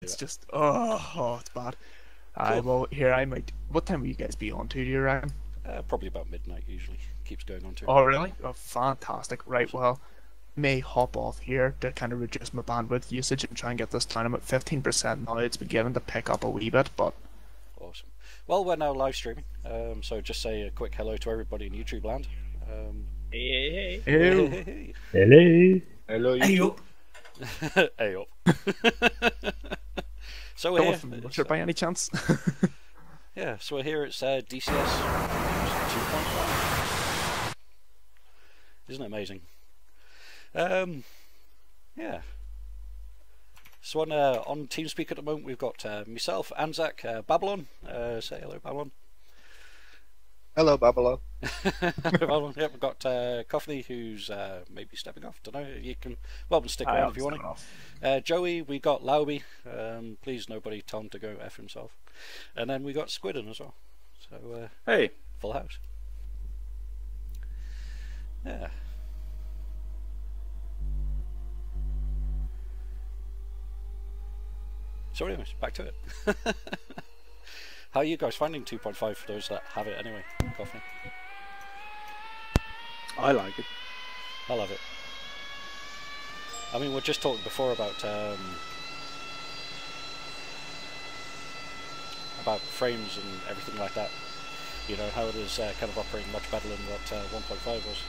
It's just it's bad. Cool. Well, here I might. What time will you guys be on to? Do you reckon? Probably about midnight. Usually keeps going on to. Oh really? Oh, fantastic! Right, well, may hop off here to kind of reduce my bandwidth usage and try and get this down at 15% now. It's beginning to pick up a wee bit, but awesome. Well, we're now live streaming, so just say a quick hello to everybody in YouTube land. Hey. Hello. Hello. Hello. Hey up. Hey up. So we're here. Rotor by any chance? Yeah, so we're here. It's DCS 2.5. Isn't it amazing? Yeah. So on TeamSpeak at the moment, we've got myself, Anzac, Babylon. Say hello, Babylon. Hello, Babylon. Babylon. Yep, we've got Coffee, who's maybe stepping off. Don't know. You can stick around if you want to. Joey, we got Lauby. Please, nobody tell him to go F himself. And then we got Squidden as well. So Hey. Full house. Yeah. So anyways, back to it. How are you guys finding 2.5 for those that have it anyway? Coffee? I like it. I love it. I mean, we're just talking before about frames and everything like that. You know, how it is kind of operating much better than what 1.5 was.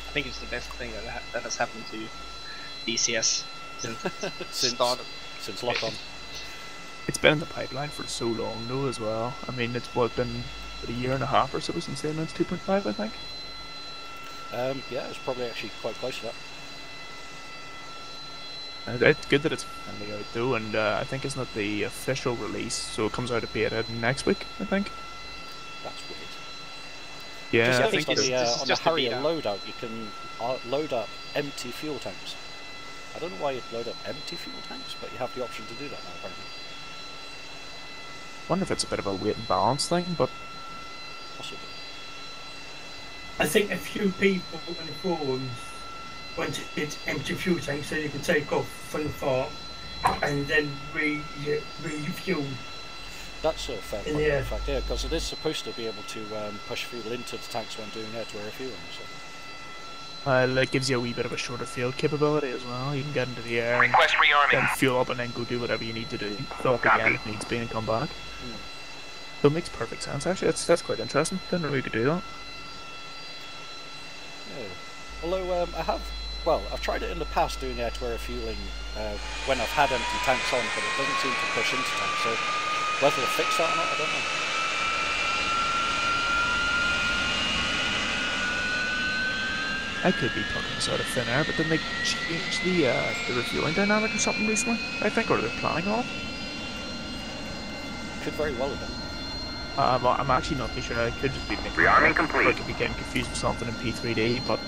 I think it's the best thing that has happened to DCS since lock-on. It's been in the pipeline for so long though as well. I mean, it's been a year and a half or so since they announced 2.5, I think. Yeah, it's probably actually quite close to that. It's good that it's finally out though, and I think isn't it the official release, so it comes out of beta next week, I think. That's weird. Yeah, I think on the Harrier beta. loadout you can load up empty fuel tanks. I don't know why you'd load up empty fuel tanks, but you have the option to do that now apparently. Wonder if it's a bit of a weight and balance thing, but Possibly. I think a few people on the forums wanted empty fuel tanks so you can take off from the farm and then refuel. That's a fair point, Yeah. in fact, yeah, because it is supposed to be able to push fuel into the tanks when doing air-to-air refueling. So. it gives you a wee bit of a shorter field capability as well. You can get into the air and then fuel up and then go do whatever you need to do. Fill up again if needs be and come back. So it makes perfect sense actually. That's quite interesting. Didn't know we could do that. Yeah. Although I've tried it in the past doing air-to-air refueling when I've had empty tanks on, but it doesn't seem to push into tanks. So whether they'll fix that or not, I don't know. I could be talking this out of thin air, but didn't they change the refueling dynamic or something recently? I think, or they're planning on it. Could very well have been. Well, I'm actually not too sure. I could just be making Rearming complete. Or I could be getting confused with something in P3D, but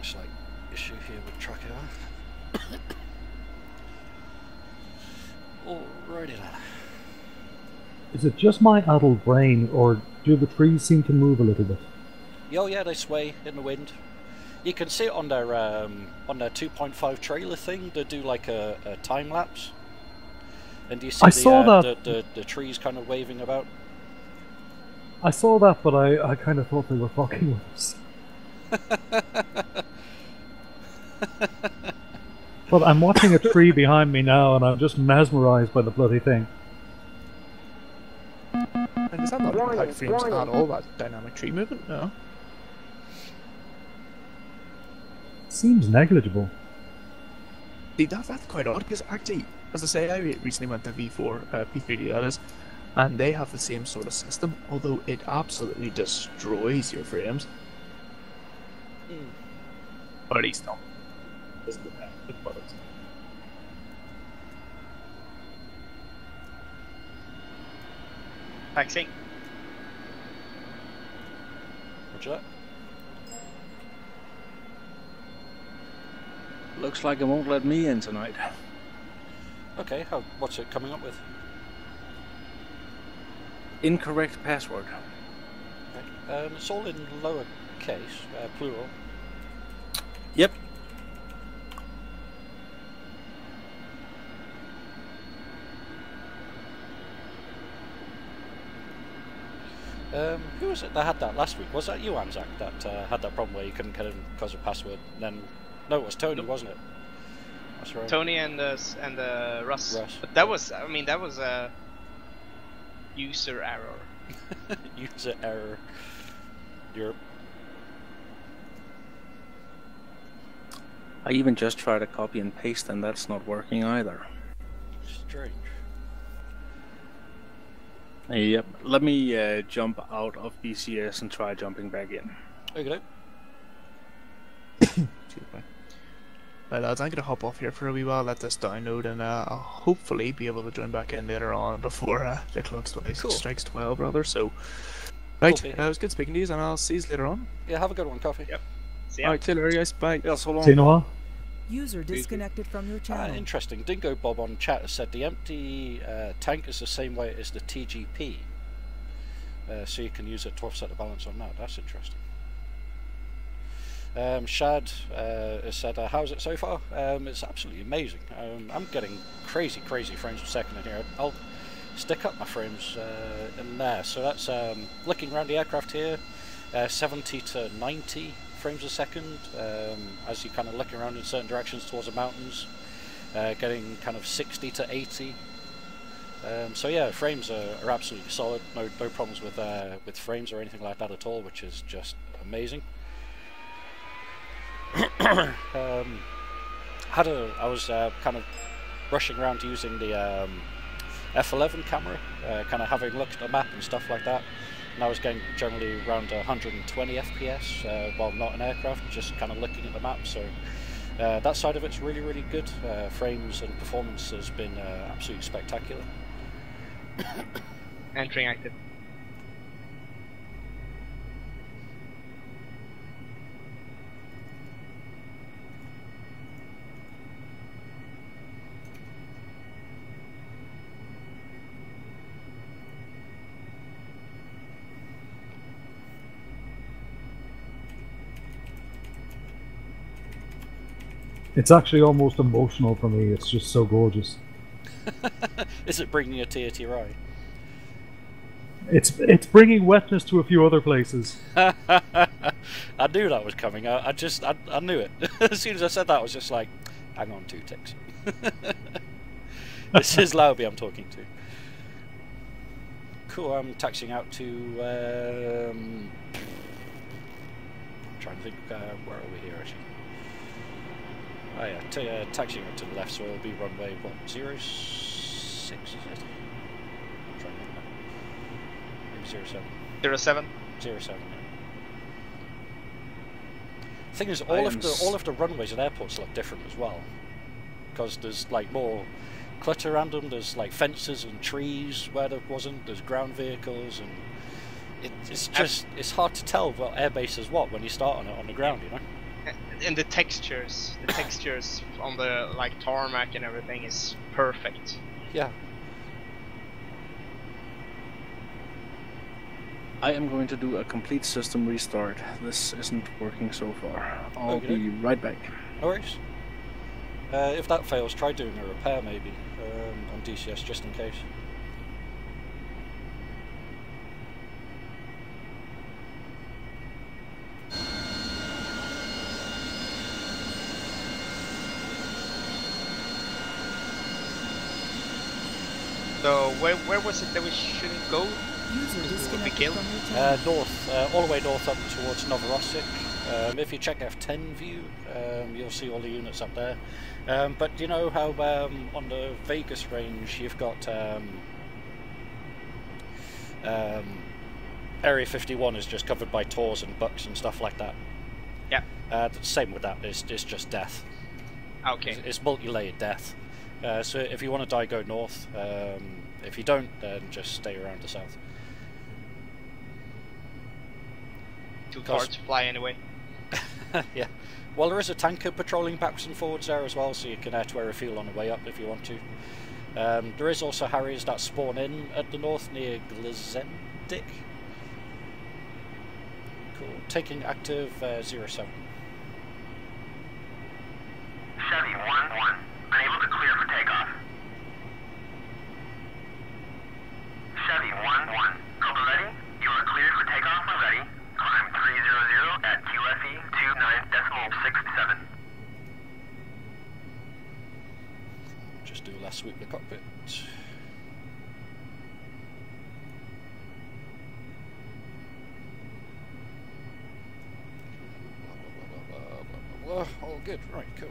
Slight issue here with track error. Alrighty then. Is it just my adult brain, or do the trees seem to move a little bit? Oh yeah, they sway in the wind. You can see it on their 2.5 trailer thing. They do like a time lapse, and do you see the trees kind of waving about? I saw that, but I kind of thought they were fucking with us. But I'm watching a tree behind me now, and I'm just mesmerised by the bloody thing. and does that not impact frames at all, that dynamic tree movement? No. Seems negligible. See, that's quite odd, because actually, as I say, I recently went to V4, P3D that is, and they have the same sort of system, although it absolutely destroys your frames. Or at least not. Doesn't depend, but it's... Taxing. Roger that. Looks like it won't let me in tonight. Okay, what's it coming up with? Incorrect password. Okay. It's all in lowercase, plural. Yep. Who was it that had that last week? Was that you, Anzac, that had that problem where you couldn't get in because of password? And then, no, it was Tony, wasn't it? That's right. Tony and Russ. But that was, I mean, that was a user error. User error. Europe. I even just tried to copy and paste, and that's not working either. Strange. Yep. Let me jump out of DCS and try jumping back in. Okay. Excuse me. Right, lads, I'm going to hop off here for a wee while, let this download, and I'll hopefully be able to join back in later on before the clock strikes 12, rather. So, right, it was good speaking to you, and I'll see you later on. Yeah, have a good one, Coffee. Yep. See ya. Alright, see you later, guys. Bye. Yeah, so long. See you in a while. User disconnected from your channel. Interesting. Dingo Bob on chat has said the empty tank is the same weight as the TGP. So you can use it to offset the balance on that. That's interesting. Shad has said, how's it so far? It's absolutely amazing. I'm getting crazy frames per second in here. I'll stick up my frames in there. So that's looking around the aircraft here, 70 to 90 frames a second as you kind of look around in certain directions towards the mountains, getting kind of 60 to 80. So yeah, frames are absolutely solid. No problems with frames or anything like that at all, which is just amazing. I was kind of rushing around using the F11 camera, kind of having looked at the map and stuff like that, and I was getting generally around 120 FPS while not in aircraft, just kind of looking at the map. So that side of it's really good. Frames and performance has been absolutely spectacular. Entering active. It's actually almost emotional for me. It's just so gorgeous. Is it bringing a tear to your eye? It's bringing wetness to a few other places. I knew that was coming. I knew it. As soon as I said that, I was just like, hang on 2 ticks. This is Lauby I'm talking to. Cool, I'm taxiing out to... trying to think, where are we here actually? Oh yeah, taxiing out to the left, so it'll be runway, what, 06 is it? I'm trying to think now. Maybe 07. 07? 07, yeah. The thing is, all of the runways at airports look different as well. Because there's like more clutter around them, there's like fences and trees where there wasn't, there's ground vehicles, and it's hard to tell what airbase is what when you start on it on the ground, you know? And the textures on the like tarmac and everything is perfect. Yeah. I am going to do a complete system restart. This isn't working so far. I'll be right back. No worries. If that fails, try doing a repair maybe on DCS just in case. So where was it that we shouldn't go? North, all the way north up towards Novorossiysk. If you check F10 view, you'll see all the units up there. But you know how on the Vegas range you've got Area 51 is just covered by tors and bucks and stuff like that. Yeah. Same with that. It's just death. Okay. It's multi-layered death. So if you want to die, go north. If you don't, then just stay around the south. Too far to fly anyway. Yeah. Well, there is a tanker patrolling backwards and forwards there as well, so you can air to air refuel on the way up if you want to. There is also Harriers that spawn in at the north near Glazendic. Cool. Taking active 07. Chevy 1-1. Unable to clear for takeoff. Chevy 1-1. Cobra ready? You are cleared for takeoff when ready. Climb 300 at QFE 29.67. Just do a last sweep of the cockpit. All good, right, cool.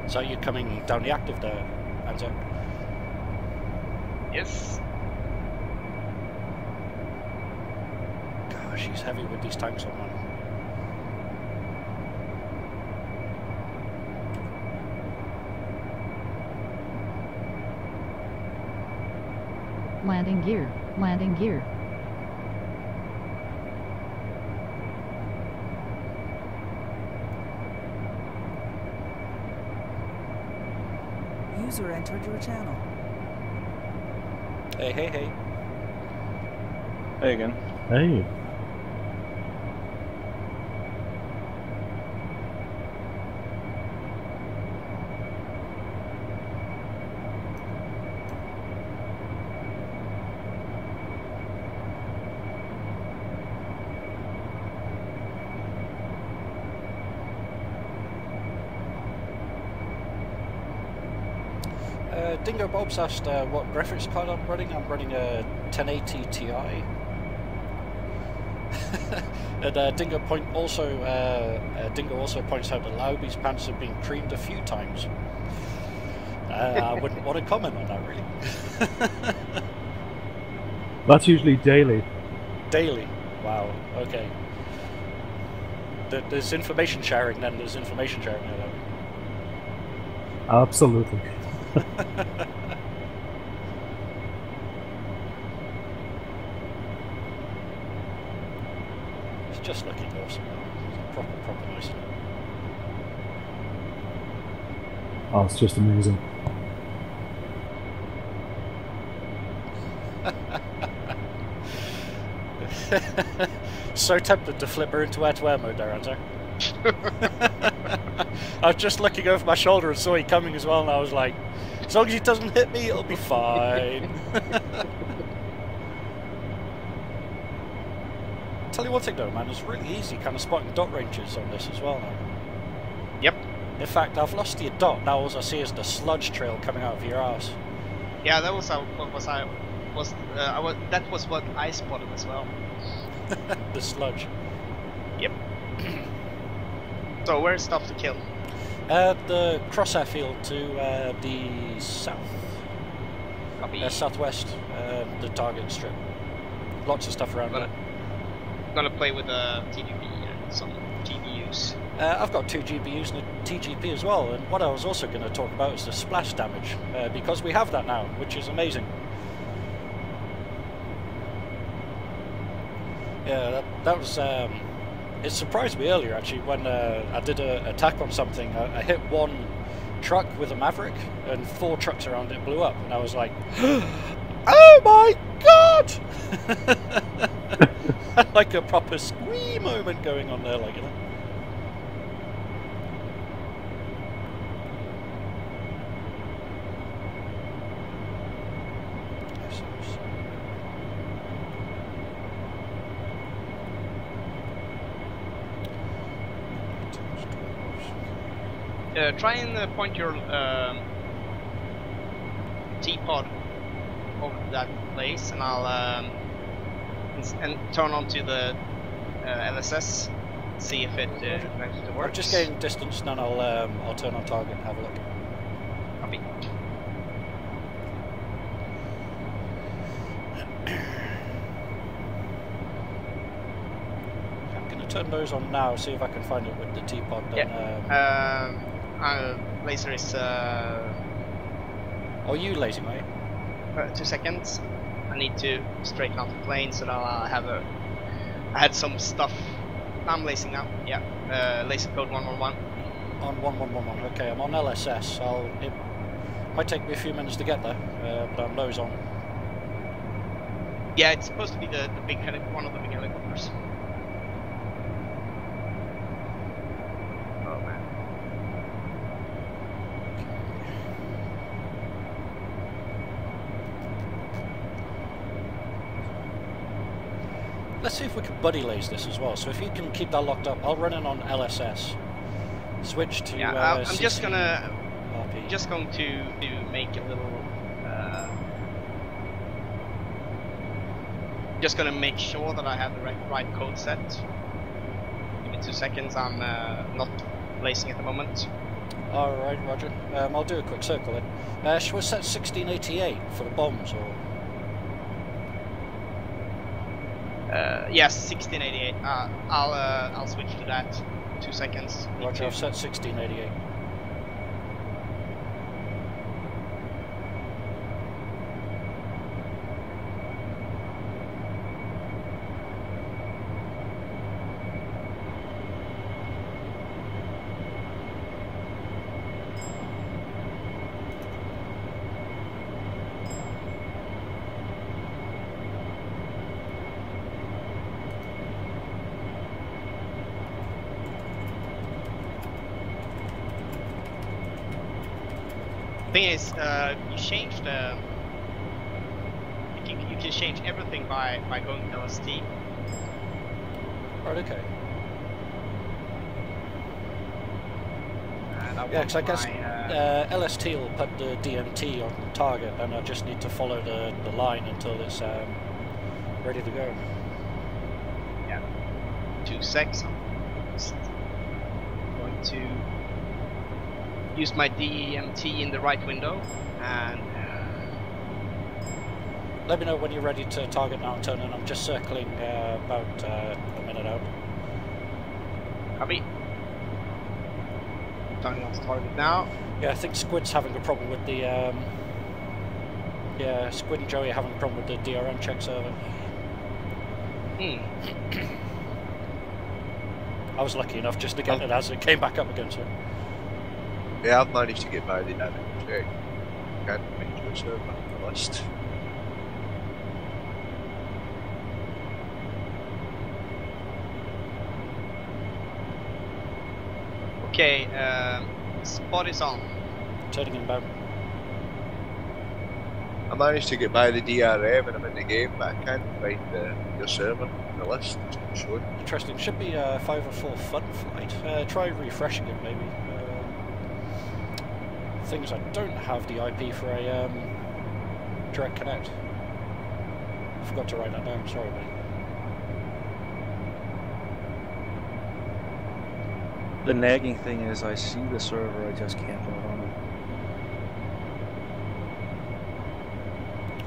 So you're coming down the active there, Anzo? Yes. Gosh, he's heavy with these tanks on, man. Landing gear, landing gear. User entered your channel. Hey, hey, hey. Hey again. Hey. Dingo Bob's asked what graphics card I'm running. I'm running a 1080 Ti. And Dingo also points out that Lauby's pants have been creamed a few times. I wouldn't want to comment on that, really. That's usually daily. Daily? Wow, okay. There's information sharing then, there's information sharing there. Absolutely. It's just looking awesome. Proper nice. Oh, it's just amazing. So tempted to flip her into air-to-air mode there, Anzo. I was just looking over my shoulder and saw he coming as well, and I was like, as long as he doesn't hit me, it'll be fine. Tell you one thing though, man, it's really easy kind of spotting dot ranges on this as well now. Yep. In fact, I've lost your dot, now all I see is the sludge trail coming out of your ass. Yeah, that was that was what I spotted as well. The sludge. Yep. So where's stuff to kill? The crosshair field to the south. Copy. Southwest, the target strip. Lots of stuff around there. Gonna play with a TGP and some GBUs. I've got 2 GBUs and a TGP as well, and what I was also going to talk about is the splash damage, because we have that now, which is amazing. Yeah, that was... it surprised me earlier, actually, when I did an attack on something. I hit one truck with a Maverick, and 4 trucks around it blew up, and I was like, oh my god! Like a proper squee moment going on there, like, you know. Try and point your T-pod over to that place, and I'll and turn onto the LSS, see if it manages to work. I'm just getting distance, and then I'll turn on target and have a look. Copy. I'm going to turn those on now, see if I can find it with the T-pod. Yeah. Laser is. Oh, you lazy mate? 2 seconds. I need to straighten out the plane so that I'll have a... I had some stuff. I'm lacing now. Yeah. Laser code 111. On 1111. Okay, I'm on LSS. It might take me a few minutes to get there, but I'm nose on. Yeah, it's supposed to be the big one of the big helicopters. Oh man. Let's see if we can buddy laze this as well. So if you can keep that locked up, I'll run in on LSS. Switch to I'm just going to make a little. Just gonna make sure that I have the right code set. Give me 2 seconds. I'm not lacing at the moment. Alright, Roger. I'll do a quick circle then. Should we set 1688 for the bombs or? Yes, 1688. I'll switch to that. 2 seconds. Roger, I've set 1688. Thing is, you change the. You can change everything by going to LST. Right. Okay. Yeah, because I guess LST will put the DMT on the target, and I just need to follow the line until it's ready to go. Yeah. 2 seconds. Just going to use my DMT in the right window and let me know when you're ready to target now, Anton, and I'm just circling about a minute out. Copy. Turning off the target now. Yeah, I think Squid's having a problem with the yeah, Squid and Joey are having a problem with the DRM check server. I was lucky enough just to get it as it came back up again, so. Yeah, I've managed to get by the damage check. Countermeasures server on the list. Okay, spot is on. Turning inbound. I managed to get by the DRM and I'm in the game, but I can't find your server on the list. It's not showing. Interesting. Should be a 504 fun flight. Try refreshing it, maybe. Things I don't have the IP for a direct connect. I forgot to write that down. Sorry, mate. The nagging thing is I see the server, I just can't log on it.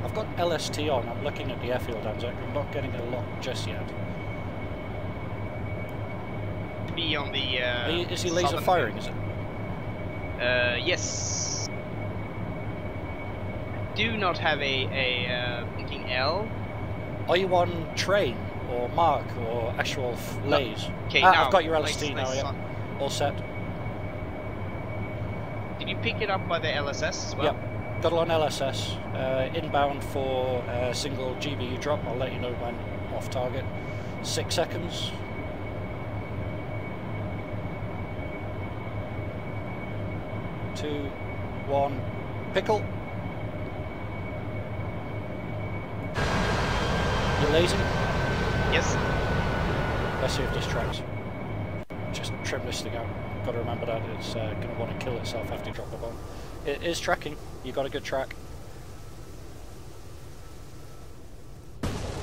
I've got LST on, I'm looking at the airfield Anzac, I'm not getting it locked just yet. Be on the is he laser firing, is it? Yes. I do not have a blinking L. Are you on train, or mark, or actual laze? Okay, I've got your LST now, yeah. All set. Did you pick it up by the LSS as well? Yep. Got it on LSS. Inbound for a single GBU drop. I'll let you know when off target. 6 seconds. Two, one, pickle. You lazy? Yes. Let's see if this tracks. Just trim this thing out. Got to remember that it's going to want to kill itself after you drop the bomb. It is tracking. You got a good track.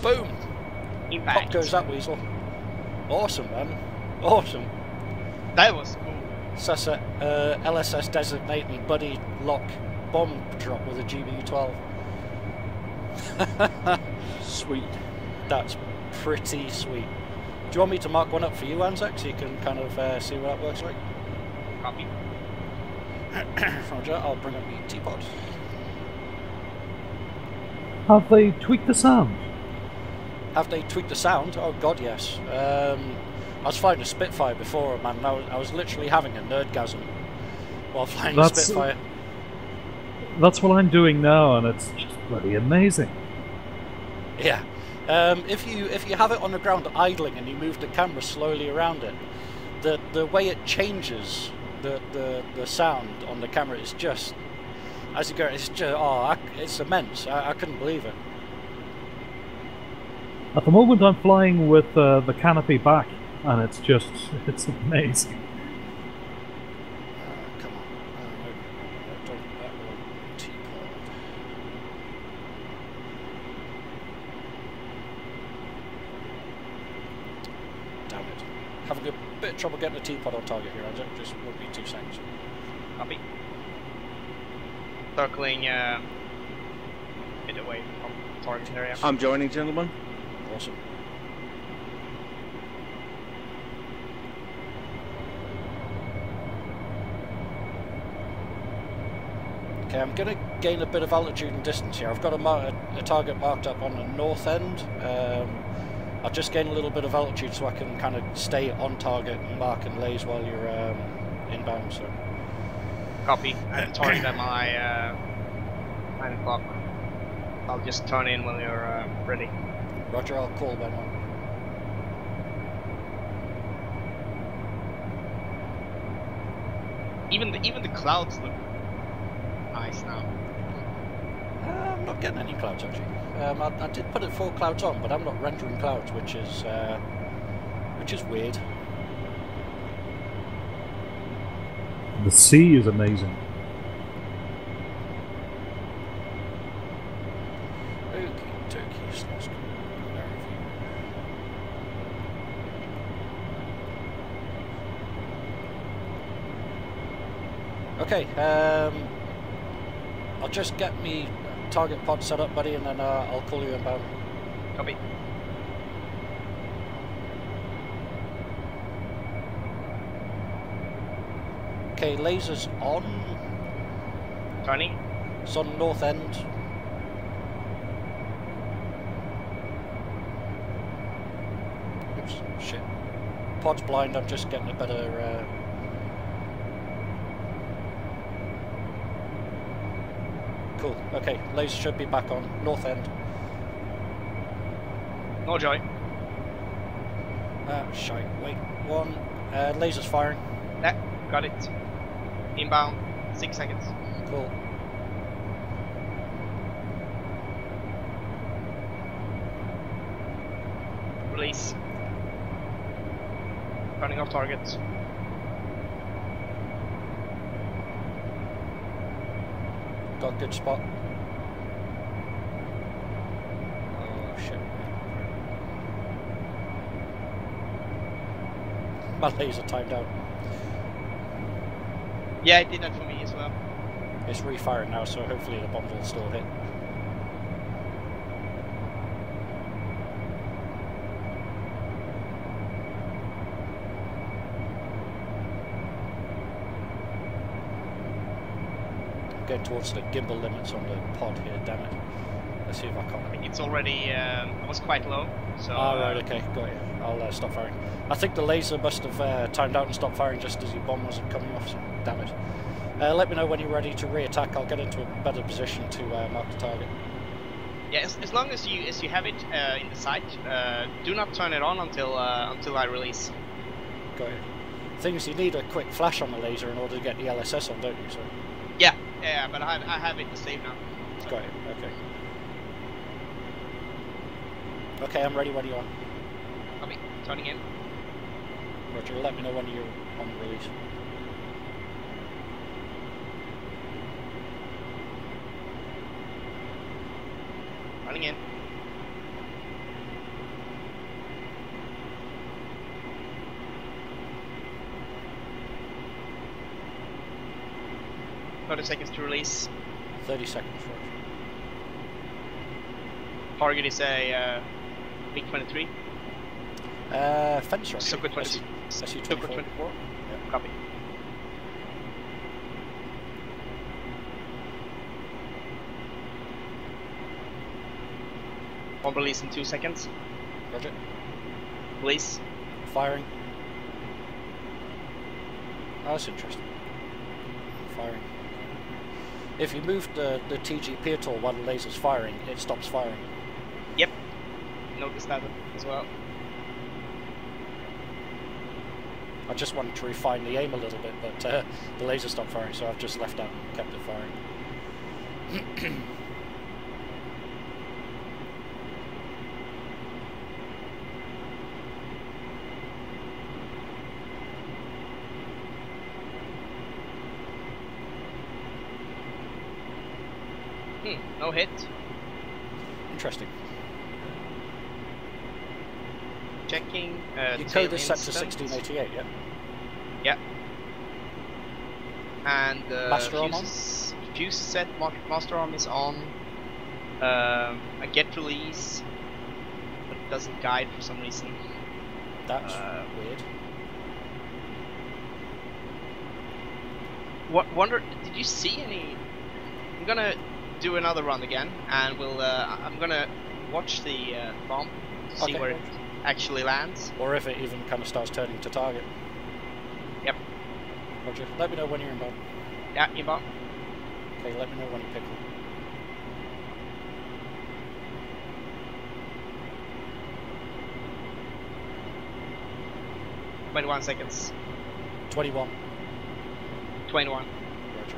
Boom! Impact. Pop goes that weasel. Awesome, man. Awesome. That was cool. So that's a LSS designated buddy lock bomb drop with a GBU-12. Sweet. That's pretty sweet. Do you want me to mark one up for you, Anzac, so you can kind of see what that works like? Copy. Roger, I'll bring up the teapot. Have they tweaked the sound? Have they tweaked the sound? Oh god, yes. I was flying a Spitfire before, man. I was literally having a nerdgasm while flying a Spitfire. That's what I'm doing now, and it's just bloody amazing. Yeah. If you have it on the ground idling and you move the camera slowly around it, the way it changes the sound on the camera is just, as you go, it's just it's immense. I couldn't believe it. At the moment I'm flying with the canopy back, and it's amazing. Come on. Damn it. Having a bit of trouble getting a teapot on target here. I just won't be 2 seconds. Copy. Circling a bit away from target area. I'm joining, gentlemen. Awesome. Okay, I'm going to gain a bit of altitude and distance here. I've got a target marked up on the north end. I'll just gain a little bit of altitude so I can kind of stay on target and mark and laze while you're inbound. So. Copy. I have a target at my 9 o'clock. I'll just turn in when you're ready. Roger, I'll call when on. Even the clouds look nice now. I'm not getting any clouds actually. I did put it 4 clouds on, but I'm not rendering clouds, which is weird. The sea is amazing. Okay, I'll just get me target pod set up, buddy, and then I'll call you inbound. Copy. Okay, lasers on. Turning. It's on north end. Oops, shit. Pod's blind, I'm just getting a better... Cool. Okay, laser should be back on north end. No joy. Shite. Wait, one. Laser's firing. Yeah, got it. Inbound. 6 seconds. Cool. Release. Turning off targets. Got a good spot. Oh shit. My laser timed out. Yeah, it did that for me as well. It's refiring now, so hopefully the bomb will still hit. Getting towards the gimbal limits on the pod here, damn it. Let's see if I can't. It's already, it was quite low, so... Oh, right, okay, got it. I'll stop firing. I think the laser must have timed out and stopped firing just as your bomb wasn't coming off, so damn it. Let me know when you're ready to re-attack. I'll get into a better position to mark the target. Yeah, as long as you have it in the sight, do not turn it on until I release. Got it. Thing is, you need a quick flash on the laser in order to get the LSS on, don't you? So. Yeah, but I have it saved now. So. Got it. Okay. Okay, I'm ready when you are. Copy. Turning in. Roger, let me know when you're on the release. Running in. $30 seconds to release. 30 seconds, Roger. Target is a MiG 23. Fencer. Super 20. SU 24. Super 24. Yeah, copy. Bomb release in 2 seconds. Roger. Release. Firing. Oh, that's interesting. Firing. If you move the TGP at all while the laser's firing, it stops firing. Yep. Noticed that as well. I just wanted to refine the aim a little bit, but the laser stopped firing, so I've just left that and kept it firing. No hit. Interesting. Checking. Your code is set to 1688, yeah? Yeah. And Master arm on? Fuse set, master arm is on. A get release, but it doesn't guide for some reason. That's weird. Wonder, did you see any? I'm gonna do another run again, and we'll. I'm gonna watch the bomb to see where it actually lands, or if it even kind of starts turning to target. Yep. Roger. Let me know when you're inbound. Yeah, inbound. Okay, let me know when you pick up. 21 seconds. 21. 21. Roger.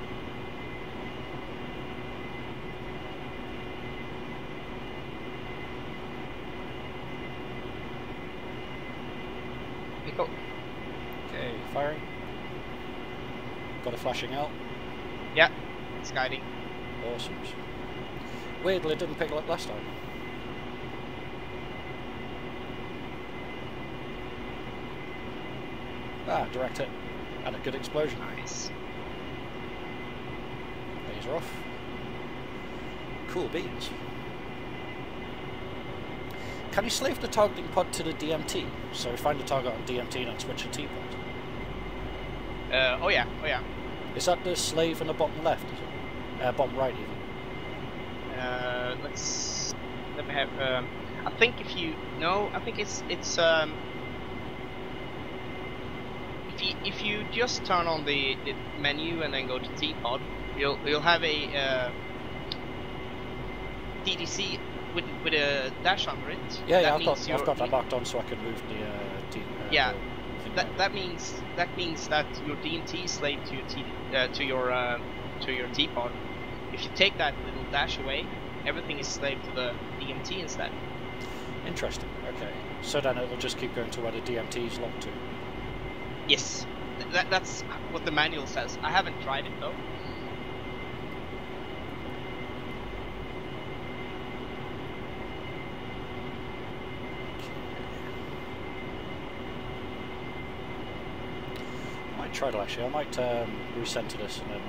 Pick up. Okay, firing. Got a flashing out. Yeah, it's guiding. Awesome. Weirdly, it didn't pick up last time. Ah, direct hit. And a good explosion. Nice. Laser off. Cool beans. Can you slave the targeting pod to the DMT? So find the target on DMT and switch to T-pod. Oh yeah, oh yeah. Is that the slave in the bottom left? Is it? Bottom right even. Let me have. I think if you I think it's if you just turn on the menu and then go to T-pod, you'll have a DDC with a dash under it. Yeah, I've got that marked on so I can move the yeah. That means that your DMT is slave to your T-pod. If you take that little dash away, everything is slave to the DMT instead. Interesting. Okay. So then it will just keep going to where the DMT is locked to. Yes. That's what the manual says. I haven't tried it though. I might try to actually. I might recenter this and then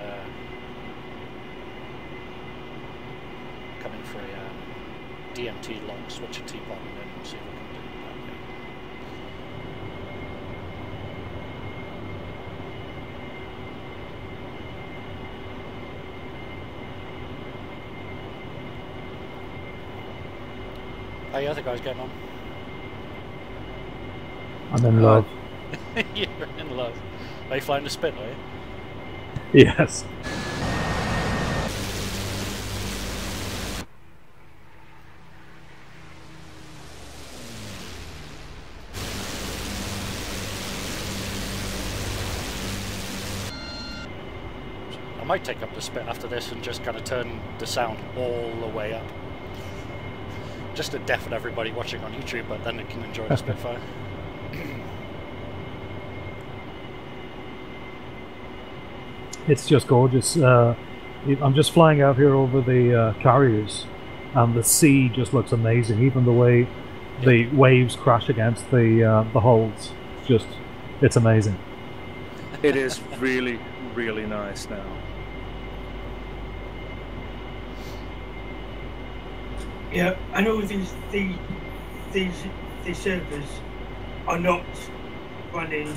come in for a DMT lock, switch a T-pod and then see what we can do. How the other guys getting on? I'm in love. You're in love. Are you flying the Spit, are you? Yes. I might take up the Spit after this and just kind of turn the sound all the way up. Just to deafen everybody watching on YouTube, but then they can enjoy the Spitfire. It's just gorgeous. I'm just flying out here over the carriers, and the sea just looks amazing. Even the way the waves crash against the hulls, it's amazing. It is really, really nice now. Yeah, I know these servers are not running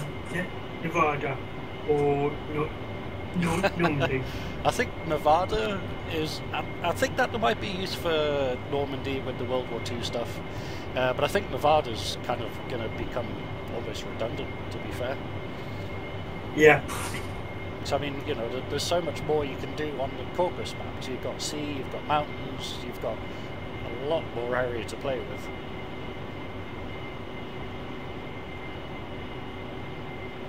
Nevada or Normandy. I think Nevada is. I think that there might be use for Normandy with the World War II stuff, but I think Nevada's kind of going to become almost redundant, to be fair. Yeah. So I mean, you know, there's so much more you can do on the Caucus maps. You've got sea, you've got mountains, you've got a lot more area to play with.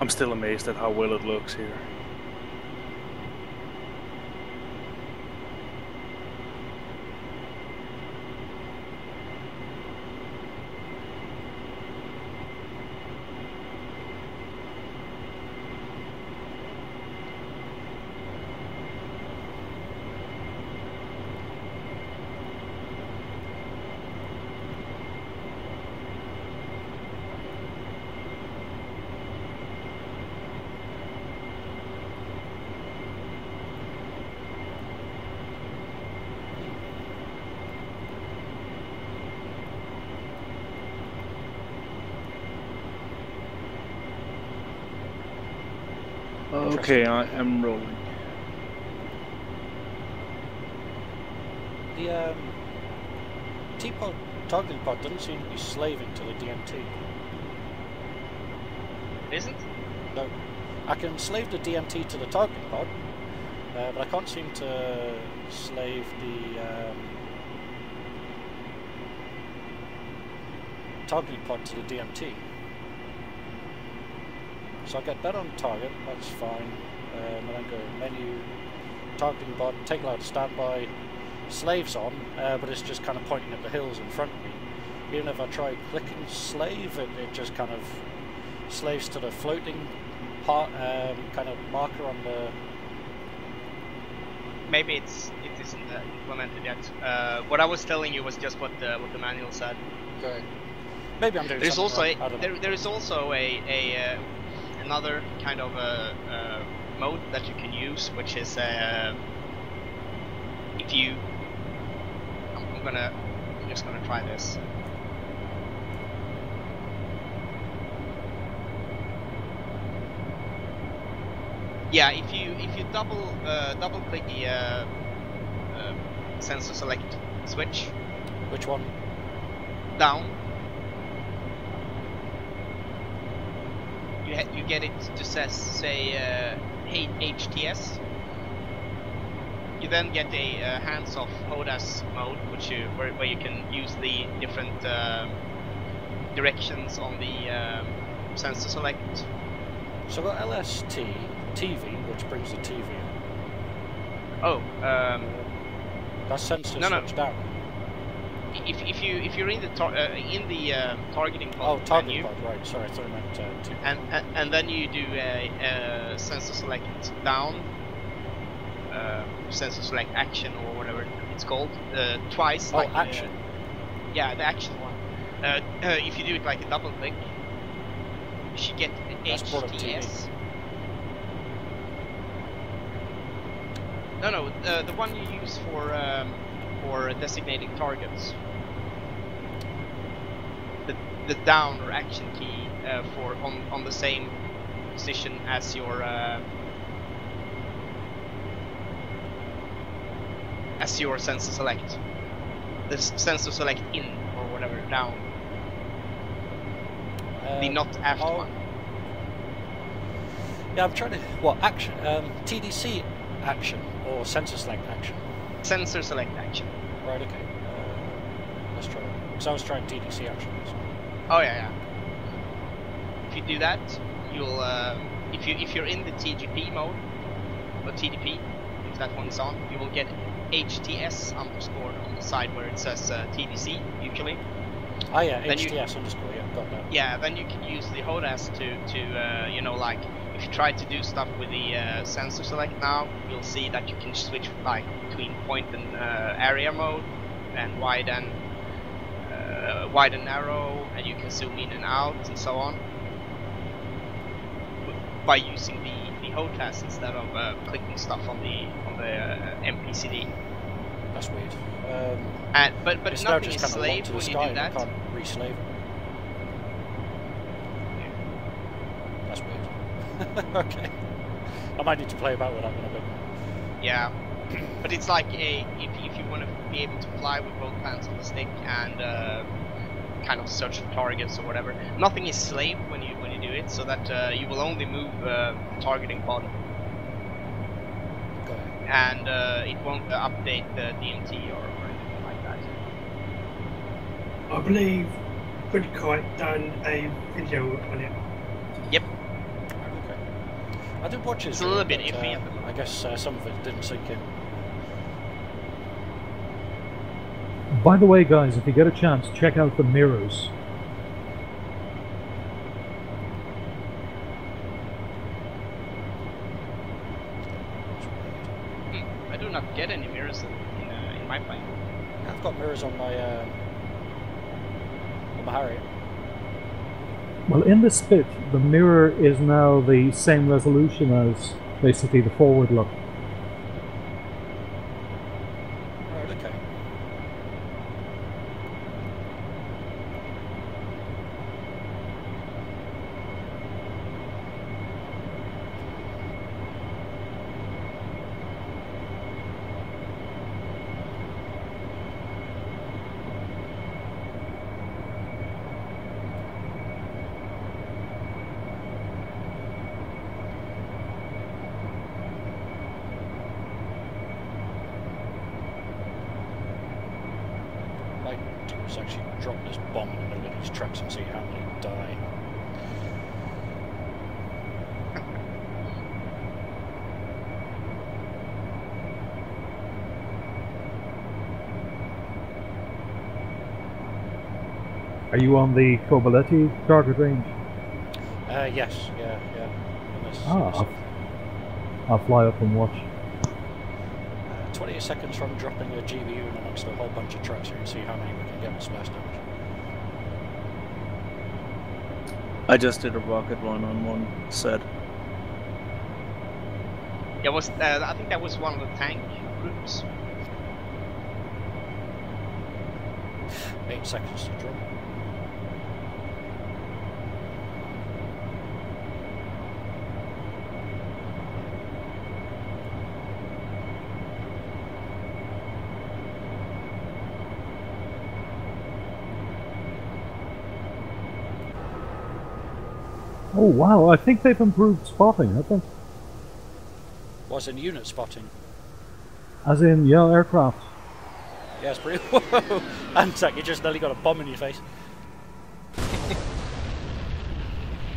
I'm still amazed at how well it looks here. Okay, I am rolling. The T-pod targeting pod doesn't seem to be slaving to the DMT. It isn't? No. I can slave the DMT to the targeting pod, but I can't seem to slave the targeting pod to the DMT. So I get better on target, that's fine. And then go menu, targeting pod, take load standby, slaves on, but it's just kind of pointing at the hills in front of me. Even if I try clicking slave, it just kind of slaves to the floating part, kind of marker on the. Maybe it isn't implemented yet. What I was telling you was just what the manual said. Okay. Maybe I'm doing. There's something also wrong. there is also another kind of mode that you can use, which is if you. I'm just gonna try this. Yeah, if you double click the sensor select switch. Which one? Down. You get it to say hey HTS. You then get a hands-off HODAS mode, where you can use the different directions on the sensor select. So I've got LST TV, which brings the TV in. Oh, that's sensor switch down. If you're in the targeting pod targeting menu, pod, right? Sorry, I thought I meant TV. and then you do a sensor select down, sensor select action or whatever it's called, twice. Oh, like action. Yeah, the action one. If you do it like a double click, you should get HTS. No, the one you use for designating targets. The down or action key for on the same position as your sensor select. The sensor select in or whatever down. The not after one. Yeah, I'm trying to. What action? TDC action or sensor select action? Sensor select action. Right. Okay. Let's try it. Because I was trying TDC action. So. Oh yeah. If you do that, you'll if you're in the TGP mode or TDP, if that one is on, you will get HTS underscore on the side where it says TDC usually. Oh yeah, then HTS underscore. Yeah, got that. Yeah, then you can use the HODAS to you know, like if you try to do stuff with the sensor select now, you'll see that you can switch like between point and area mode and wide and narrow, and you can zoom in and out and so on by using the HODAS instead of clicking stuff on the MPCD. That's weird. But it's nothing is slaved when you do that. I can't re-slave it. That's weird. Okay. I might need to play about with that one a bit. Yeah, but it's like if you want to be able to fly with both hands on the stick and kind of search for targets or whatever, nothing is slaved when you do it, so that you will only move targeting pod. And it won't update the DMT or anything like that. I believe Kite done a video on it. Yep. Okay. I did watch it. It's a little bit iffy at the moment. I guess some of it didn't sink in. By the way, guys, if you get a chance, check out the mirrors. I do not get any mirrors in my plane. I've got mirrors on my Harrier. Well, in the Spit, the mirror is now the same resolution as basically the forward look. Right, okay. Actually drop this bomb in the middle of these tracks and see how many die. Are you on the Cobaleti target range? Yes, yeah. I'll fly up and watch. 28 seconds from dropping a GBU in amongst a whole bunch of tracks here and see how many we can get with smash damage. I just did a rocket run on one set. Yeah, I think that was one of the tank groups. 8 seconds to drop. Oh wow, I think they've improved spotting, haven't they? Was in unit spotting. As in, yeah, aircraft. Yeah, it's pretty. Whoa! And you just nearly got a bomb in your face.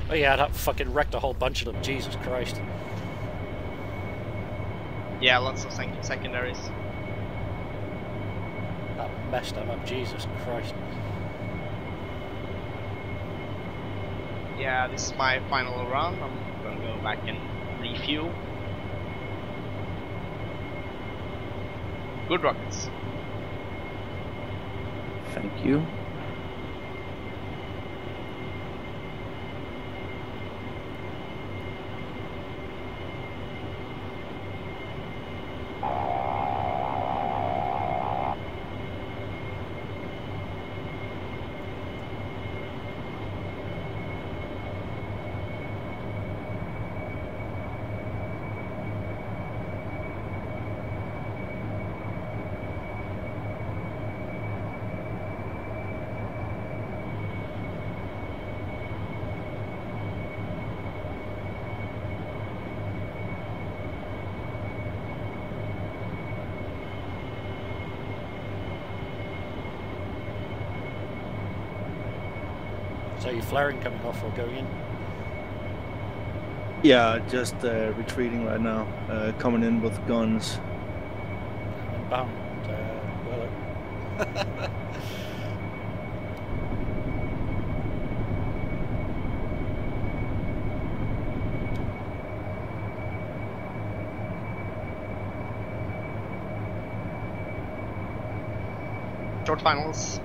Oh yeah, that fucking wrecked a whole bunch of them. Jesus Christ. Yeah, lots of secondaries. That messed them up. Jesus Christ. Yeah, this is my final run. I'm gonna go back and refuel. Good rockets. Thank you. So you're flaring coming off or going in? Yeah, just retreating right now. Coming in with guns. Inbound. Well. Short finals.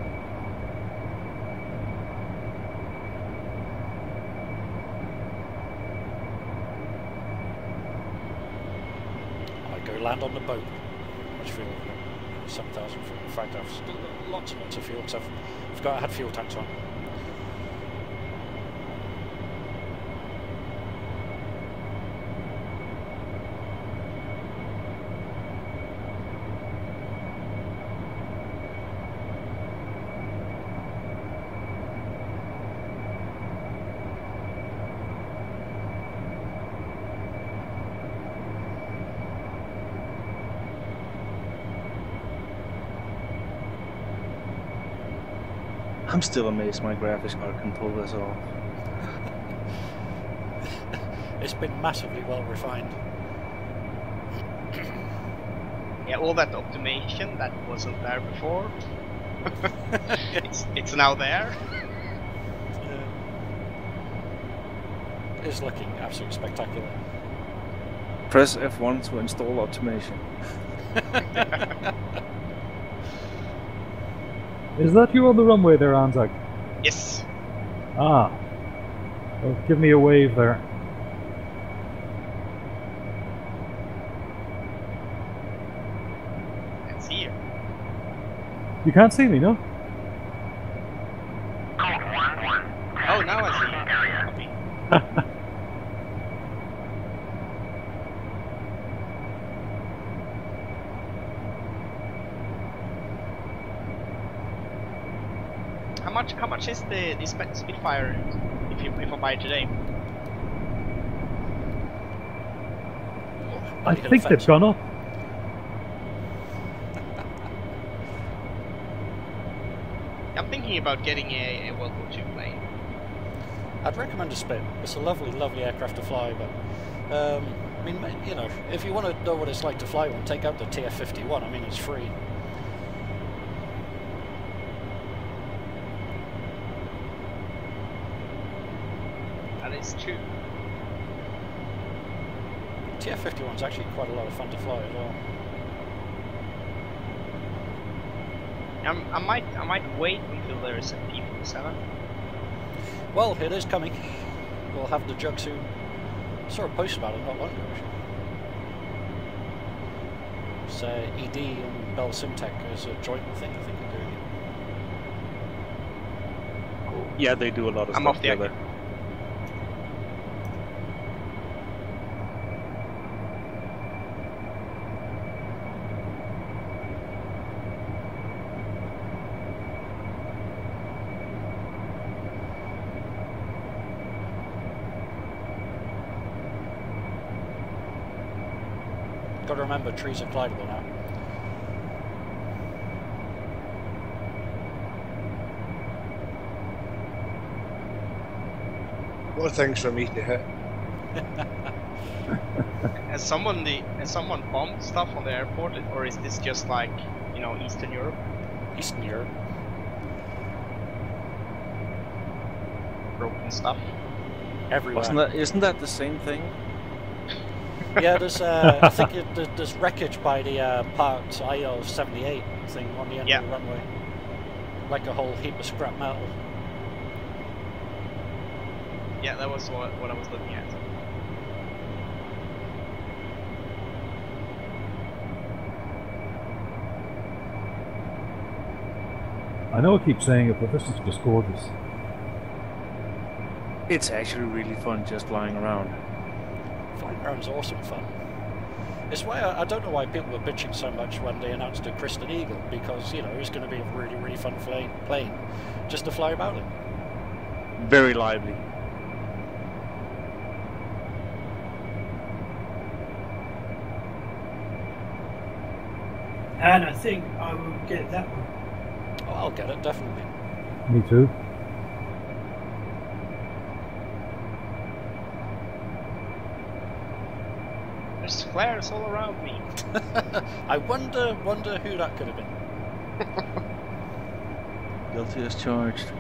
Land on the boat. How much fuel? 7,000 fuel. In fact, I've still got lots and lots of fuel because I had fuel tanks on. I'm still amazed my graphics card can pull this off. It's been massively well refined. Yeah, all that optimization that wasn't there before. it's now there. It's looking absolutely spectacular. Press F1 to install automation. Is that you on the runway there, Anzac? Yes. Ah. Well, give me a wave there. Can't see you. You can't see me, no? Oh, now I see you. How much is the Spitfire if I buy it today? I think they've gone up. I'm thinking about getting a World War II plane. I'd recommend a Spit. It's a lovely, lovely aircraft to fly, but I mean, you know, if you want to know what it's like to fly one, take out the TF-51. I mean, it's free. That is true. TF-51 is actually quite a lot of fun to fly as well. I might wait until there is a P-47. Well, it is coming. We'll have the jug soon. I saw a post about it not long ago, actually. It's ED and Bell Simtech as a joint thing, I think they're doing it. Yeah, they do a lot of stuff together. Got to remember, trees are glidable now. A lot of things for me to hit. Has someone bombed stuff on the airport, or is this just like, you know, Eastern Europe? Eastern Europe. Broken stuff. Everywhere. Isn't that the same thing? Yeah, there's I think there's wreckage by the parked IL-78 thing on the end of the runway. Like a whole heap of scrap metal. Yeah, that was what I was looking at. I know I keep saying it, but this is just gorgeous. It's actually really fun just flying around. Flying around is awesome fun. It's why I don't know why people were bitching so much when they announced the Kristen Eagle, because, you know, it's going to be a really, really fun plane just to fly about it. Very lively. And I think I will get that one. Oh, I'll get it, definitely. Me too. There's flares all around me. I wonder who that could have been. Guilty as charged.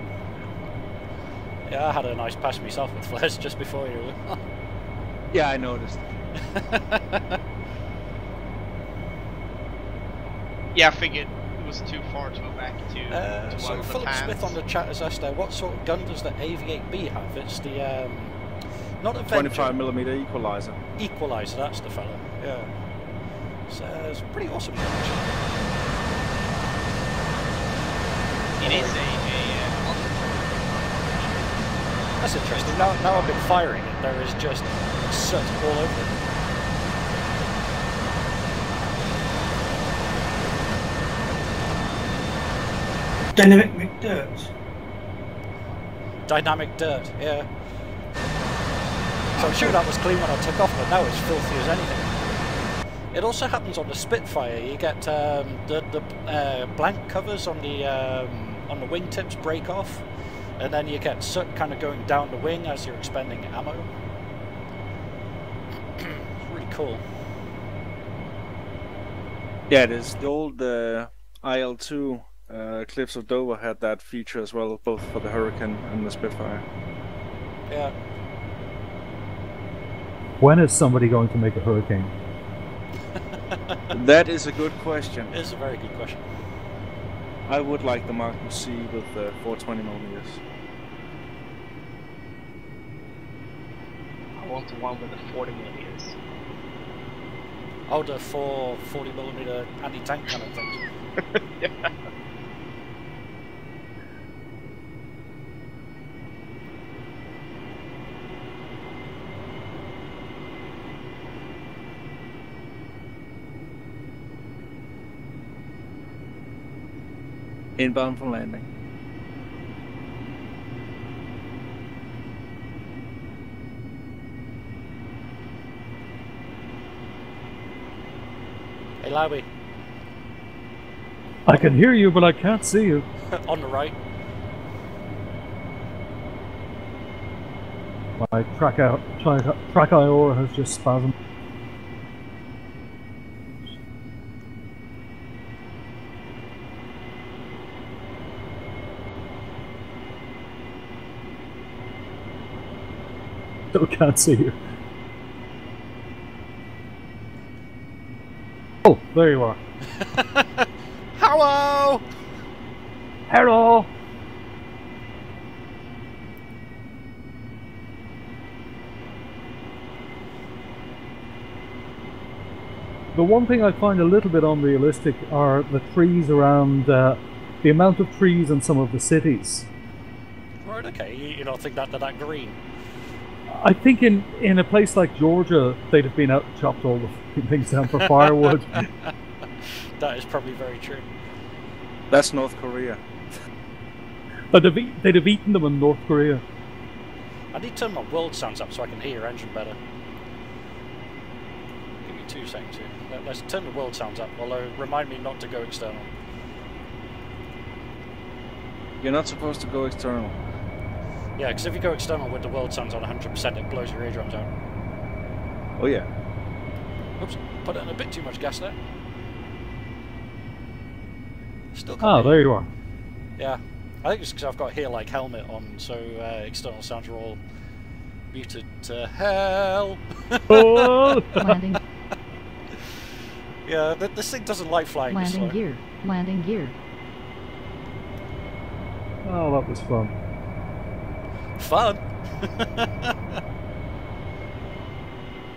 Yeah, I had a nice pass myself with flares just before you. Yeah, I noticed. Yeah, I figured it was too far to go back to so one of the Philip pans. Smith on the chat has asked, what sort of gun does the AV-8B have? It's the not a 25mm equalizer. Equalizer, that's the fella. Yeah. So it's pretty awesome. It is That's interesting. Now I've been firing it, there is just soot all over it. Dynamic dirt. Dynamic dirt, yeah. So I'm sure that was clean when I took off, but now it's filthy as anything. It also happens on the Spitfire. You get the blank covers on the on the wingtips break off, and then you get soot kind of going down the wing as you're expending ammo. It's really cool. Yeah, it is. The old IL-2 Cliffs of Dover had that feature as well, both for the Hurricane and the Spitfire. Yeah. When is somebody going to make a Hurricane? That is a good question. It is a very good question. I would like the Mark C with 420mm. I want the one with the 40mm. Oh, the 40mm anti-tank kind of things. Yeah. Inbound for landing. Hey, Lowy. I can hear you, but I can't see you. On the right. My track IOR has just spasmed. Still can't see you. Oh, there you are. Hello! Hello! The one thing I find a little bit unrealistic are the trees around, the amount of trees in some of the cities. Right, okay, you don't think that they're that green? I think in a place like Georgia, they'd have been out and chopped all the fucking things down for firewood. That is probably very true. That's North Korea. But they'd have eaten them in North Korea. I need to turn my world sounds up so I can hear your engine better. Give me 2 seconds here. Let's turn the world sounds up, although remind me not to go external. You're not supposed to go external. Yeah, because if you go external with the world sounds on 100%, it blows your eardrums out. Oh yeah. Oops, put in a bit too much gas there. Still can't Oh, there you are. Yeah, I think it's because I've got here like helmet on, so external sounds are all muted to hell. Oh! Landing. Yeah, this thing doesn't like flying this slow. Landing gear. Landing gear. Oh, that was fun. Fun.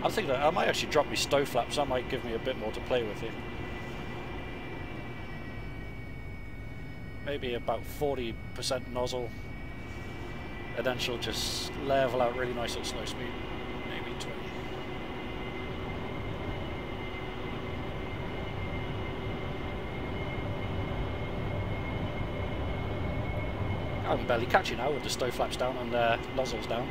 I think that I might actually drop me stow flaps. That might give me a bit more to play with here. Maybe about 40% nozzle, and then she'll just level out really nice at slow speed. Maybe 20. I'm barely catching now with the stow flaps down and nozzles down.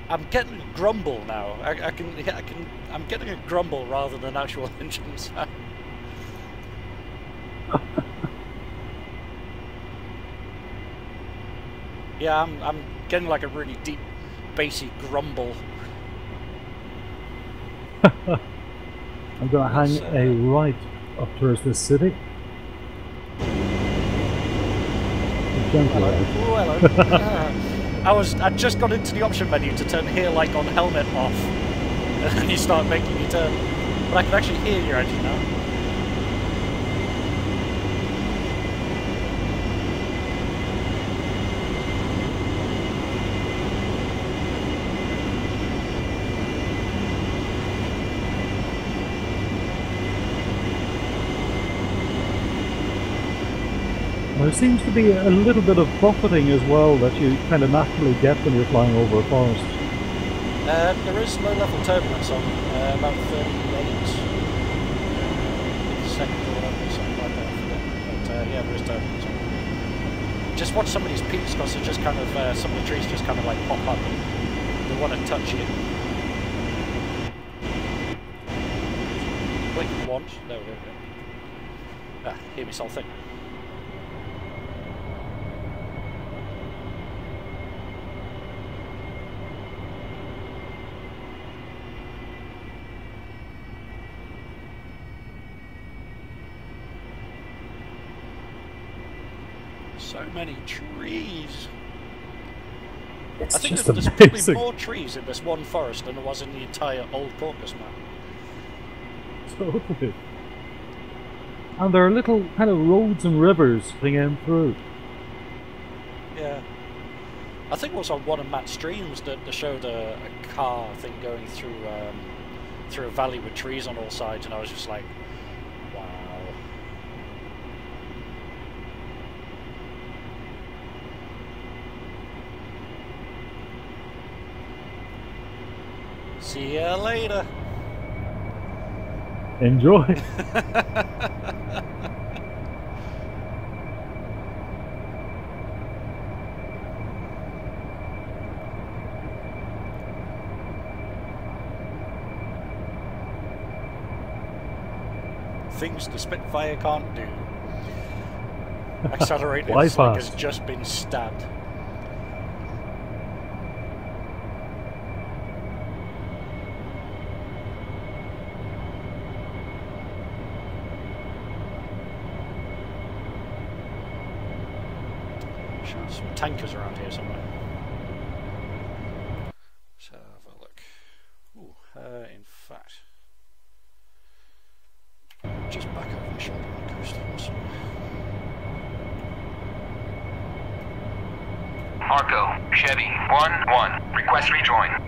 I'm getting a grumble now. I'm getting a grumble rather than actual engine sound. Yeah, I'm getting like a really deep, bassy grumble. I'm going to hang a right up towards this city. Hello. Ooh, hello. I'd just got into the option menu to turn here like on helmet off, and then you start making me turn. But I can actually hear your engine now. There seems to be a little bit of buffeting as well that you kind of naturally get when you're flying over a forest. There is low-level turbulence on, about 38 seconds or whatever, something like that, I forget. But yeah, there is turbulence on. Just watch some of these peaks because they're just kind of, some of the trees just kind of like pop up and they want to touch you. want. There we go. Ah, hear me something. So many trees. It's I think just there's probably more trees in this one forest than there was in the entire old Caucus map. Totally. And there are little kind of roads and rivers thing in through. Yeah. I think it was on one of Matt's streams that they showed a car thing going through through a valley with trees on all sides, and I was just like, wow. See ya later. Enjoy. Things the Spitfire can't do. Accelerated Fly like fast. has just been stabbed. Sure, some tankers around here somewhere. Let's have a look. Ooh, in fact, just back over my shoulder on the coast. Awesome. Marco, Chevy, 1-1. Request rejoin.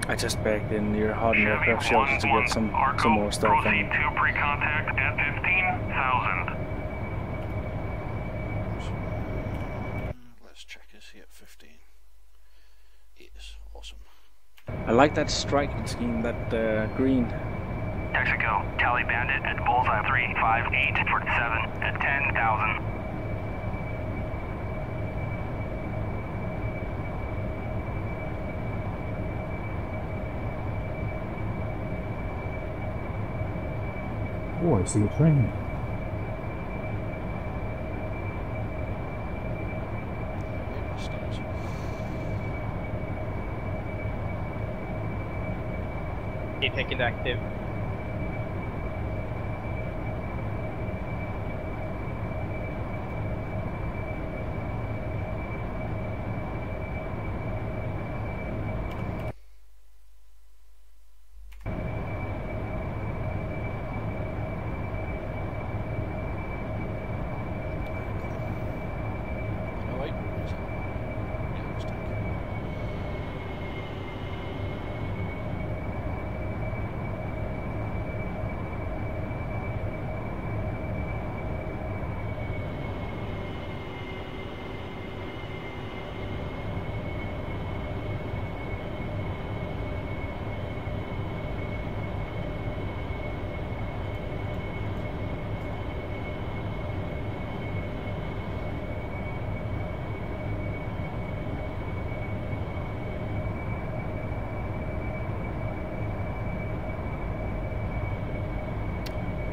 I just backed in near Harden aircraft shelter to get some more stuff. Proceed to pre-contact at 15,000. Let's check, is he at 15? Yes, awesome. I like that striking scheme, that green. Texaco, Tally Bandit at Bullseye 35847 at 10,000. Oh, I see a train. Take it active. Oh wait, is it? Yeah, it's tank.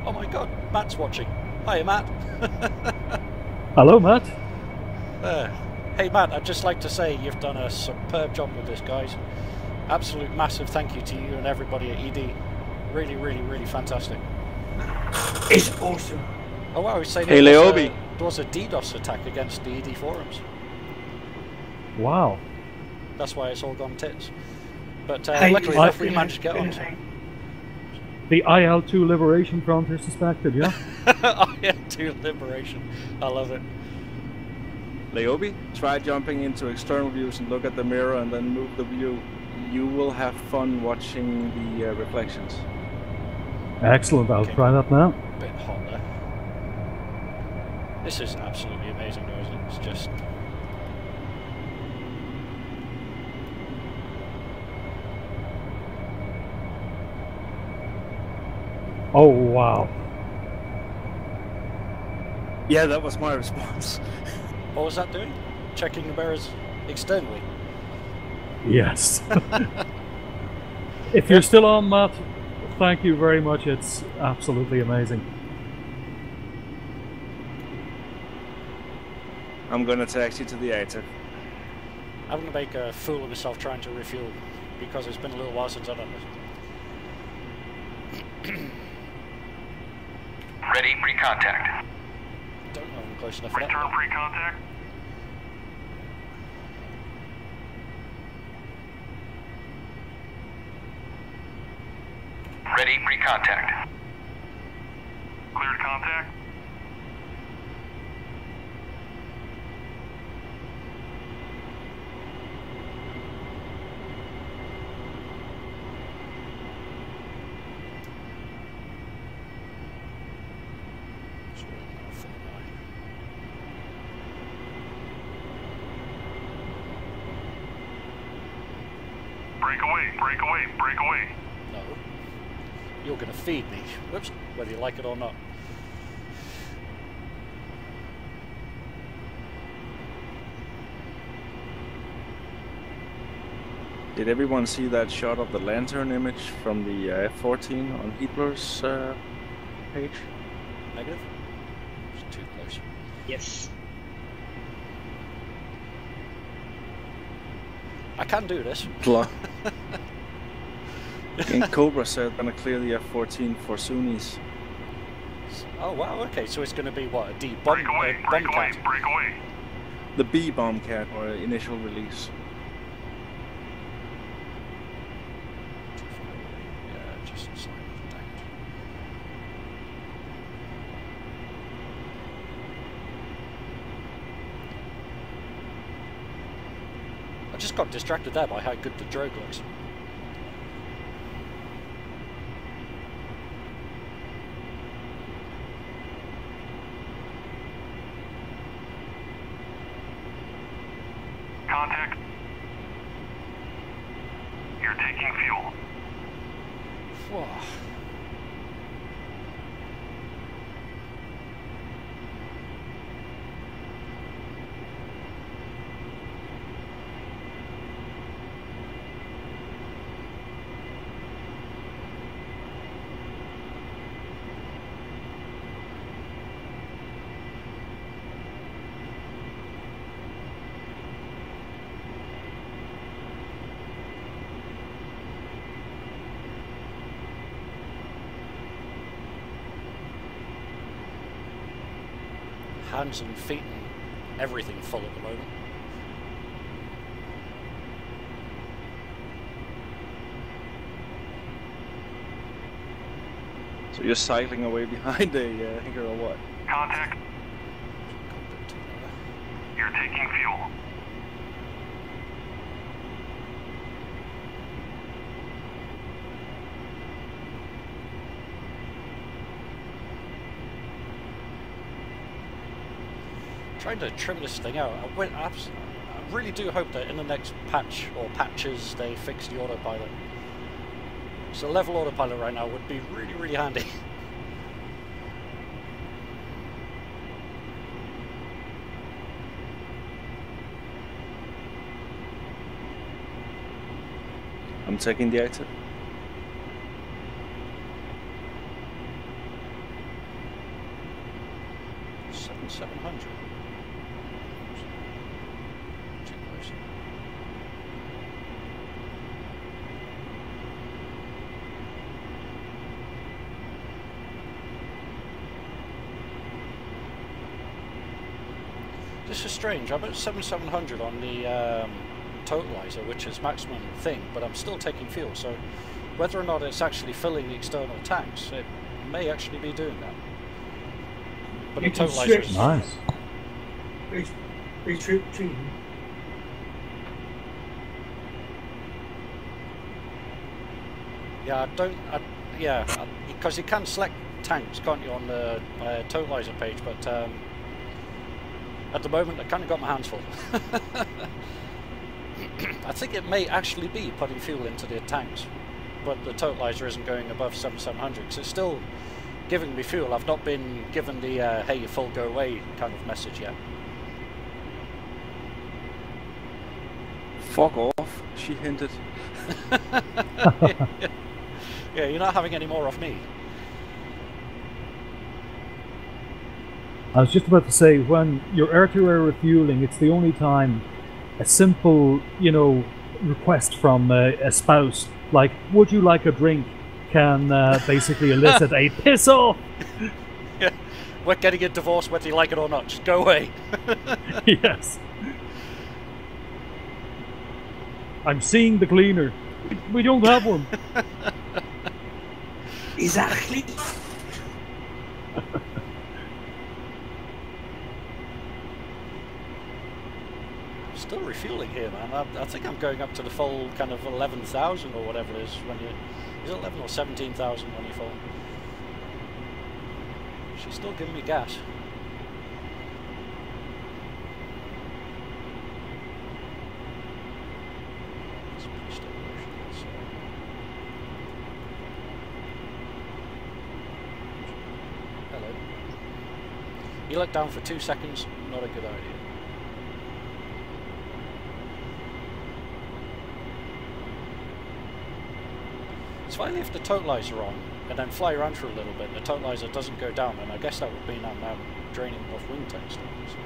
Oh my god, Matt's watching. Hi, Matt. Hello, Matt. Hey, Matt, I'd just like to say you've done a superb job with this, guys. Absolute massive thank you to you and everybody at ED. Really, really, really fantastic. It's awesome. Oh wow, he's saying Hey, Leobi. there was a DDoS attack against the ED forums. Wow. That's why it's all gone tits. But Hey, luckily enough, we managed to get on. The IL-2 Liberation Front are suspected, yeah? IL-2 Liberation. I love it. Leobi, try jumping into external views and look at the mirror and then move the view. You will have fun watching the reflections. Excellent, I'll try that now. Bit hot there. This is absolutely amazing though, isn't it? It's just... Oh, wow. Yeah, that was my response. What was that doing? Checking the mirrors externally? Yes. If you're still on, Matt, Thank you very much. It's absolutely amazing. I'm gonna taxi to the active. I'm gonna make a fool of myself trying to refuel because it's been a little while since I've done this. Ready, pre-contact. Don't know if I'm close enough for that. Return pre-contact. Ready, pre-contact. Cleared contact. Break away, break away, break away. No. You're going to feed me. Whoops. Whether you like it or not. Did everyone see that shot of the lantern image from the F-14 on Hitler's page? Negative? It's too close. Yes. I can do this. And Cobra said gonna clear the F-14 for Sunnis. Oh wow, okay, so it's going to be what, a D bomb, Break away, bomb break away, cat? break away. The B bombcat or initial release. Yeah, just slightly down. I just got distracted there by how good the drogue looks. Contact. You're taking fuel. Whoa. Hands and feet and everything full at the moment. So you're cycling away behind a hangar or what? Contact. You're taking fuel. Trying to trim this thing out. I really do hope that in the next patch or patches they fix the autopilot. So level autopilot right now would be really, really handy. I'm taking the active. $700. Too close. This is strange. I'm at 700 on the totalizer, which is maximum thing, but I'm still taking fuel. So whether or not it's actually filling the external tanks, it may actually be doing that. But the totalizer is nice. Yeah, because you can select tanks, can't you, on the totalizer page, but at the moment I kind of got my hands full. I think it may actually be putting fuel into the tanks, but the totalizer isn't going above 700 because it's still giving me fuel. I've not been given the hey, you're full, go away kind of message yet. Fuck off, she hinted. Yeah, you're not having any more off me. I was just about to say, when you're air-to-air refueling, it's the only time a simple, you know, request from a spouse, like, would you like a drink, can basically elicit a piss off! Yeah, we're getting a divorce whether you like it or not, just go away. Yes. I'm seeing the cleaner. We don't have one. Exactly. Still refueling here, man. I think I'm going up to the full kind of 11,000 or whatever it is when you... Is it 11 or 17,000 when you full? She's still giving me gas. It's pretty stable, so. Hello. You let down for 2 seconds, not a good idea. It's fine if the totalizer on and then fly around for a little bit, the totalizer doesn't go down, and I guess that would mean I'm now draining off wing tank stuff. So.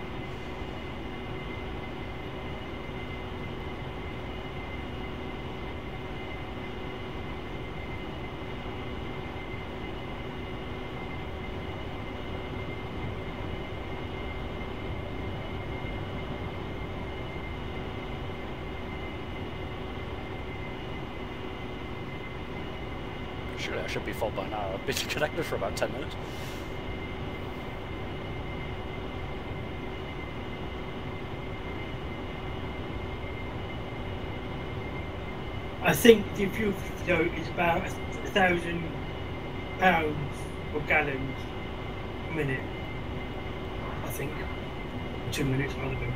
Surely I should be full by now. I've been connected for about 10 minutes. I think the fuel flow is about 1,000 pounds or gallons a minute. I think 2 minutes rather than.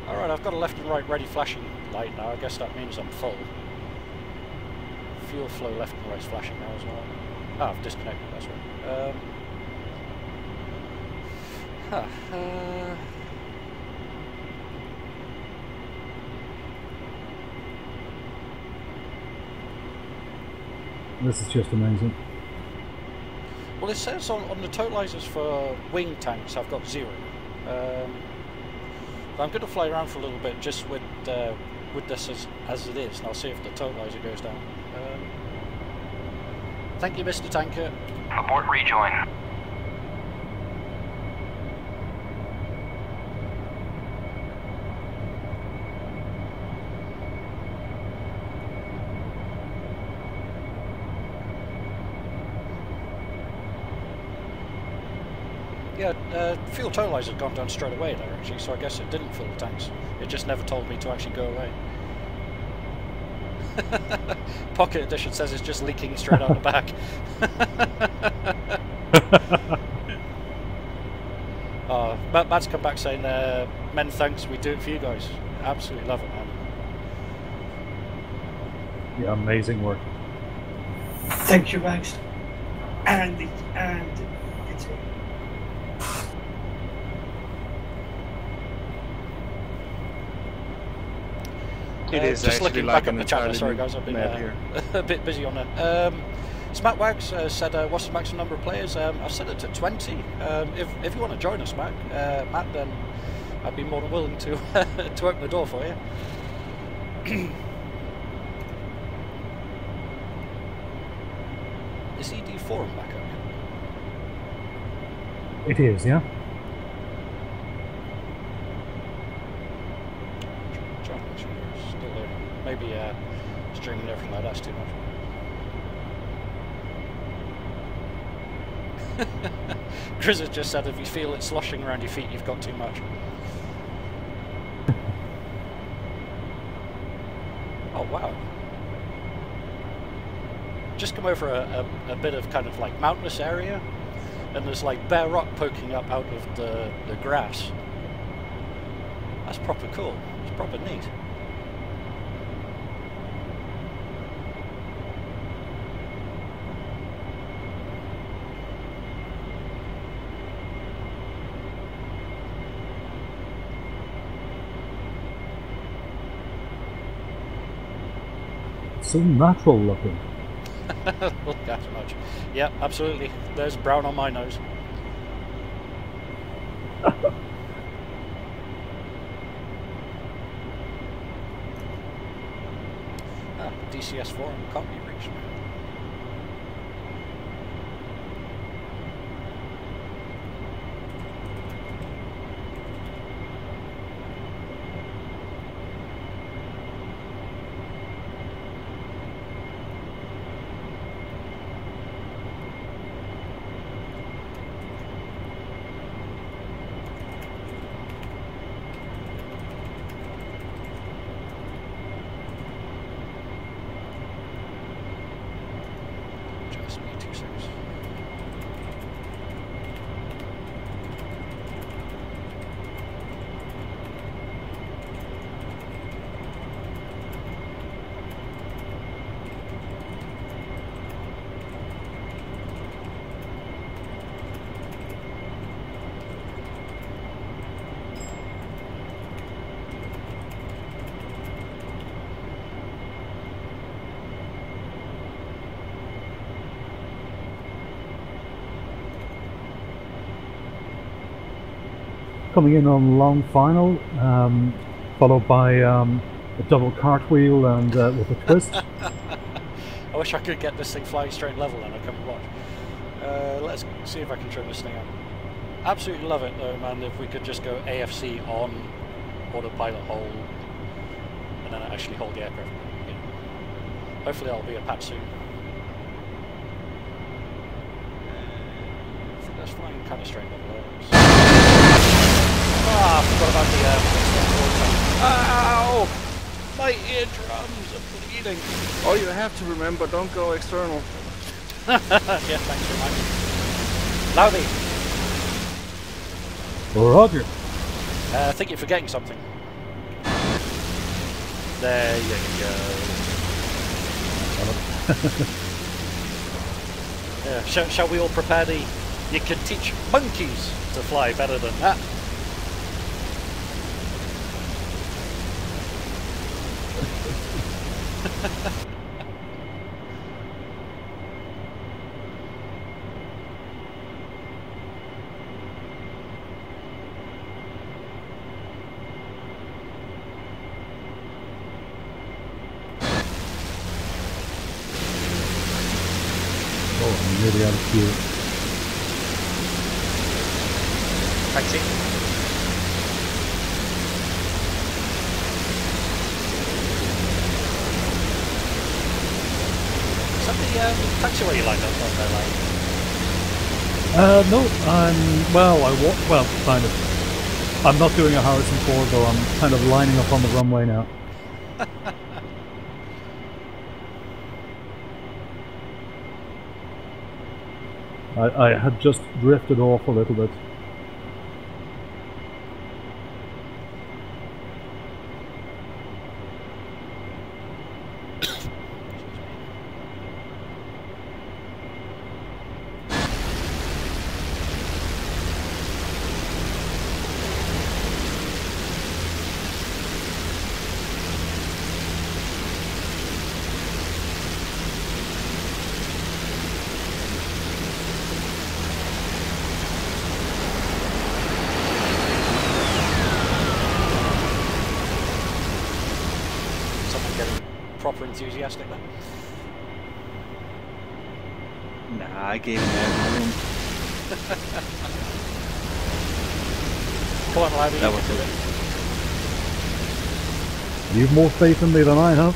Alright, I've got a left and right ready flashing light now. I guess that means I'm full. Fuel flow left and right is flashing now as well. Ah, I've disconnected, that's right. This is just amazing. Well, it says on the totalizers for wing tanks I've got 0. I'm going to fly around for a little bit just with this as it is, and I'll see if the totalizer goes down. Thank you, Mr. Tanker. Abort rejoin. Yeah, fuel totalizer had gone down straight away there actually, so I guess it didn't fill the tanks. It just never told me to actually go away. Pocket Edition says it's just leaking straight out the back. Matt's come back saying, men, thanks, we do it for you guys. Absolutely love it, man. Yeah, amazing work. Thank you, Max. And it's It is just actually looking like back an up the channel. entirely Sorry guys, I've been here. a bit busy on it. Smackwags said, what's the maximum number of players? I've set it to 20. If you want to join us, Matt, then I'd be more than willing to to open the door for you. Is ED Forum back up? It is, yeah. Still loading. Maybe streaming everything like that's too much. Chris has just said if you feel it sloshing around your feet, you've got too much. Oh wow. Just come over a bit of kind of like mountainous area, and there's like bare rock poking up out of the grass. That's proper cool. It's proper neat. So natural looking. Look at it much. Yeah, absolutely. There's brown on my nose. DCS 4 can't be reached. Coming in on long final, followed by a double cartwheel and with a twist. I wish I could get this thing flying straight level and I'd come and watch. Let's see if I can trim this thing out. Absolutely love it though, man, if we could just go AFC on autopilot hold and then actually hold the aircraft. Yeah. Hopefully that'll be a patch soon. I think that's flying kind of straight level there. Ah, I forgot about the Ow! My eardrums are bleeding. Oh, you have to remember, don't go external. Yeah, thanks very much. Loudy. Roger. I think you're forgetting something. There you go. Yeah, shall we all prepare the... You can teach monkeys to fly better than that. Oh, I'm really out of fuel. Taxi. Is that the taxiway you lined up on there, like? No, well, kind of. I'm not doing a Harrison Ford though, I'm kind of lining up on the runway now. I had just drifted off a little bit. Proper enthusiastic then. Nah, I gave him that room. Come on, Loudy. That was it. You've more faith in me than I have.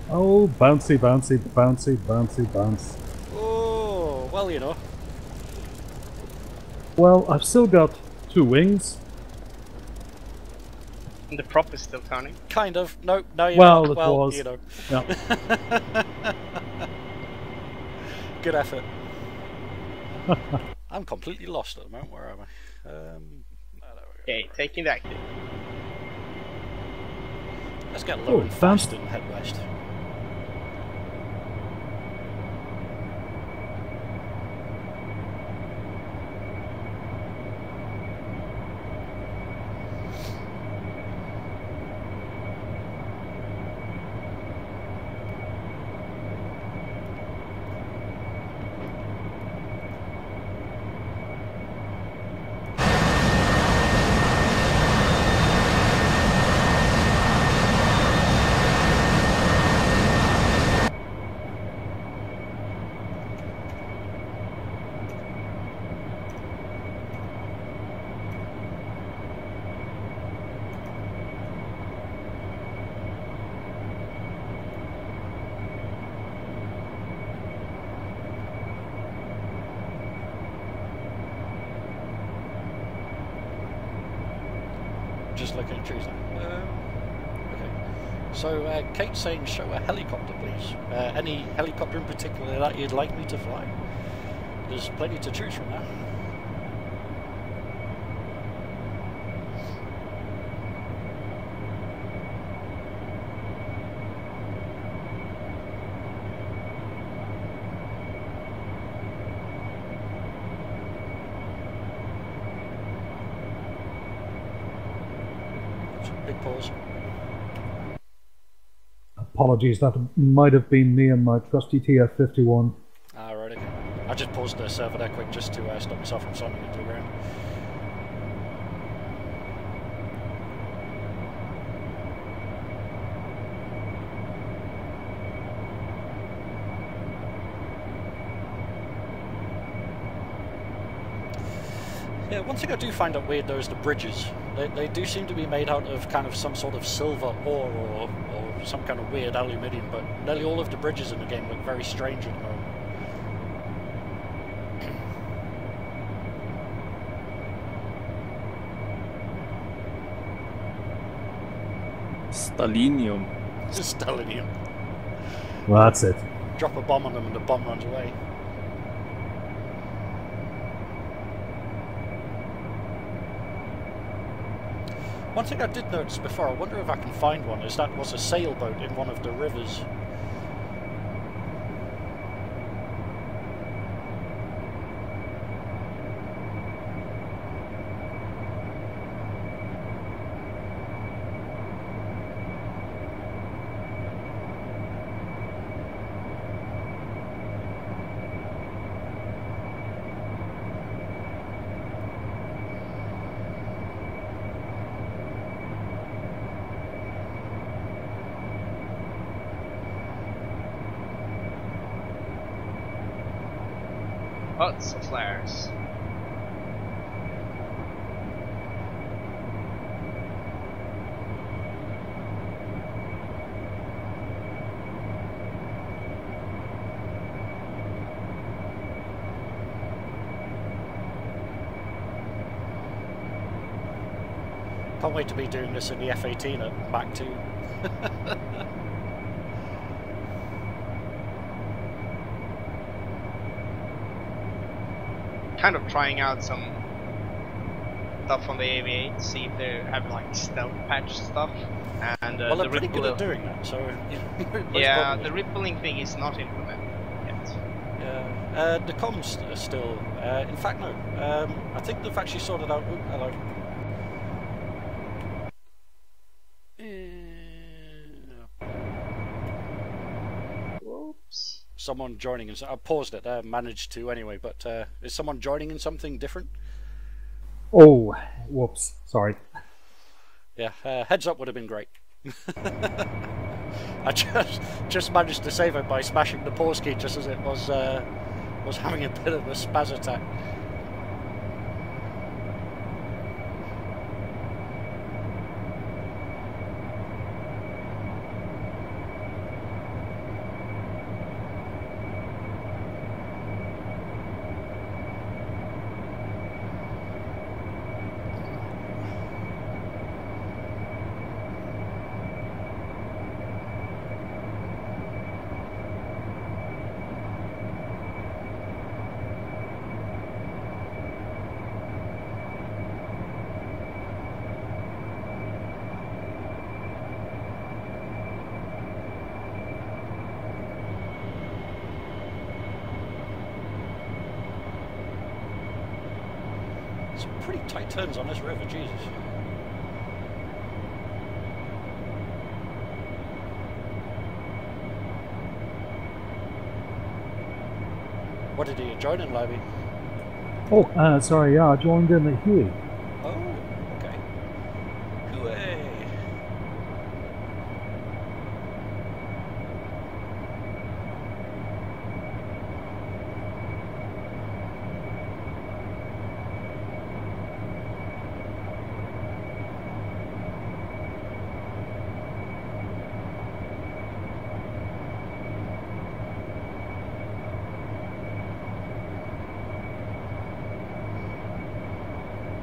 Oh, bouncy, bouncy, bouncy, bouncy, bounce. Oh, well, you know. Well, I've still got 2 wings. And the prop is still turning. Kind of. No, no, you're well, not. it Well, was. you know. Yeah. Good effort. I'm completely lost at the moment. Where am I? Okay, taking the active. Let's get low and fast and head west. clicking and choosing. Okay. So Kate's saying, show a helicopter, please. Any helicopter in particular that you'd like me to fly? There's plenty to choose from now. Pause. Apologies, that might have been me and my trusty TF-51. Ah, right, okay. I just paused the server there quick just to stop myself from slamming into the ground. Yeah, one thing I do find out weird though is the bridges. They do seem to be made out of kind of some sort of silver ore or some kind of weird aluminium, but nearly all of the bridges in the game look very strange at the moment. Stalinium. Stalinium. Well, that's it. Drop a bomb on them and the bomb runs away. One thing I did notice before, I wonder if I can find one, is that was a sailboat in one of the rivers. Lots of flares. Can't wait to be doing this in the F-18 at Mach 2. Kind of trying out some stuff on the AV8 to see if they have like stealth patch stuff. And well, they're pretty good at doing that. So yeah, the rippling thing is not implemented yet. Yeah, the comms are still. In fact, no. I think they've actually sorted out. Ooh, hello. Whoops. Someone joining in. I paused it. Managed to anyway. But is someone joining in something different? Oh, whoops! Sorry. Yeah, heads up would have been great. I just managed to save it by smashing the pause key just as it was having a bit of a spaz attack. Pretty tight turns on this river, Jesus. What did you join in, Lobby? Oh, sorry, yeah, I joined in at Huey. Oh, okay. Hooray!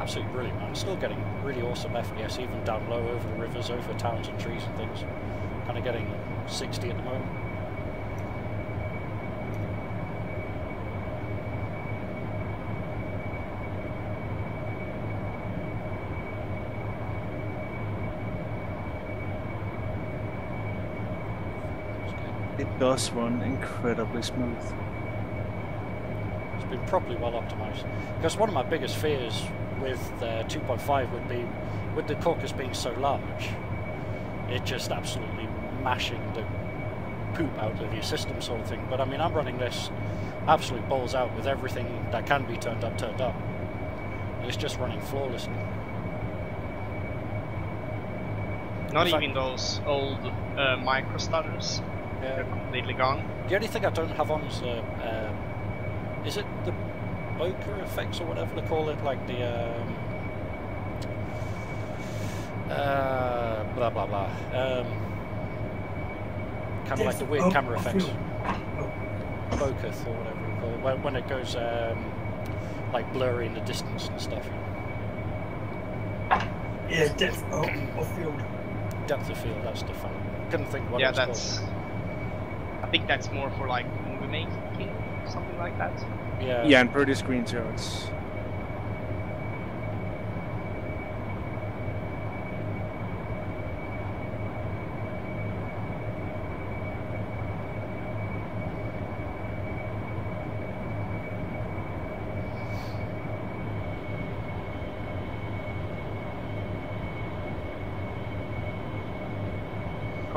absolutely brilliant, man. Still getting really awesome FPS, even down low over the rivers, over towns and trees and things. Kind of getting 60 at the moment. It does run incredibly smooth. It's been properly well optimized. Because one of my biggest fears with 2.5 would be, with the Caucus being so large, it just absolutely mashing the poop out of your system sort of thing. But I mean, I'm running this absolute balls out with everything that can be turned up. And it's just running flawlessly. Not even those old micro stutters. Yeah. They're completely gone. The only thing I don't have on is the, is it the bokeh effects or whatever they call it, like the blah blah blah, kind of like the weird camera effects, bokeh or whatever you call it, when it goes like blurry in the distance and stuff. Yeah, depth of field. Depth of field, that's the fun. Couldn't think what it was called. I think that's more for like movie making, something like that. Yeah. Yeah, and pretty screenshots.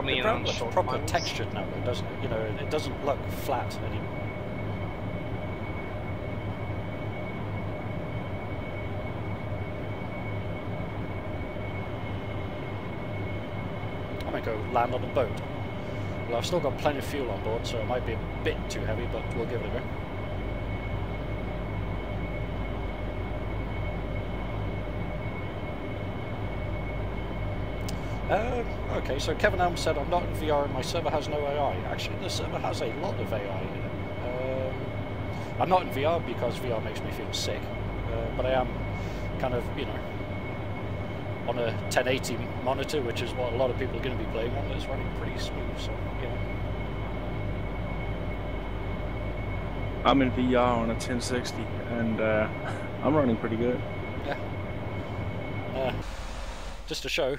The ground looks proper textured now, though, doesn't it? You know, it doesn't look flat anymore. I might go land on a boat. Well, I've still got plenty of fuel on board, so it might be a bit too heavy, but we'll give it a go. Okay, so Kevin Elm said, I'm not in VR and my server has no AI. Actually, the server has a lot of AI in it. I'm not in VR because VR makes me feel sick, but I am kind of, you know, on a 1080 monitor, which is what a lot of people are going to be playing on. It's running pretty smooth, so yeah. I'm in VR on a 1060 and I'm running pretty good. Yeah. Just to show,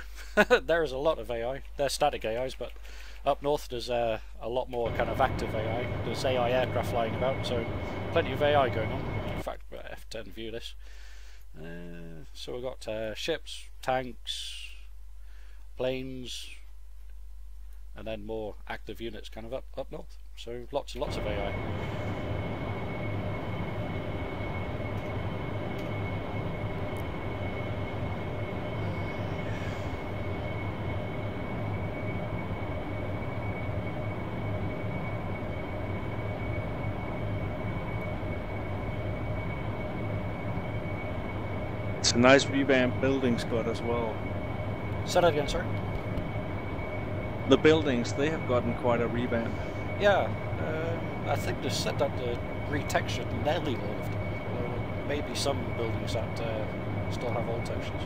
there is a lot of AI. They're static AIs, but up north there's a lot more kind of active AI. There's AI aircraft flying about, so plenty of AI going on. In fact, F10 view this. So we've got ships, tanks, planes, and then more active units kind of up north. So lots and lots of AI. It's a nice revamped buildings got as well. Say that again, sorry? The buildings, they have gotten quite a revamp. Yeah, I think they said that they retextured nearly all of them. Maybe some buildings that still have old textures.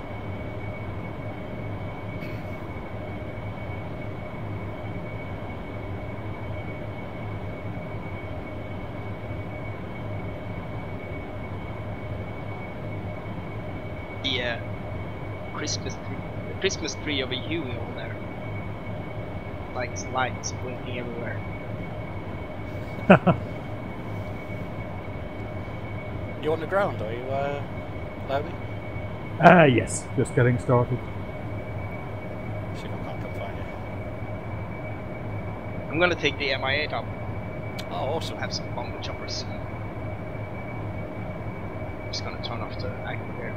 The Christmas tree over Huey over there. Like lights blinking everywhere. You on the ground, are you, Lowy? Yes, just getting started. See if I can't come find you. I'm gonna take the MI8 up. Oh, awesome. Have some fun with choppers. I'm just gonna turn off the active here.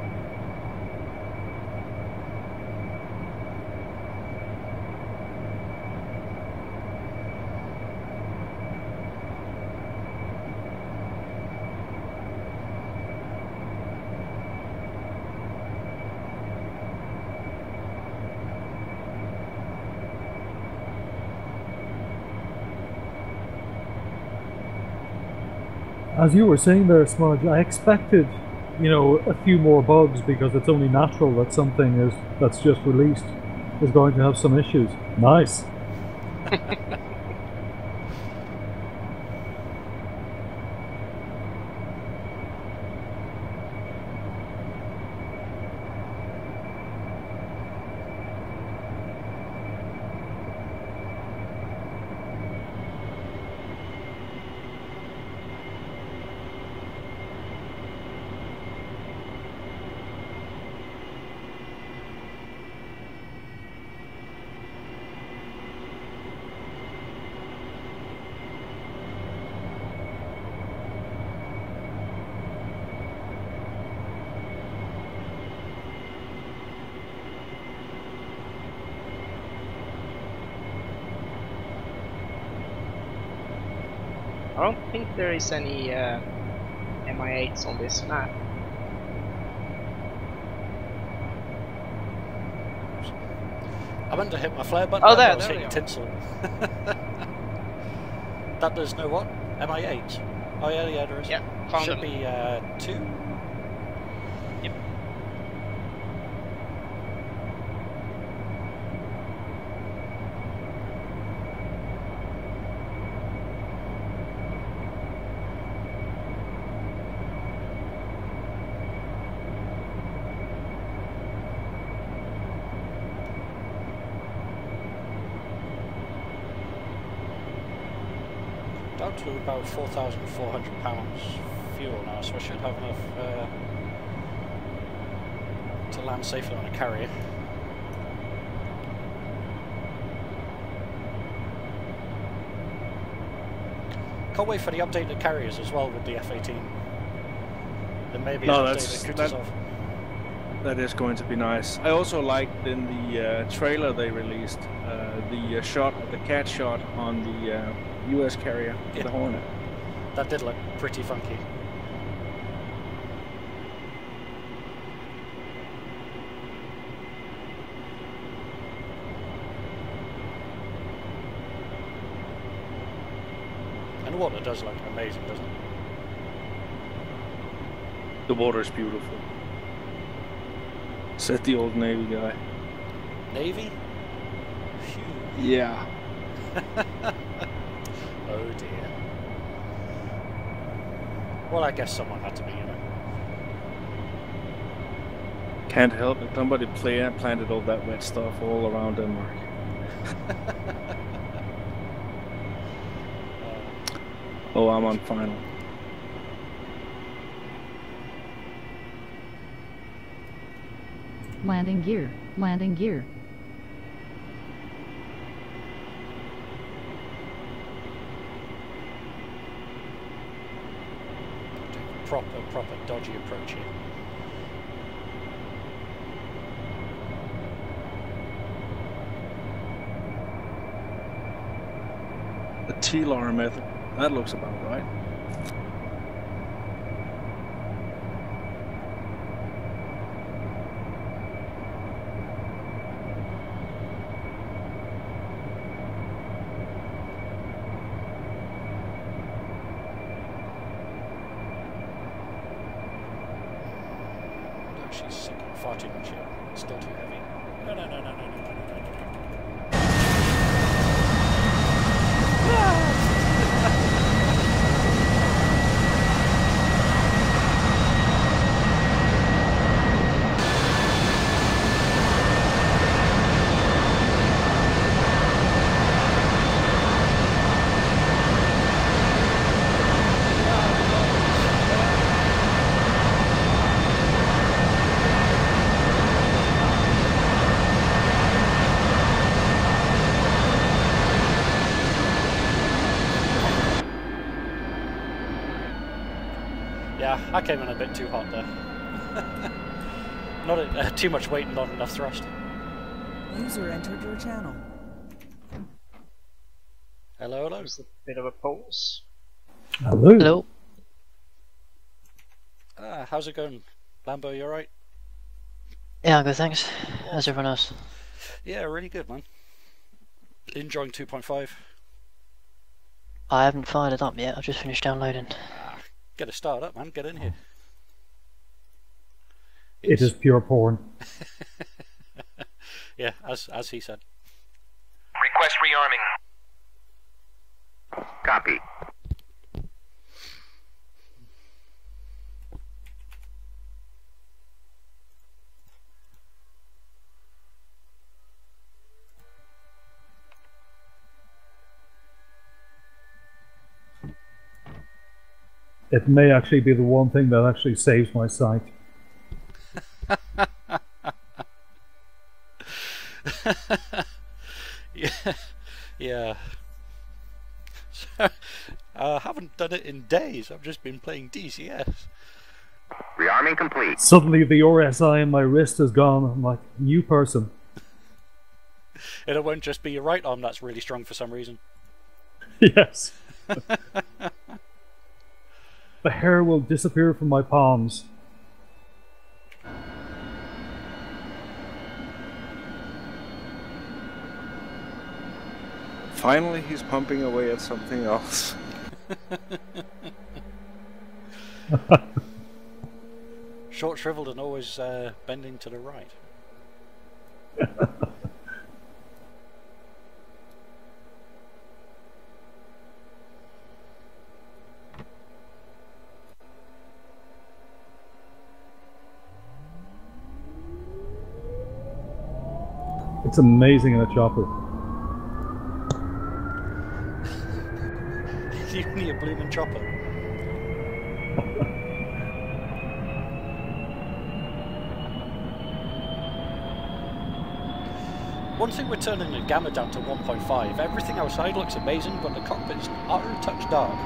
As you were saying there, Smudge, I expected you know, a few more bugs because it's only natural that something that's just released is going to have some issues. Nice. I don't think there is any MI8s on this map. I meant to hit my flare button. Oh, there was we hitting are. tinsel. That does no what? MI8? Oh yeah, there is. Yeah, found Should them. be 2. Yep. Down to about £4,400 fuel now, so I should have enough to land safely on a carrier. Can't wait for the updated carriers as well with the F-18. There may be an updated Kutuzov. That is going to be nice. I also liked in the trailer they released the shot, the cat shot on the US carrier, Yeah. the Hornet. That did look pretty funky. And the water does look amazing, doesn't it? The water is beautiful, said the old Navy guy. Navy? Phew. Yeah. Oh dear. Well, I guess someone had to be, you know. Can't help it. Somebody planted all that wet stuff all around Denmark. Oh, I'm on final. Landing gear. Landing gear. Proper dodgy approach here. The TLAR method. That looks about right. She's sinking far too much here. It's still too heavy. No. Yeah, I came in a bit too hot there. Not too much weight and not enough thrust. User entered your channel. Hello. There's a bit of a pause. Hello. How's it going, Lambo? You alright? Yeah, I'm good, thanks. How's everyone else? Yeah, really good, man. Enjoying 2.5. I haven't fired it up yet, I've just finished downloading. Get it started up, man. Get in here. It is pure porn. Yeah, as he said. Request rearming. Copy. It may actually be the one thing that actually saves my sight. Yeah. I haven't done it in days. I've just been playing DCS. Rearming complete. Suddenly the RSI in my wrist is gone. I'm like, new person. And it won't just be your right arm that's really strong for some reason. Yes. The hair will disappear from my palms. Finally, he's pumping away at something else. Short, shriveled, and always bending to the right. It's amazing in a chopper. You need a blooming chopper. One thing we're turning the gamma down to 1.5. Everything outside looks amazing, but the cockpit's a touch dark.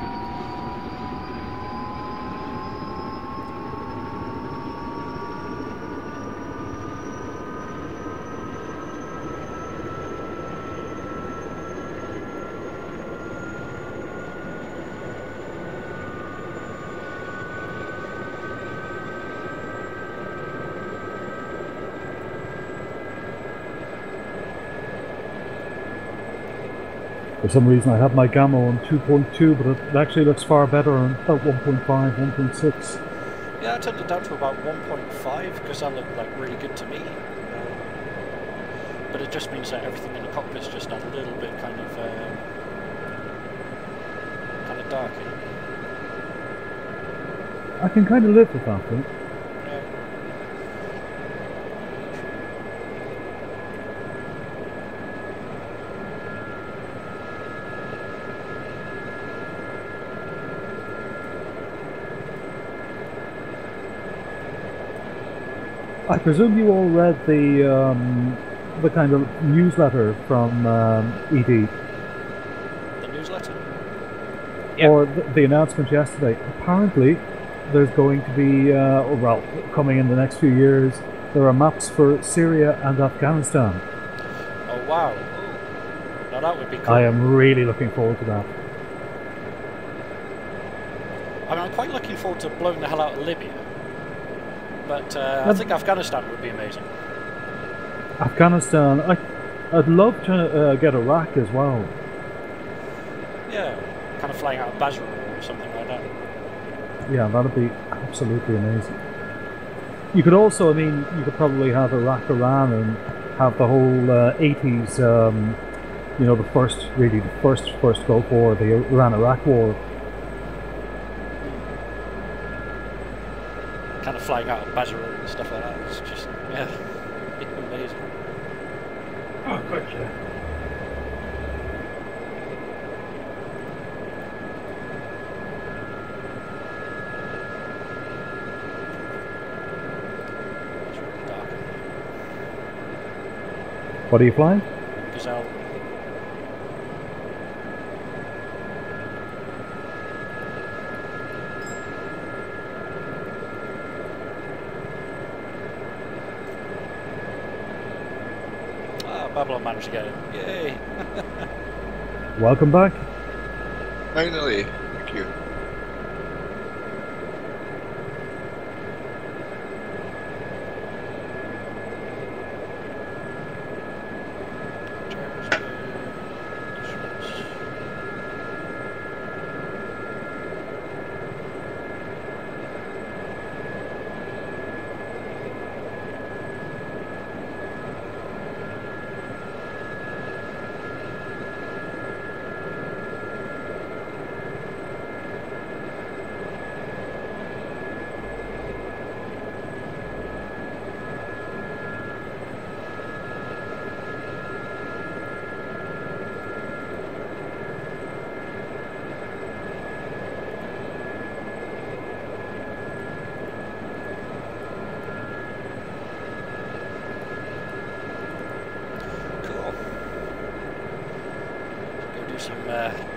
For some reason I have my gamma on 2.2, but it actually looks far better on about 1.5, 1.6. Yeah, I turned it down to about 1.5 because that looked like really good to me. But it just means that everything in the cockpit's just a little bit kind of dark. You know? I can kind of live with that, though. I presume you all read the kind of newsletter from ED. The newsletter? Yep. Or the announcement yesterday. Apparently, there's going to be, well, coming in the next few years, there are maps for Syria and Afghanistan. Oh wow! Ooh. Now that would be cool. I am really looking forward to that. I mean, I'm quite looking forward to blowing the hell out of Libya. But I think Afghanistan would be amazing. Afghanistan, I'd love to get Iraq as well. Yeah, kind of flying out of Basra or something like that. Yeah, that'd be absolutely amazing. You could also, I mean, you could probably have Iraq, Iran, and have the whole 80s, you know, the first Gulf War, the Iran-Iraq War. Kind of flying out of Basra and stuff like that. It's just, yeah, amazing. Oh, gotcha. It's really dark. What are you flying? Gazelle. Babylon managed to get it. Yay! Welcome back. Finally. Thank you.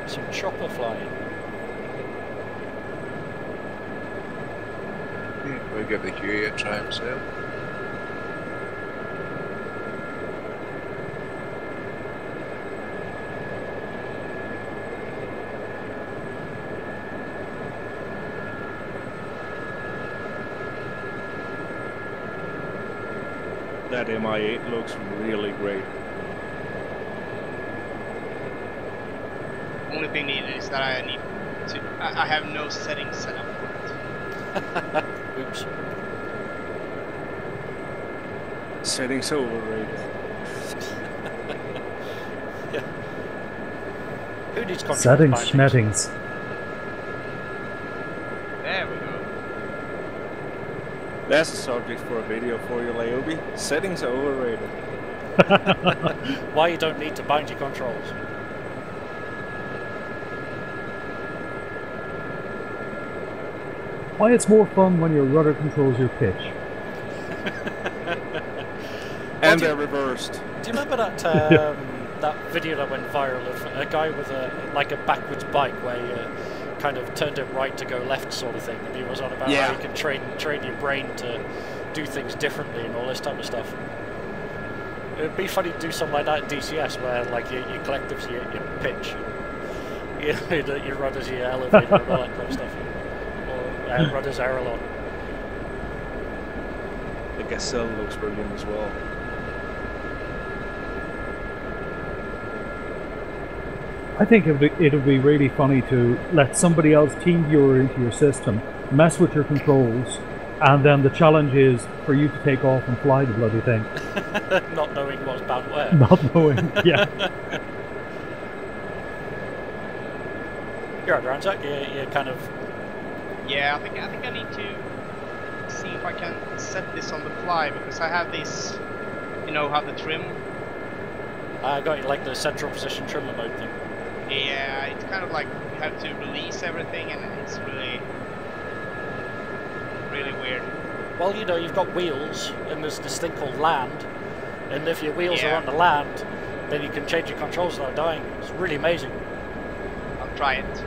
some chopper flying. Yeah, we'll give the QE a try himself. That MI8 looks really great. Only thing needed is that I need to. I have no settings set up for it. Oops. Settings overrated. Yeah. Who needs controls? Settings, schmettings. There we go. That's a subject for a video for you, Laobi. Settings are overrated. Why you don't need to bind your controls. Why it's more fun when your rudder controls your pitch. And they're reversed. Do you remember that that video that went viral of a guy with a backwards bike where you kind of turned it right to go left sort of thing, and he was on about how you can train your brain to do things differently and all this type of stuff. It'd be funny to do something like that at DCS where like your collectives, your pitch, your rudders, your elevator and all that kind of stuff. Or rudders aerolon. The Gazelle looks brilliant as well. I think it would be really funny to let somebody else team viewer into your system, mess with your controls, and then the challenge is for you to take off and fly the bloody thing. Not knowing what's bound where. Not knowing, yeah. You're right, Ransack. You're kind of. Yeah, I think I need to see if I can set this on the fly because I have this. You know how the trim. I got like the central position trimmer mode thing. Yeah, it's kind of like you have to release everything, and it's really weird. Well, you know, you've got wheels, and there's this thing called land, and if your wheels are on the land, then you can change your controls without dying. It's really amazing. I'll try it.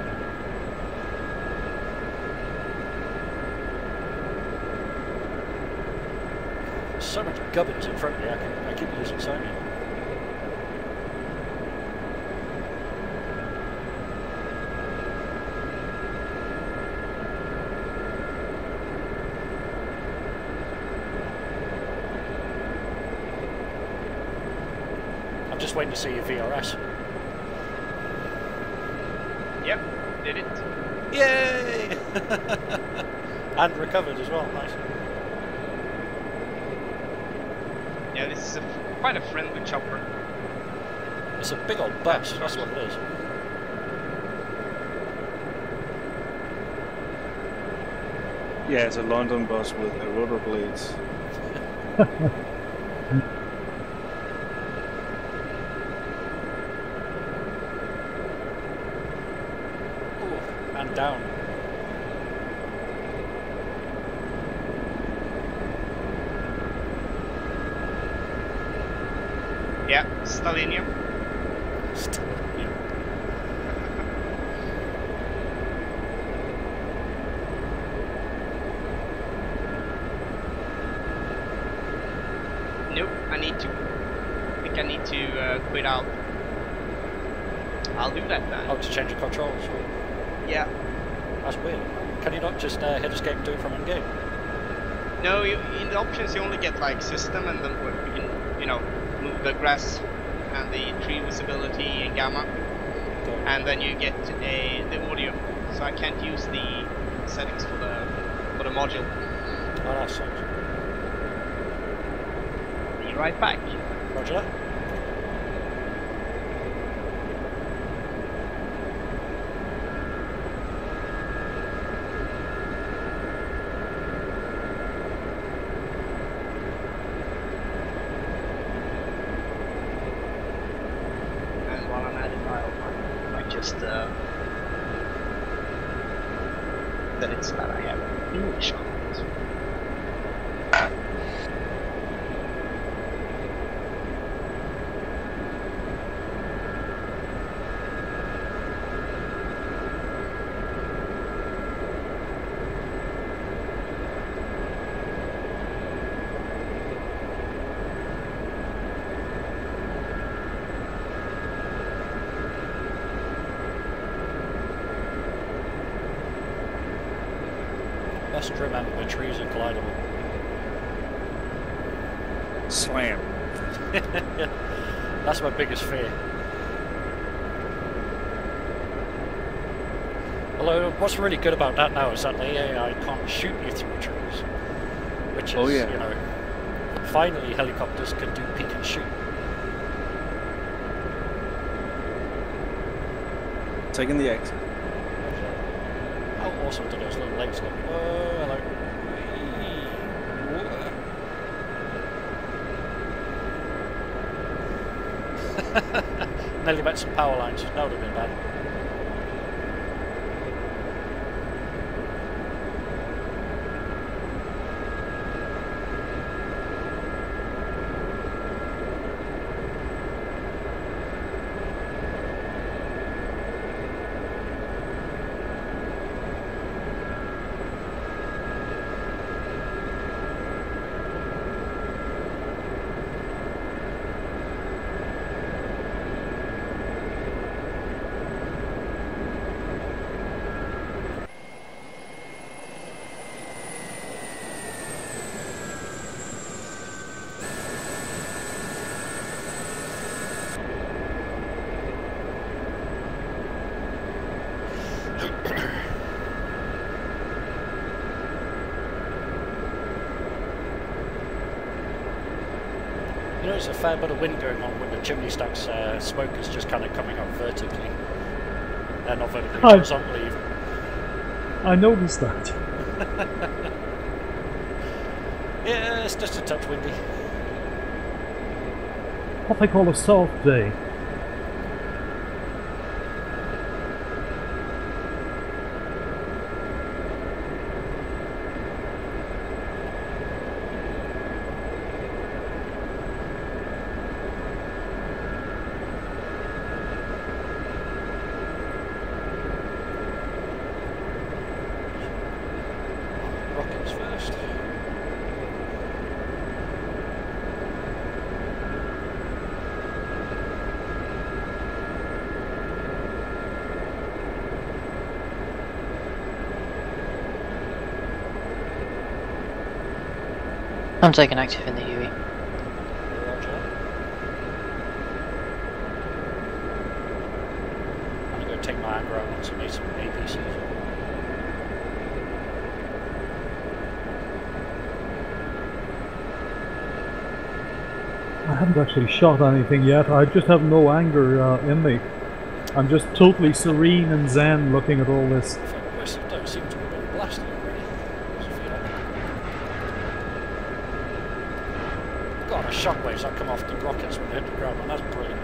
There's so much gubbins in front of me, I keep losing sight of you. Just waiting to see your VRS. Yep, did it. Yay! And recovered as well, nice. Yeah, this is quite a friendly chopper. It's a big old bus, that's what it is. Yeah, it's a London bus with rotor blades. And down. Yeah, Stalinium. Stalinium. Nope, I think I need to quit out. I'll do that then. Oh, to change the controls? Yeah. That's weird. Can you not just hit escape and do it from in-game? No, in the options you only get like system and then you can, you know, move the grass and the tree visibility and gamma. Okay. And then you get the audio. So I can't use the settings for the module. Oh, that sucks. Be right back. Roger that. Then it's that I have English on it. Must remember, trees are collidable. Slam. That's my biggest fear. Although, what's really good about that now is that the AI can't shoot you through trees. Which is, you know, finally helicopters can do peek and shoot. Taking the exit. How awesome do those little legs look? Oh, hello. Nearly met some power lines. That would have been bad. There's a fair bit of wind going on when the chimney stack's smoke is just kind of coming up vertically. Not vertically, horizontally even. I noticed that. Yeah, it's just a touch windy. What they call a soft day. I'm taking active in the UE. Roger. I'm gonna go take my anchor out on some APCs. I haven't actually shot anything yet. I just have no anger in me. I'm just totally serene and zen looking at all this. Whistles don't seem to have been blasted already. God, the shockwaves that come off the rockets when they hit the ground, man, that's brilliant.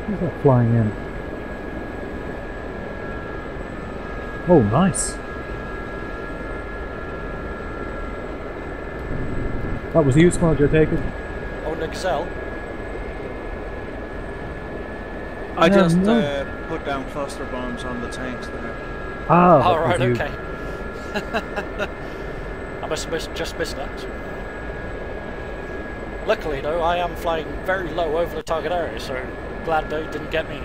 Who's that flying in? Oh, nice. That was you, Smudge, I take it? Oh, an Excel? I just put down cluster bombs on the tanks there. Ah, oh, right, okay. I must have just missed that. Luckily, though, I am flying very low over the target area, so glad they didn't get me.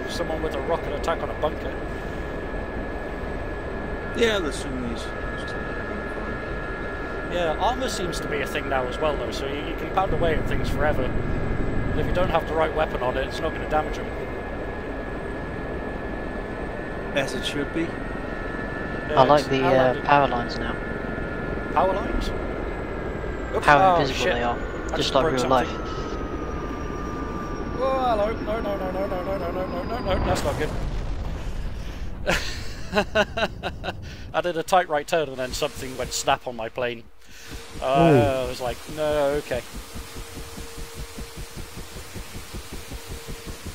Someone with a rocket attack on a bunker. Yeah, the Sunnis. Yeah, armour seems to be a thing now as well, though, so you can pound away at things forever. And if you don't have the right weapon on it, it's not going to damage them. As it should be. I like the power lines now. Power lines? Oops, How invisible shit. they are, I just like real something. life. Oh, hello. No, that's not good. I did a tight right turn and then something went snap on my plane. I was like, no, okay.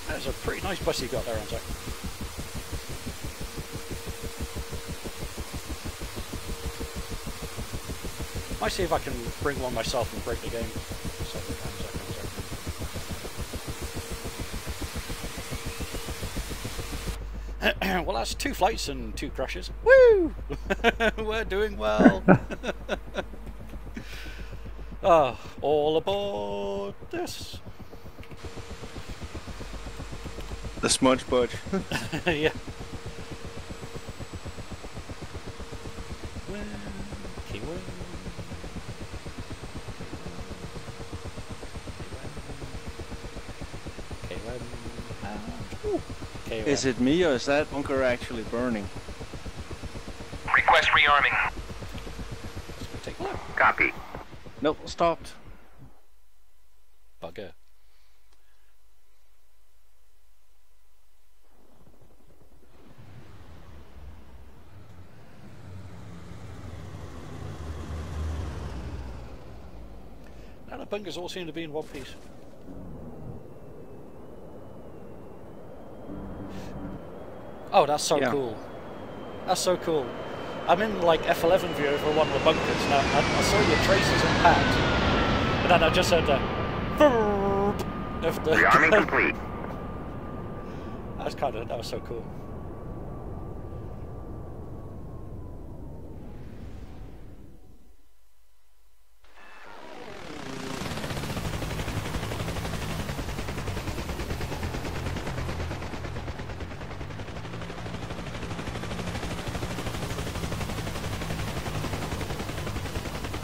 That's a pretty nice bus you got there, Anzac. Might see if I can bring one myself and break the game. Well, that's 2 flights and 2 crashes. Woo! We're doing well. Oh, all aboard this. The smudge budge. Yeah. Is it me or is that bunker actually burning? Request rearming. Take a look. Copy. Nope, stopped. Bugger. Now the bunkers all seem to be in one piece. Oh, that's so cool. That's so cool. I'm in like F11 view over one of the bunkers. Now, I saw your traces and pads. And then I just heard the Rearming complete. That was so cool.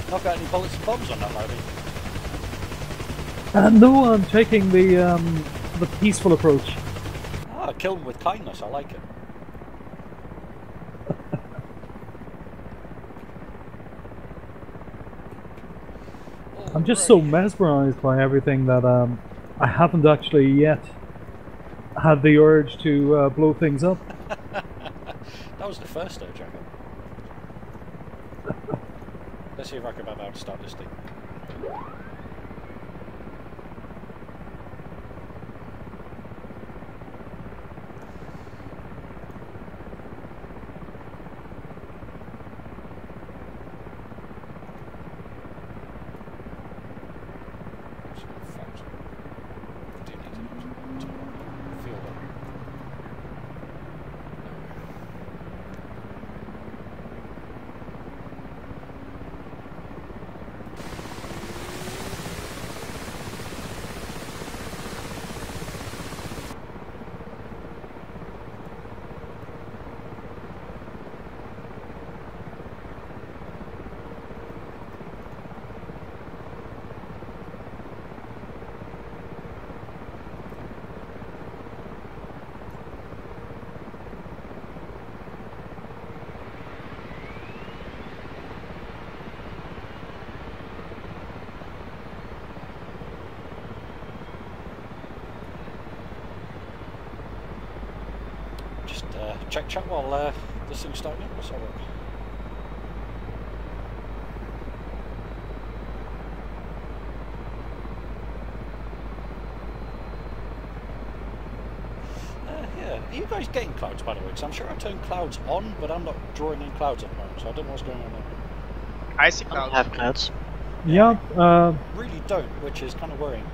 Not got any bullets and bombs on that loading. No, I'm taking the peaceful approach. Ah, kill them with kindness. I like it. I'm just so mesmerized by everything that I haven't actually yet had the urge to blow things up. That was the first urge I got. Let's see if I can remember how to start this thing. Check chat while this thing's starting up. Let's have a look. Yeah, are you guys getting clouds by the way? Because I'm sure I turned clouds on, but I'm not drawing in clouds at the moment, so I don't know what's going on there. I see clouds. I have clouds. Yeah. Really don't, which is kind of worrying.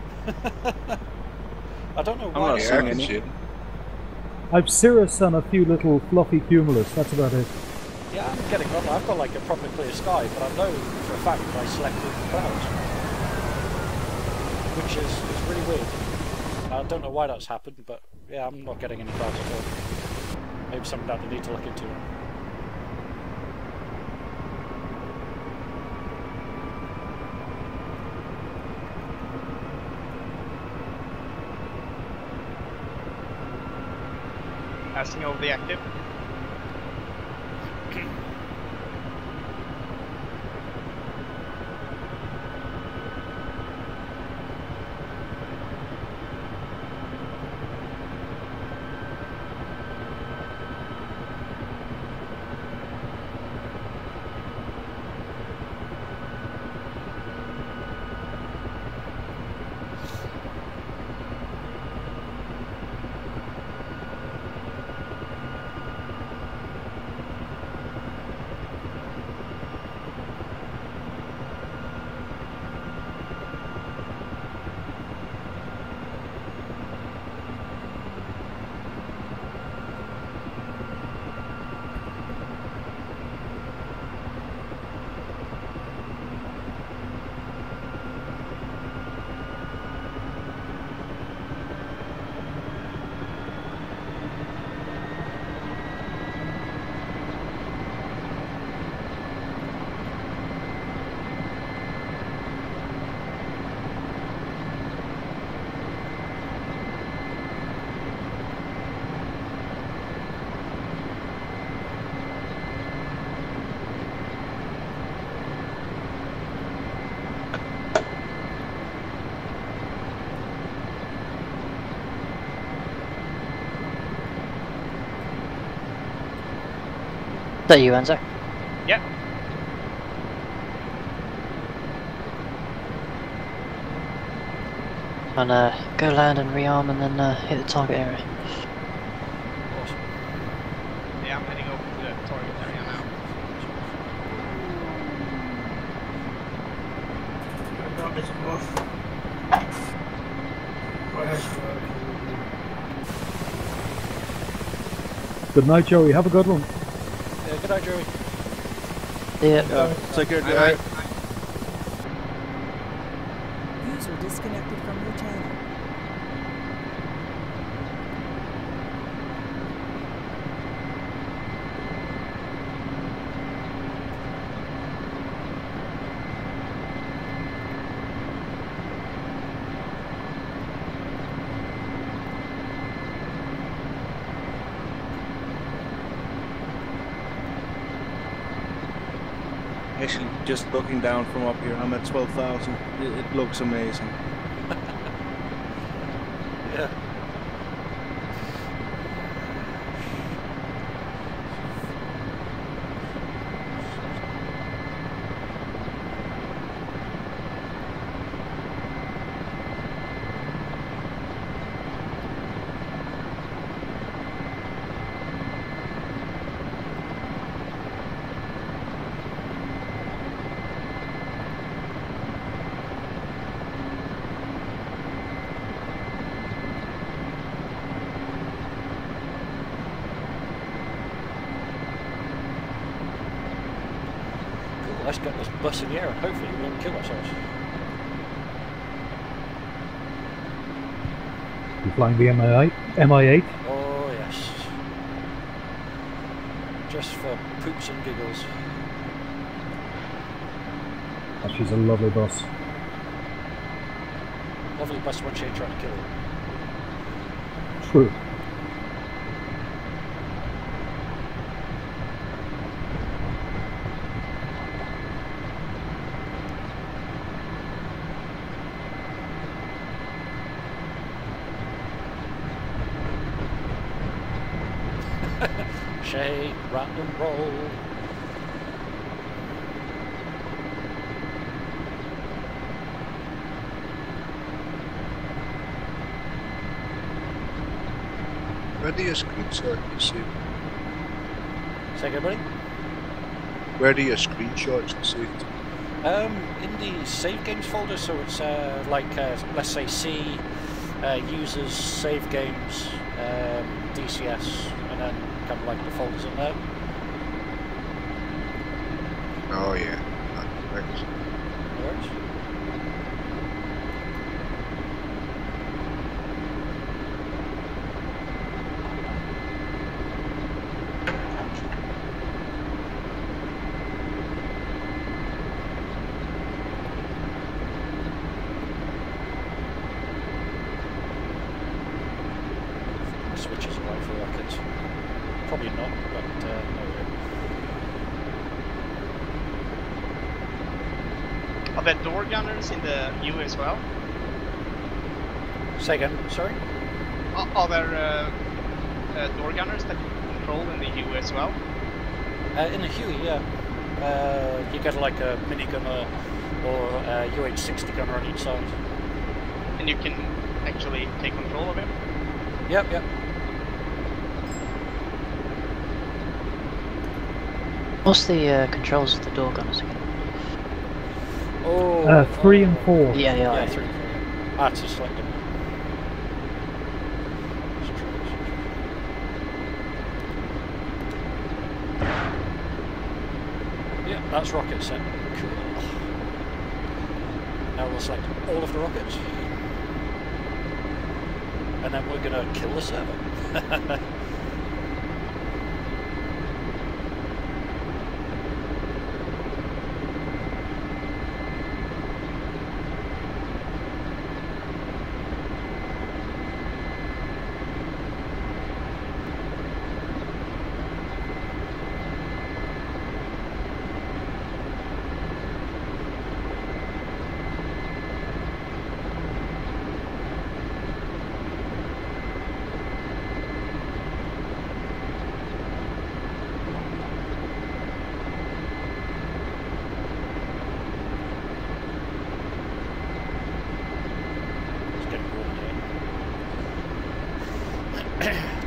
I don't know why. I'm not seeing any. I've cirrus and a few little fluffy cumulus, that's about it. Yeah, I'm getting on. I've got like a proper clear sky, but I know for a fact that I selected the clouds. Which is really weird. I don't know why that's happened, but yeah, I'm not getting any clouds at all. Maybe something that I need to look into. Passing over the active. Is that you, Enzo? Yep. And go land and rearm and then hit the target area. Awesome. Yeah, I'm heading over to the target area now. That is rough. Good night, Joey. Have a good one. Yeah, good night, Joey. Yeah. Take care. Bye. User disconnected from your channel. Actually, just looking down from up here, I'm at 12,000. It looks amazing. Yeah. Let's get this bus in the air and hopefully we won't kill ourselves. You flying the MI8? Oh yes. Just for poops and giggles. She's a lovely bus. Lovely bus when she ain't trying to kill her. True. Shake, random roll. Where do you screenshot you save? Say again, buddy? Where do your screenshots you saved? In the save games folder, so it's let's say C, users, save games, DCS, and then kind of like the folders in there. Oh yeah, thanks. No worries. Switches away for rockets. probably not, but no. Are there door gunners in the U as well? Say again, sorry? Are there door gunners that you can control in the U as well? In the Huey, yeah. You get like a minigun or a UH-60 gunner on each side. And you can actually take control of him? Yep, yep. What's the controls of the door gunners again? Oh, 3 and 4. Yeah, yeah. Yeah, 3 and 4. Ah, it's just selected. Yeah, that's rocket set. Cool. Now we'll select all of the rockets. And then we're gonna kill the server.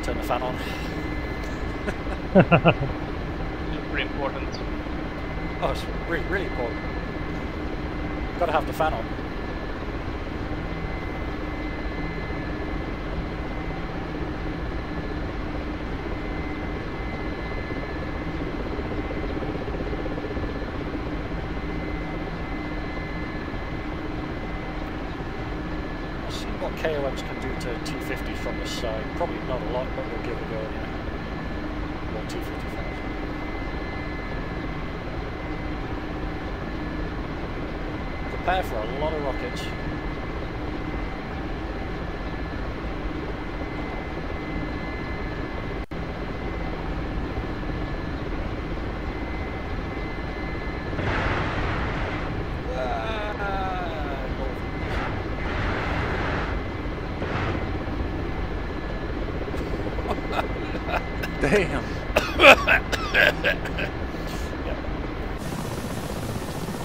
Turn the fan on. Super important. Oh, it's really, really important. Gotta have the fan on. Let's see what KOMs can do to T-50 from this side. Probably not a lot, but we'll give it a go anyway. Or T-55. Prepare for a lot of rockets. Damn. Yeah.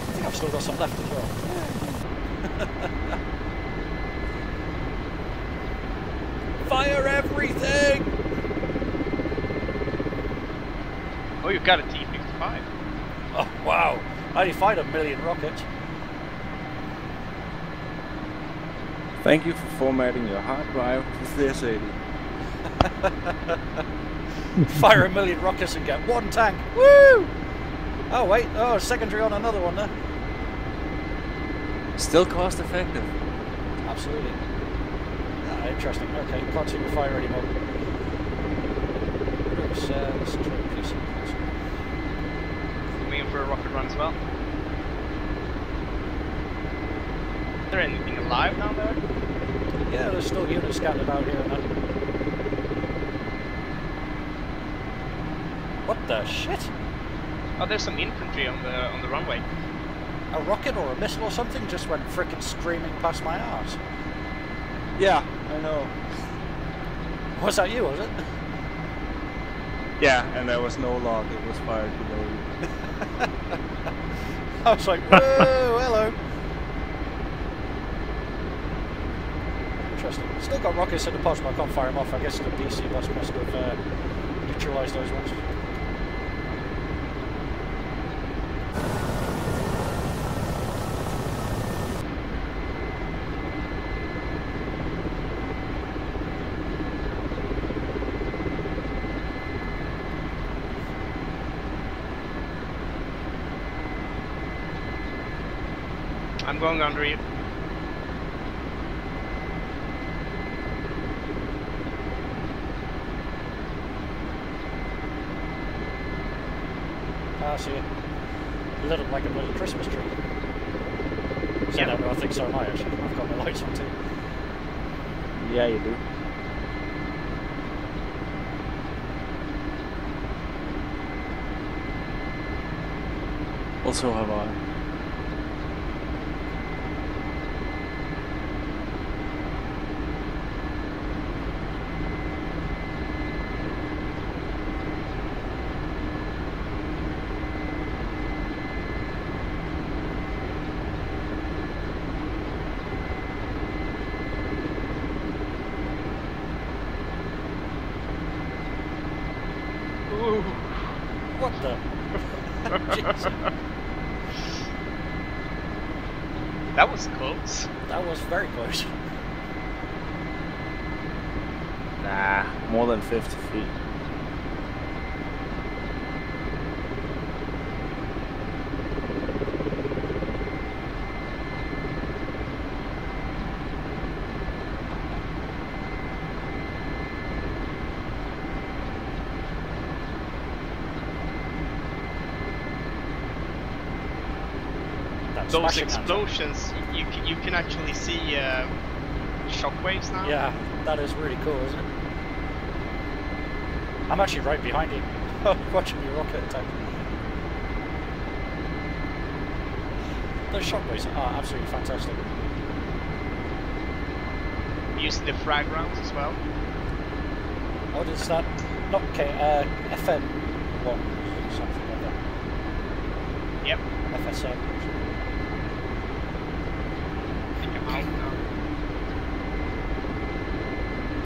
I think I've still got some left as well. Fire everything! Oh, you've got a T-55. Oh, wow. I only fired 1 million rockets. Thank you for formatting your hard drive with this 80. Fire 1 million rockets and get 1 tank. Woo! Oh wait, oh, secondary on another one there. Still cost effective. Absolutely. Ah, interesting. Okay, can't see the fire anymore. Let's try a piece of this. Coming in for a rocket run as well. Is there anything alive down there? Yeah, there's still units scattered about here and that. What the shit? Oh, there's some infantry on the runway. A rocket or a missile or something just went frickin' screaming past my arse. Yeah, I know. Was that you, was it? Yeah, and there was no log. It was fired below you. I was like, whoa, hello. Interesting. Still got rockets in the pods, but I can't fire them off. I guess the DC bus must have neutralised those ones. I'm going under you. I see it. Lit up like a little Christmas tree. So Yeah. no, I think so am I actually. I've got my lights on too. Yeah, you do. Also have I. What the? That was close. That was very close. Nah, more than 50 feet. Those explosions, you can actually see shockwaves now. Yeah, that is really cool, isn't it? I'm actually right behind you, watching your rocket attack. Those shockwaves are absolutely fantastic. Using the frag rounds as well. What is that? Not K, FN1, something like that. Yep. FSM. Out now.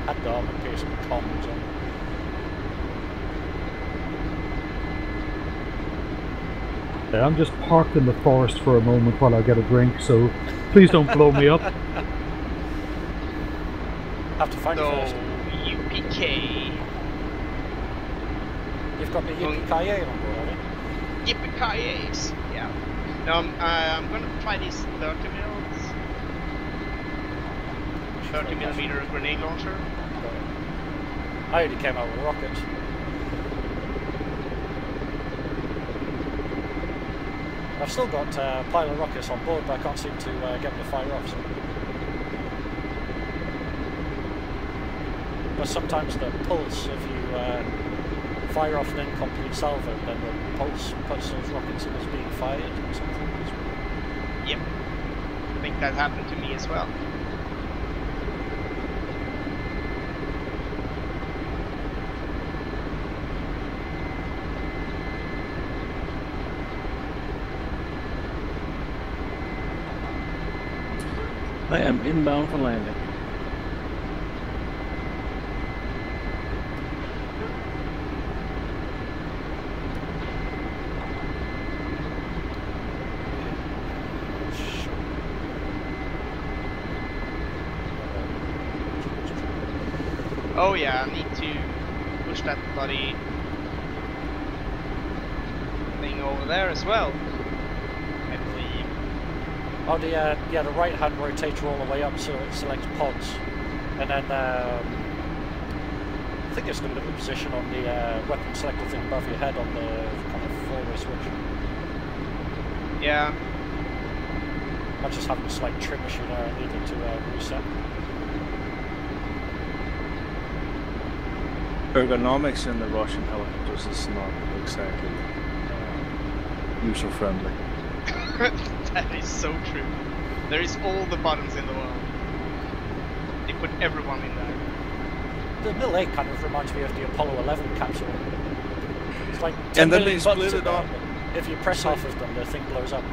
Had the armor piercing comms on. Yeah, I'm just parked in the forest for a moment while I get a drink, so please don't blow me up. Have to find it first. UPK. You've got the UPK on board, have you? Yippee-ki-yays. Yeah. No, I'm gonna try these 30 mils. 30mm grenade launcher. I already came out with a rocket. I've still got a pile of rockets on board, but I can't seem to get them to fire off. So. But sometimes the pulse, if you fire off an incomplete salvo, then the pulse puts those rockets in as being fired or something. Yep. I think that happened to me as well. I am inbound for landing. Oh yeah, I need to push that bloody thing over there as well. I believe. Oh, yeah, the right hand rotator all the way up so it selects pods, and then I think it's going to be the position on the weapon selector thing above your head on the kind of four-way switch. Yeah. I just having a slight trim issue there. I needed to reset. Ergonomics in the Russian helicopters is not exactly user-friendly. That is so true. There is all the buttons in the world. They put everyone in there. The Mill 8 kind of reminds me of the Apollo 11 capsule. It's like 10 and then million they split buttons it up. If you press half of them, the thing blows up.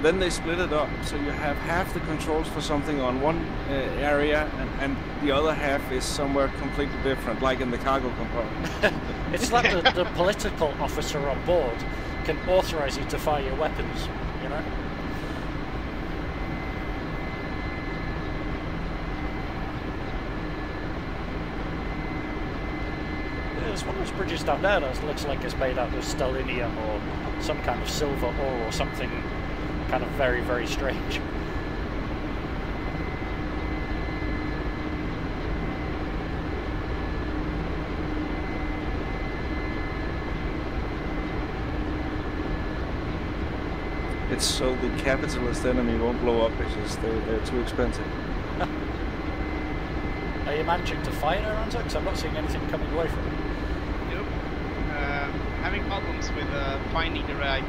Then they split it up, so you have half the controls for something on one area, and the other half is somewhere completely different, like in the cargo compartment. It's like the political officer on board can authorize you to fire your weapons, you know? There's one of those bridges down there that looks like it's made out of stellinium or some kind of silver ore or something kind of very, very strange. It's so the capitalist enemy won't blow up because they're too expensive. Are you managing to fire there, Anza? Because I'm not seeing anything coming away from it. Nope. having problems with finding the right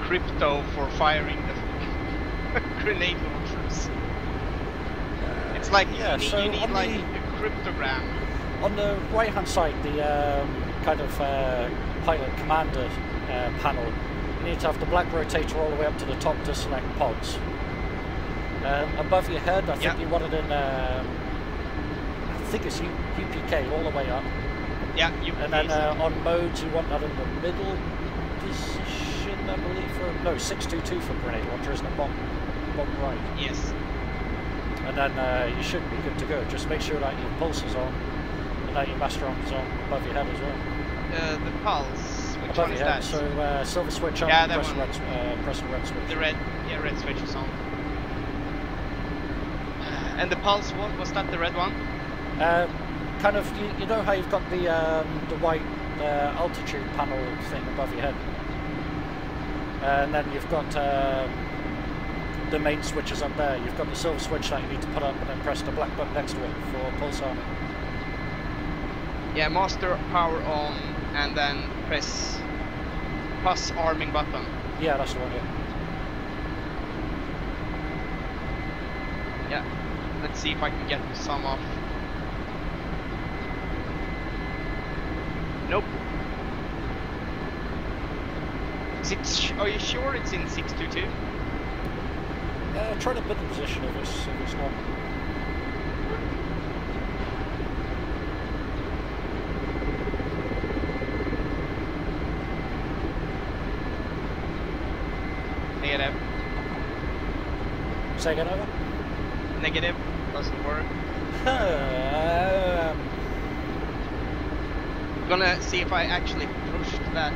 crypto for firing the grenade launchers. It's like you need like a cryptogram. On the right hand side, the kind of pilot commander panel, you need to have the black rotator all the way up to the top to select pods. Above your head, I think you want it in, I think it's UPK all the way up. Yeah, UPK. And then on modes, you want that in the middle position, I believe. No, 622 for grenade launcher, isn't it? Bottom right. Yes. And then you should be good to go. Just make sure that your pulse is on. That your master arm is on above your head as well. The pulse. Which above one is your head. that? So silver switch on. Yeah, that press one. Press the red switch. The red switch is on. And the pulse, what was that? The red one? Kind of. You know how you've got the white altitude panel thing above your head, and then you've got the main switches up there. You've got the silver switch that you need to put up, and then press the black button next to it for pulse arming. Yeah, master power on, and then press plus arming button. Yeah, that's the one, yeah. Let's see if I can get some off. Nope. Are you sure it's in 622? Try the middle position if it's not. Negative. Say again, over? Negative. Doesn't work. I'm gonna see if I actually pushed that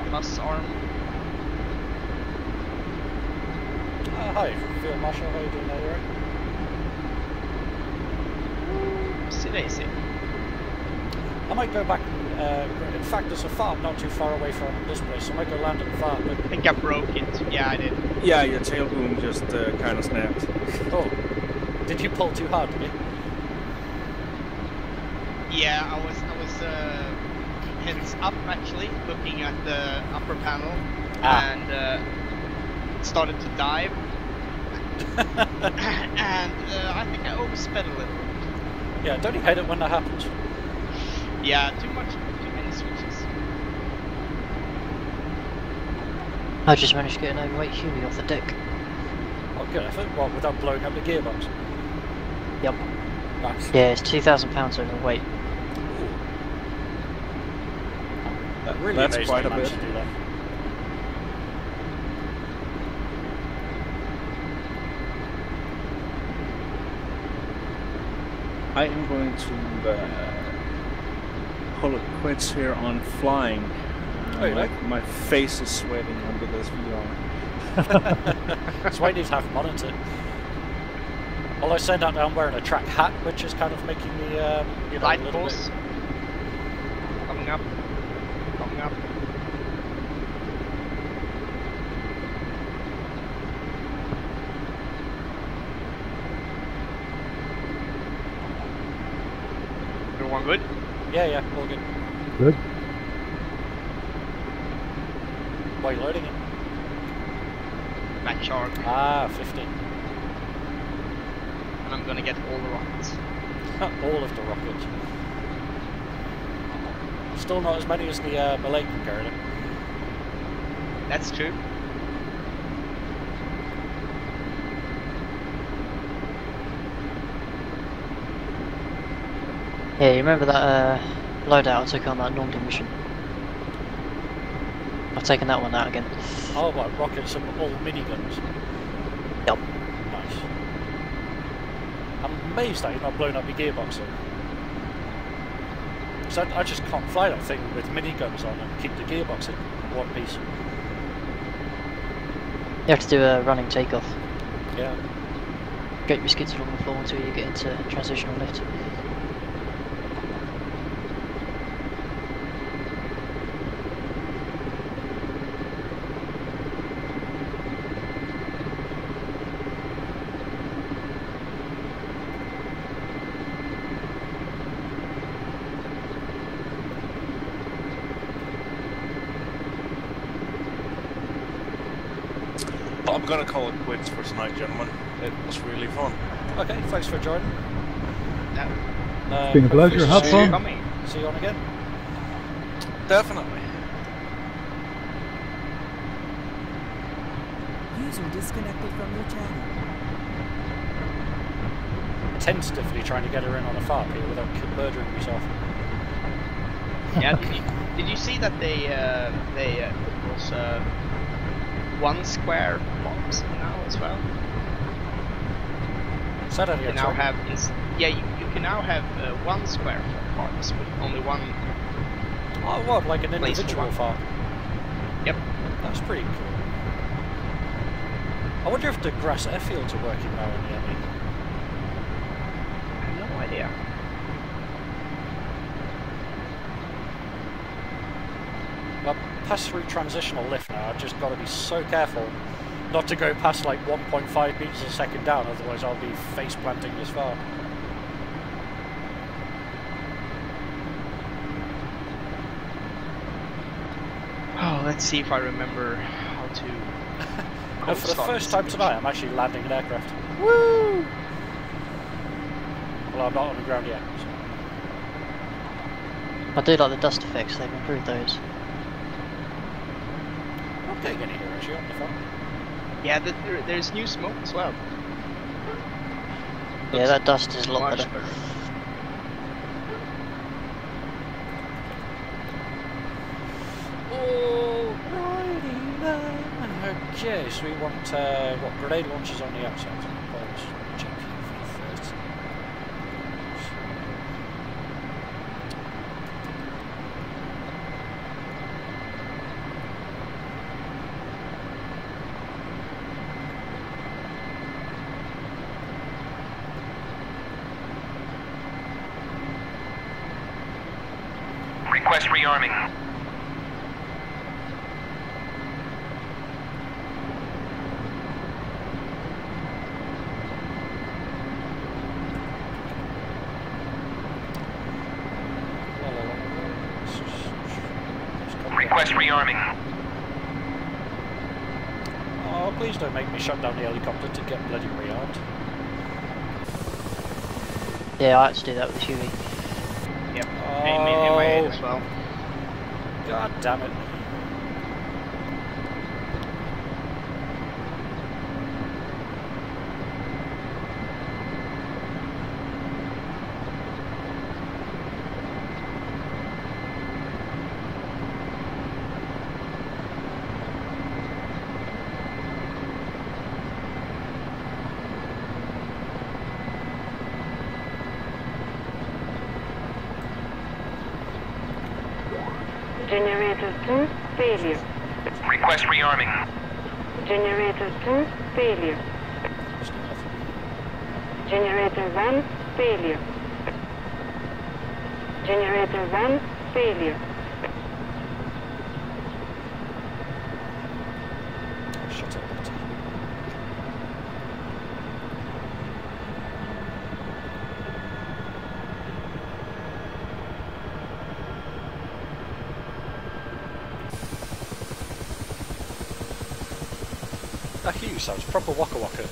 plus arm. Hi, Field Marshal. How are you doing there, right? Daisy. I might go back and, in fact, there's a farm not too far away from this place, so I might go land at the farm. I think I broke it. Yeah, I did. Yeah, your tail boom just kind of snapped. Oh. Did you pull too hard, did you? Yeah, I was heads up actually, looking at the upper panel, and it started to dive. And I think I oversped a little. Yeah, don't you hate it when that happens? Yeah, too many switches. I just managed to get an overweight Huey off the deck. Oh, good effort. What, without blowing up the gearbox? Yep. Nice. Yeah, it's 2,000 pounds overweight. That really That's amazing quite a bit. To do that. I am going to pull it quits here on flying. My face is sweating under this VR. That's why you need to have a monitor. Although I said that I'm wearing a track hat, which is kind of making me, you know, light a little pulse. bit... Coming up. Coming up. Everyone good? Yeah, all good. Good. Why are you loading it? That char. Ah, 50. And I'm gonna get all the rockets. All of the rockets. Still not as many as the Malay can carry them. That's true. Yeah, you remember that loadout I took on that Normandy mission? I've taken that one out again. Oh, what, rockets and all miniguns? Yep. Nice. I'm amazed that you've not blown up your gearbox though. So I just can't fly that thing with miniguns on and keep the gearbox in one piece. You have to do a running takeoff. Yeah. Get your skids along the floor until you get into transitional lift. I'm gonna call it quits for tonight, gentlemen. It was really fun. Okay, thanks for joining. It's been a pleasure. Have fun. See you on again. Definitely. User disconnected from your channel. Tentatively trying to get her in on a fart here without murdering yourself. Yeah, did you see that they put those 1 square bombs now as well? So that you can now have you can now have 1 square parts with only one. Oh, what, like an individual fart? Yep. That's pretty cool. I wonder if the grass airfields are working now in the enemy. I have no idea. Well, pass through transitional lift now. I've just got to be so careful not to go past like 1.5 meters a second down, otherwise I'll be face planting this far. Oh, let's see if I remember how to. No, for the first time tonight, I'm actually landing an aircraft. Woo! Well, I'm not on the ground yet. So. I do like the dust effects, they've improved those. I'm getting any here actually on the phone. Yeah, there's new smoke as well. Yeah, that dust is a lot better. Alrighty then. Okay, so we want what, grenade launchers on the outside. Check first. Request rearming. Request rearming. Oh, please don't make me shut down the helicopter to get bloody rearmed. Yeah, I had to do that with the Huey. Yep, in my head as well. God damn it. Generator 2, failure. Request rearming. Generator 2, failure. Generator 1, failure. Generator 1, failure. Shut up. That Hugh sounds proper waka waka.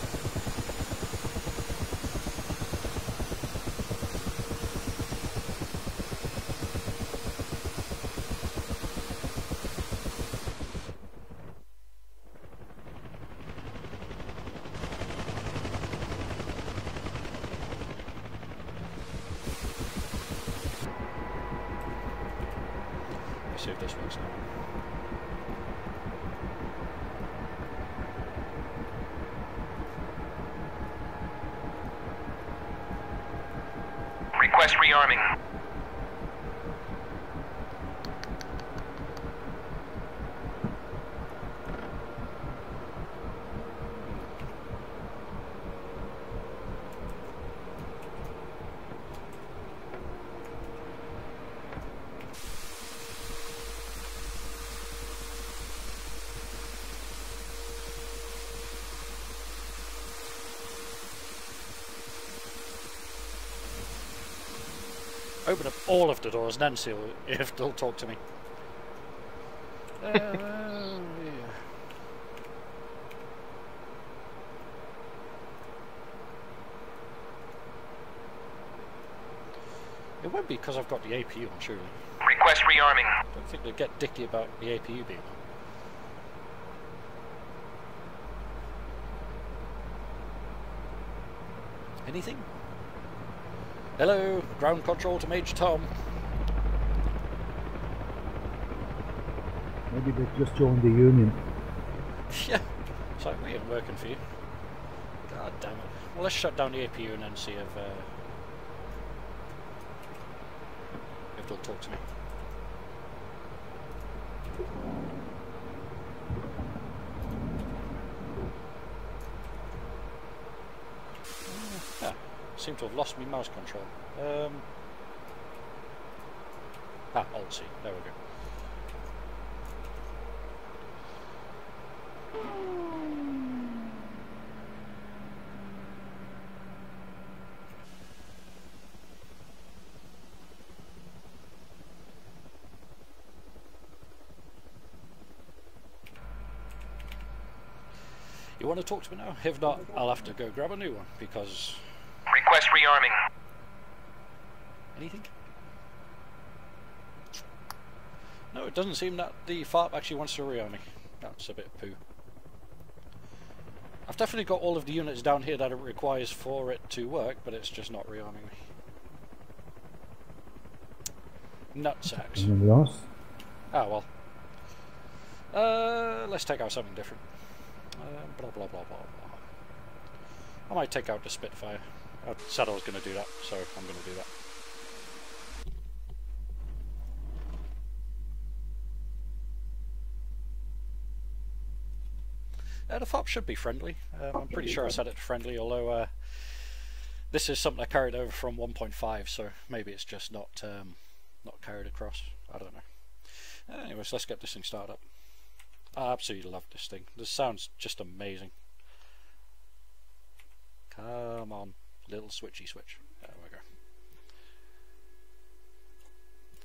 Let's see if this works now. Request rearming. Open up all of the doors and then see if they'll talk to me. Yeah. It won't be because I've got the APU on, surely. Request rearming. I don't think they'd get dicky about the APU being on. Anything? Hello, ground control to Major Tom. Maybe they've just joined the union. Yeah, it's like, we ain't working for you. God damn it. Well, let's shut down the APU and then see if they'll talk to me. Seem to have lost me mouse control. Alt-C. There we go. You want to talk to me now? If not, I'll have to go grab a new one because... Request rearming. Anything? No, it doesn't seem that the FARP actually wants to rearm me. That's a bit poo. I've definitely got all of the units down here that it requires for it to work, but it's just not rearming me. Nutsacks. Anything else? Oh well. Let's take out something different. Blah blah blah blah blah. I might take out the Spitfire. I said I was going to do that, so I'm going to do that. The FOP should be friendly. I'm pretty sure I set it to friendly, although this is something I carried over from 1.5, so maybe it's just not carried across. I don't know. Anyways, let's get this thing started up. I absolutely love this thing. This sounds just amazing. Come on, little switchy switch. There we go.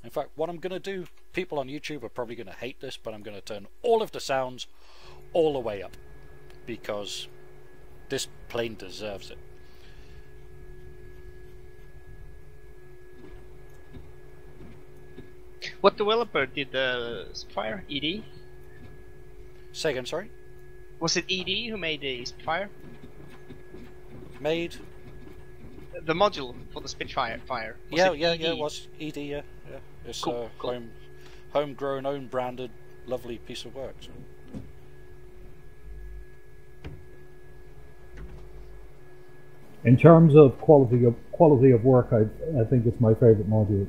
In fact, what I'm going to do, people on YouTube are probably going to hate this, but I'm going to turn all of the sounds all the way up, because this plane deserves it. What developer did the Spitfire? ED? Say again, sorry? Was it ED who made the Spitfire? Made? The module for the Spitfire. Yeah, it was ED, yeah. It's cool. homegrown, own branded, lovely piece of work. So. In terms of quality of work, I think it's my favourite module.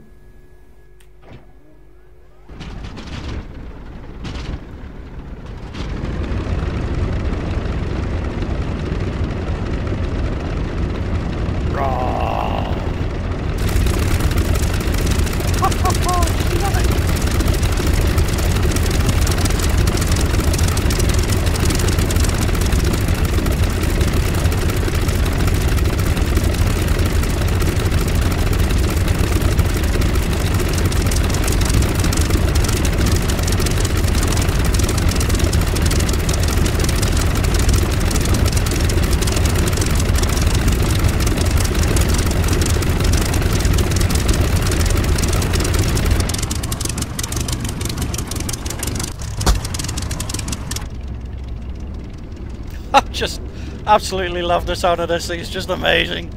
I just absolutely love the sound of this thing, it's just amazing.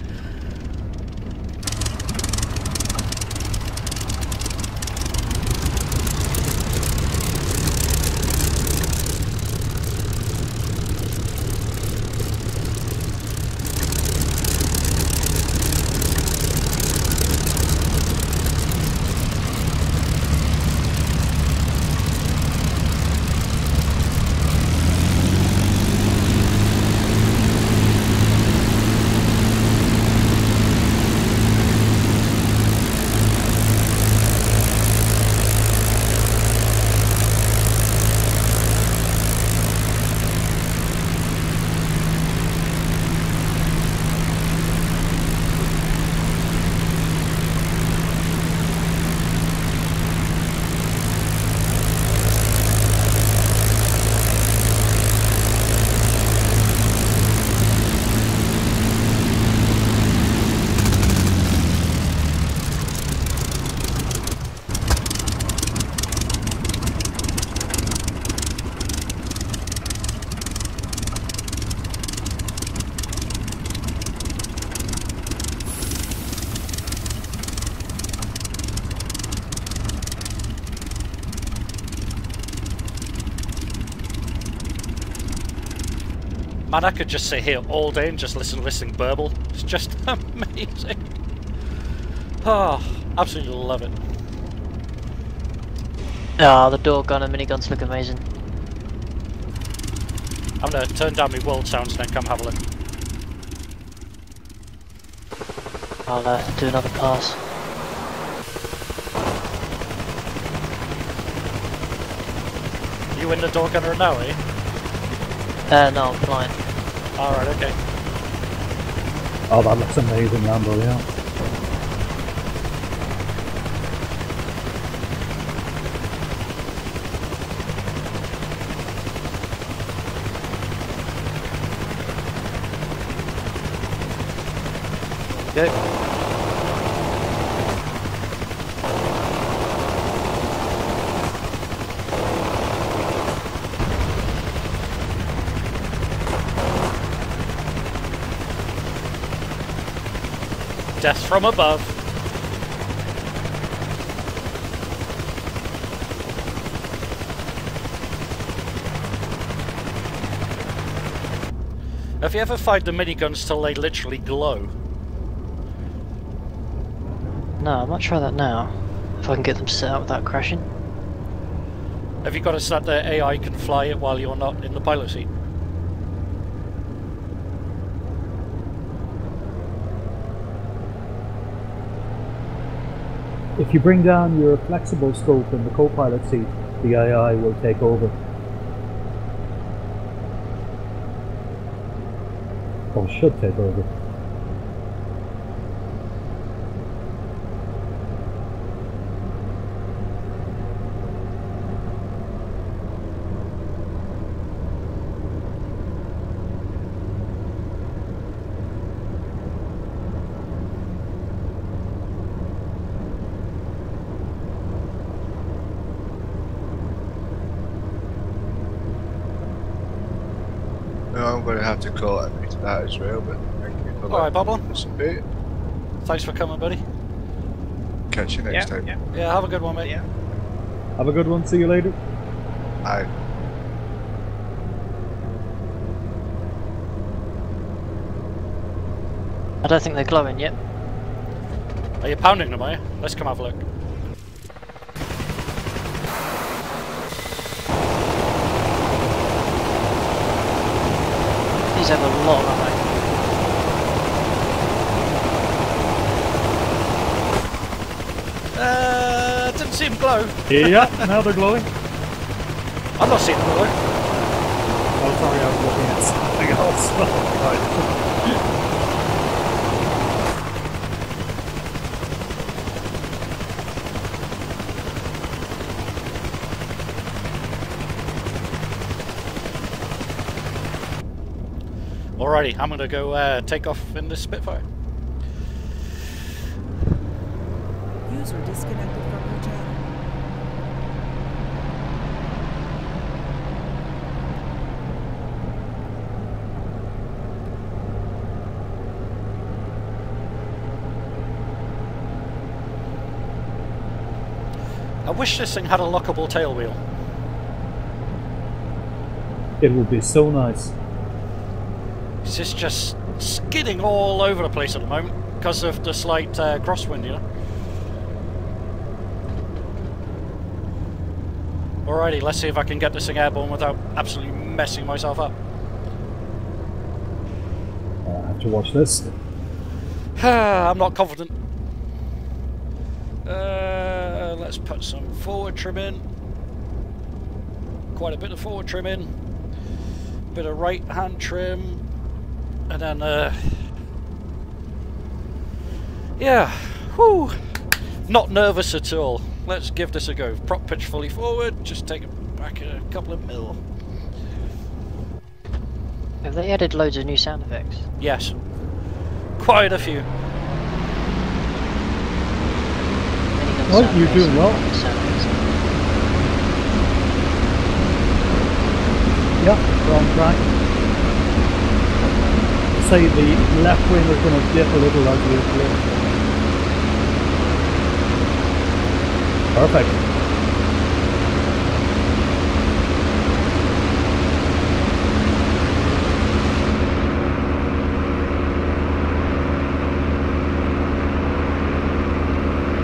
Man, I could just sit here all day and just listen burble. It's just amazing. Oh, absolutely love it. Ah, the door gun and miniguns look amazing. I'm gonna turn down my world sounds and then come have a look. I'll do another pass. You in the door gunner now, are you? No, I'm flying. Alright, okay. Oh, that looks amazing, Lambo, yeah. Go. Death from above. Have you ever fired the miniguns till they literally glow? No, I might try that now. If I can get them set up without crashing. Have you got it so that the AI can fly it while you're not in the pilot seat? If you bring down your flexible scope in the co-pilot seat, the AI will take over. Or should take over. I'm going to have to call it to that as well, but thank you for Alright, Boblin. participate. Thanks for coming, buddy. Catch you next time. Yeah, have a good one, mate. Yeah. Have a good one, see you later. Aye. I don't think they're glowing yet. Are you pounding them, are you? Let's come have a look. These have a lot of ammo. Didn't see them glow. Yeah, now they're glowing. I'm not seeing them glow. Oh, sorry, I was looking at something else. Alrighty, I'm gonna go take off in this Spitfire. User disconnected from your channel. I wish this thing had a lockable tailwheel. It would be so nice. It's just skidding all over the place at the moment because of the slight crosswind, you know. Alrighty, let's see if I can get this thing airborne without absolutely messing myself up. I have to watch this. I'm not confident. Let's put some forward trim in. Quite a bit of forward trim in. Bit of right hand trim. And then, yeah, whew, not nervous at all. Let's give this a go. Prop pitch fully forward, just take it back a couple of mil. Have they added loads of new sound effects? Yes, quite a few. Oh, you're doing well. Yeah, we're on track. Say the left wing is going to dip a little as you clear. Perfect.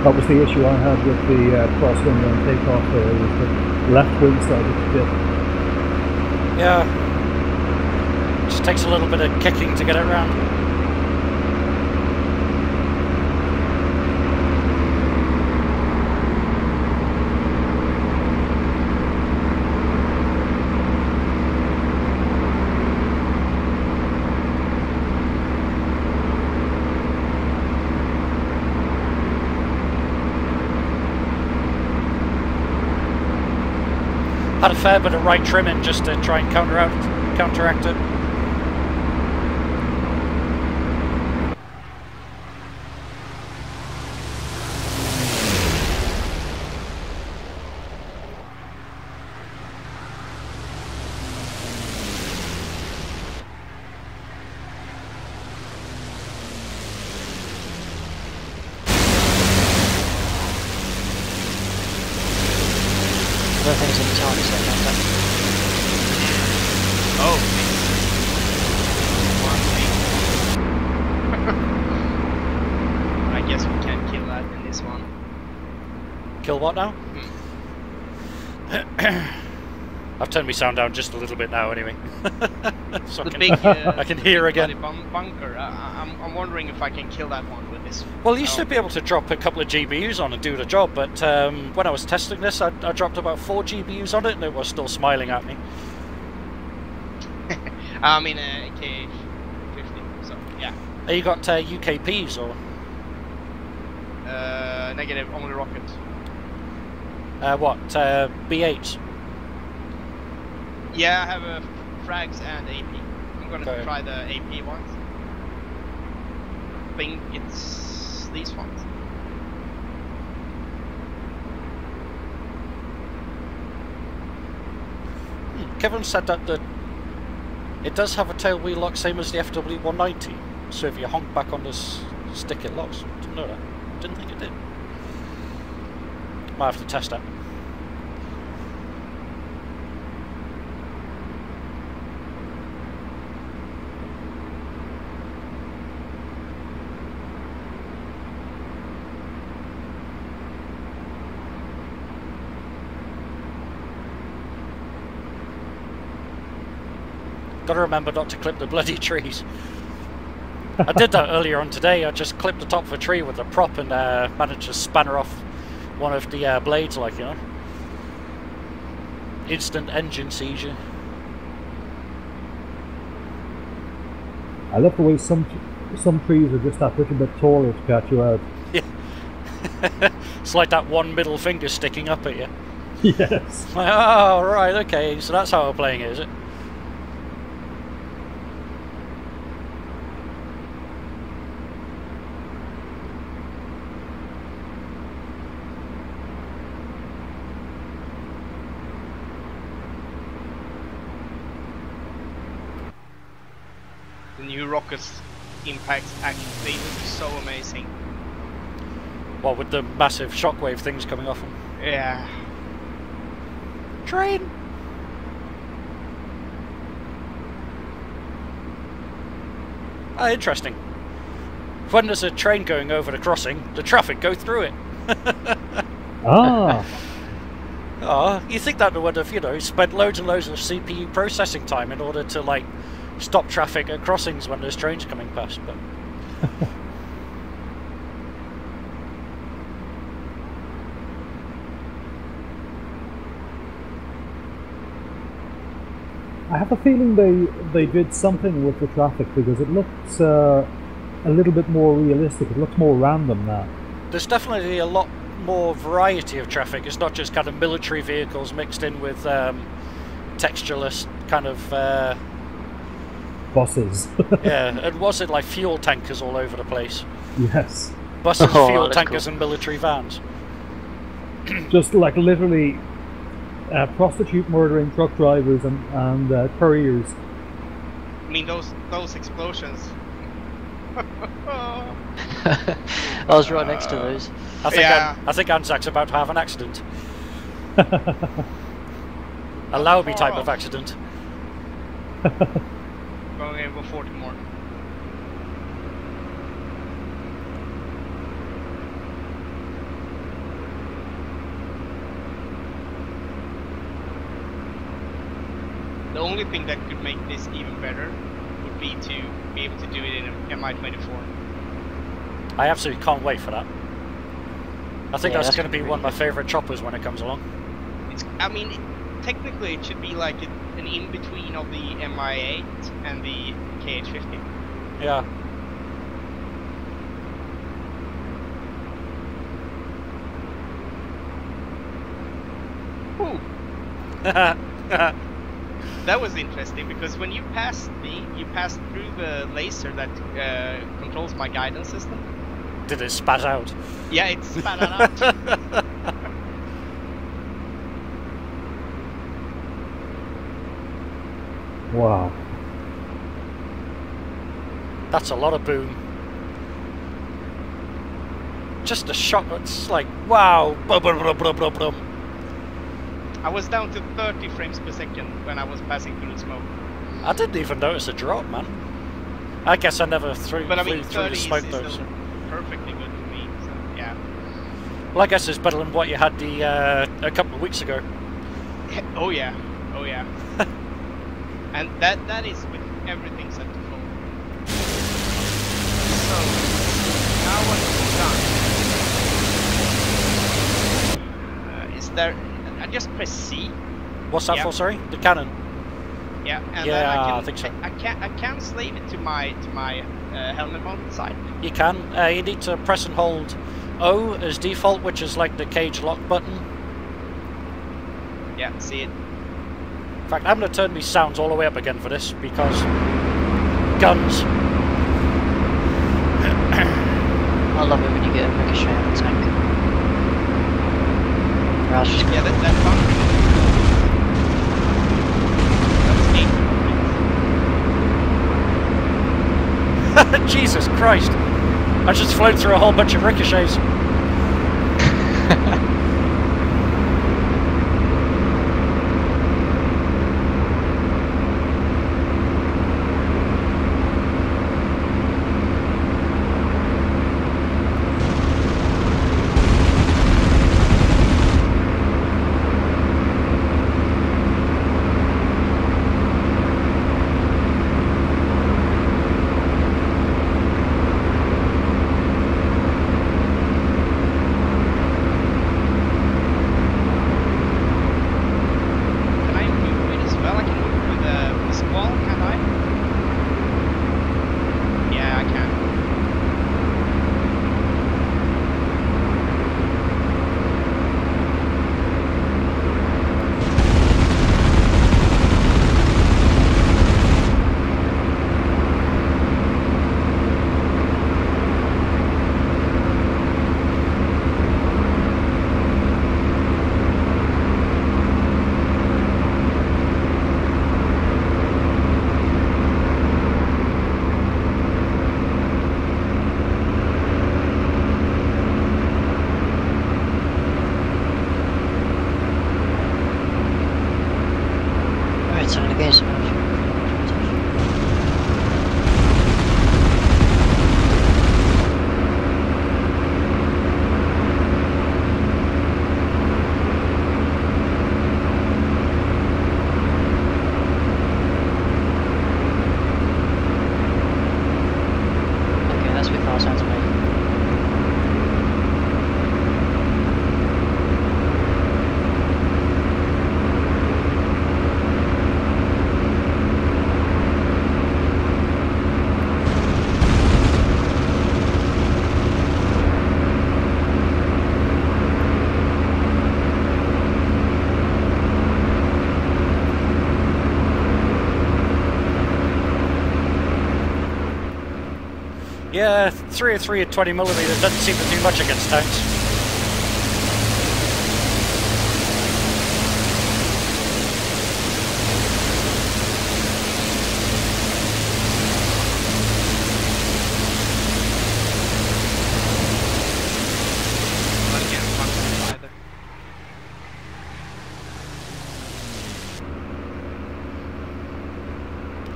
That was the issue I had with the crosswind and takeoff there, was the left wing started to dip. Yeah. Just takes a little bit of kicking to get it round. Had a fair bit of right trimming just to try and counteract it. Things in the target set like that. Oh. I guess we can't kill that in this one. Kill what now? I've turned my sound down just a little bit now anyway. So I can hear again. Bunker. I'm wondering if I can kill that one with this. Well, you should be able to drop a couple of GBUs on and do the job, but when I was testing this, I dropped about 4 GBUs on it and it was still smiling at me. I'm in a K50, so yeah. You got UKPs or? Negative, only rocket. What? B8s? Yeah, I have frags and AP. I'm gonna try the AP ones. I think it's these ones. Kevin said that it does have a tail wheel lock, same as the FW190. So if you honk back on this stick, it locks. Didn't know that. Didn't think it did. Might have to test that. Gotta remember not to clip the bloody trees. I did that earlier on today. I just clipped the top of a tree with a prop and managed to spanner off one of the blades, like, you know. Instant engine seizure. I love the way some trees are just that little bit taller to catch you out. Yeah. It's like that one middle finger sticking up at you. Yes. Like, oh, right, okay, so that's how we're playing it, is it? New rockets impacts actually, they look so amazing. Well, with the massive shockwave things coming off them. Yeah. Train! Ah, interesting. When there's a train going over the crossing, the traffic go through it. Ah. Oh, you think that would have, you know, spent loads and loads of CPU processing time in order to, like, stop traffic at crossings when there's trains coming past, but... I have a feeling they did something with the traffic because it looks a little bit more realistic. It looks more random now. There's definitely a lot more variety of traffic. It's not just kind of military vehicles mixed in with textureless kind of... buses. Yeah, and was it like fuel tankers all over the place? Yes. Buses, fuel tankers, and military vans. Just like literally prostitute murdering truck drivers and couriers. I mean, those explosions. I was right next to those. I think Anzac's about to have an accident. A Lauby type of accident. Going in with 40 more. The only thing that could make this even better would be to be able to do it in a Mi-24. I absolutely can't wait for that. I think that's going to be one of my favourite choppers when it comes along. I mean, technically it should be like an in-between of the Mi-8 and the KH-50. Yeah. Ooh. That was interesting because when you passed me, you passed through the laser that controls my guidance system. Did it spat out? Yeah, it spat out. Wow. That's a lot of boom. Just a shot, it's like, wow. Brum, brum, brum, brum, brum, brum. I was down to 30 frames per second when I was passing through the smoke. I didn't even notice a drop, man. I guess I never flew through the smoke though. So. Perfectly good for me, so yeah. Well, I guess it's better than what you had a couple of weeks ago. Oh yeah, oh yeah. And that is with everything set to full. So now what is done? Is there? I just press C. What's that for? Sorry, the cannon. Yeah, and yeah, then I think so. I can slave it to my helmet mounted side. You can. You need to press and hold O as default, which is like the cage lock button. Yeah, see it. In fact, I'm going to turn these sounds all the way up again for this because guns. I love it when you get a ricochet on the tank. Yeah, that's fun. Jesus Christ! I just flown through a whole bunch of ricochets. Yeah, 303 at 20mm doesn't seem to do much against tanks.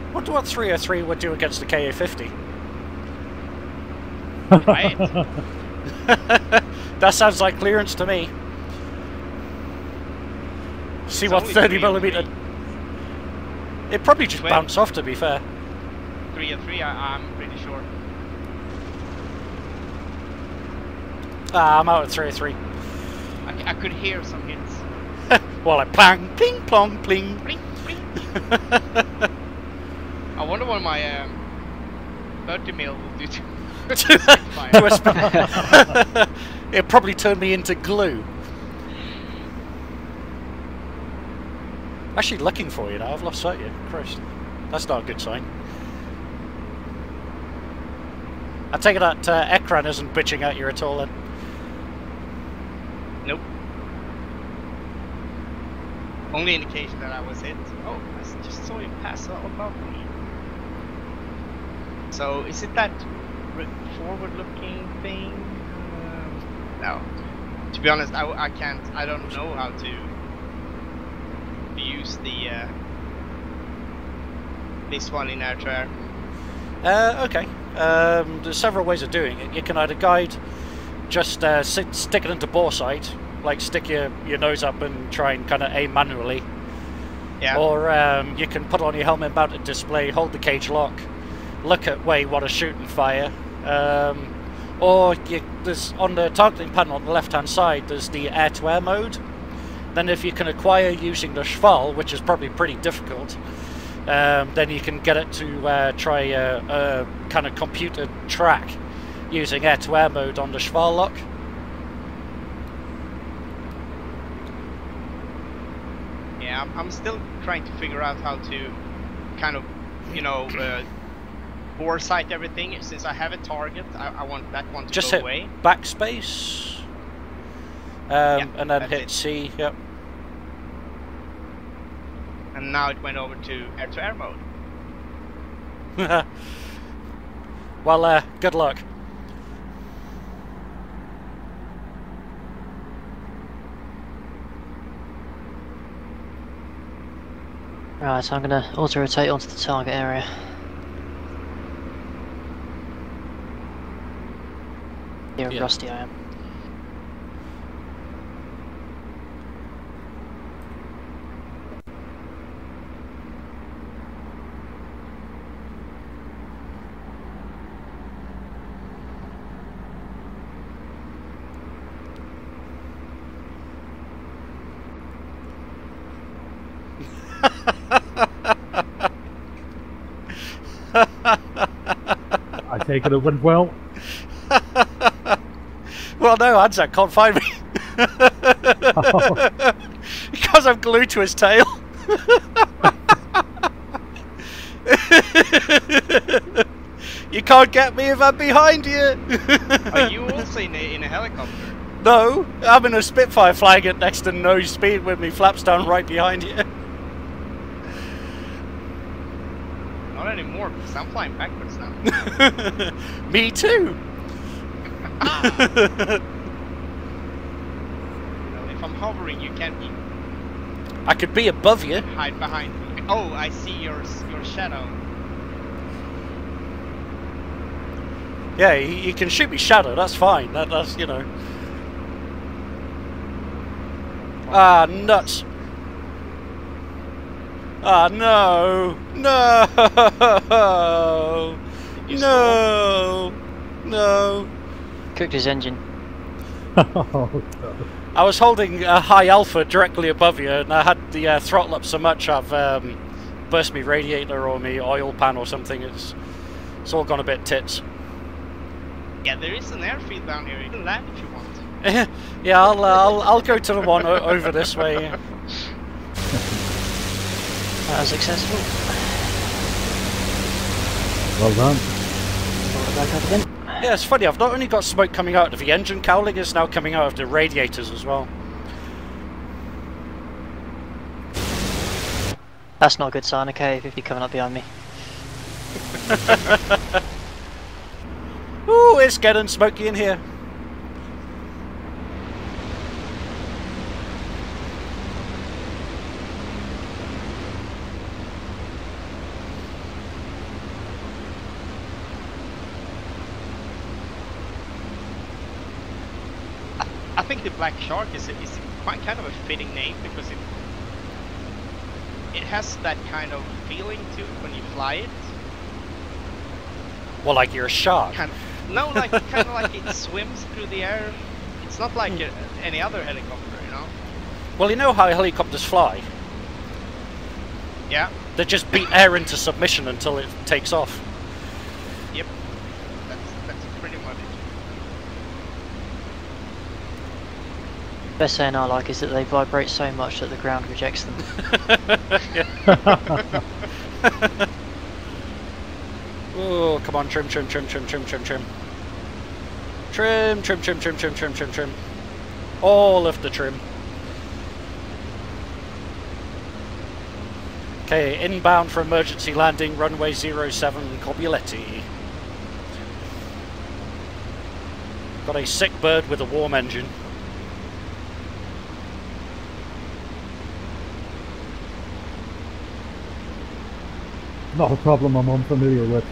I wonder what 303 would do against the KA-50. Right? That sounds like clearance to me. See what 30mm. It probably just bounced off, to be fair. 3 and 3, I'm pretty sure. Ah, I'm out at 3 and 3. I could hear some hits. Well, like plang, pling, plong, pling. Bling, bling. I wonder what my 30 mil will do to Spitfire. It probably turned me into glue. Actually looking for you now, I've lost sight of you. Christ. That's not a good sign. I take it that Ekran isn't bitching at you at all then? Nope. Only indication that I was hit. Oh, I just saw you pass above me. So, is it that forward-looking thing? No. To be honest, I can't. I don't know how to use the this one in air-to-air. Okay. There's several ways of doing it. You can either guide, just stick it into bore sight, like stick your nose up and try and kind of aim manually. Yeah. Or you can put on your helmet mounted display, hold the cage lock, look at where you want to shoot and fire. Or there's on the targeting panel on the left hand side, there's the air-to-air mode. Then if you can acquire using the Schval, which is probably pretty difficult, then you can get it to try a kind of computer track using air-to-air mode on the Schval lock. Yeah, I'm still trying to figure out how to kind of, you know, bore sight everything. Since I have a target, I want that one to just go hit away. Backspace. And then hit C, yep. And now it went over to air-to-air mode. Well, good luck. Right, so I'm going to auto-rotate onto the target area. Here, Yeah. rusty I am. I take it went well. Well, no, Anzac can't find me. Oh. Because I'm glued to his tail. You can't get me if I'm behind you. Are you also in a helicopter? No, I'm in a Spitfire flying at next to no speed with me flaps down right behind you. Not anymore, because I'm flying backwards now. Me too. Well, if I'm hovering, you can't be. I could be above you. Hide behind me. Oh, I see your shadow. Yeah, you can shoot me shadow. That's fine. That's you know. Ah, nuts. Ah, no. No. No. No. Cooked his engine. Oh, God. I was holding a high alpha directly above you, and I had the throttle up so much I've burst me radiator or me oil pan or something. It's all gone a bit tits. Yeah, there is an airfield down here. You can land if you want. Yeah, I'll go to the one over this way. That was successful. Well done. Roll it back up again. Yeah, it's funny, I've not only got smoke coming out of the engine cowling, it's now coming out of the radiators as well. That's not a good sign, okay, if you're coming up behind me. Ooh, it's getting smoky in here. I think the Black Shark is quite kind of a fitting name because it has that kind of feeling to it when you fly it. Well, like you're a shark. No, like kind of like it swims through the air. It's not like any other helicopter, you know. Well, you know how helicopters fly? Yeah. They just beat air into submission until it takes off. Yep. That's pretty much it. Best saying I like is that they vibrate so much that the ground rejects them. Oh, come on, trim. Trim. All of the trim. Okay, inbound for emergency landing, runway 07, Cobuletti. Got a sick bird with a warm engine. Not a problem I'm unfamiliar with.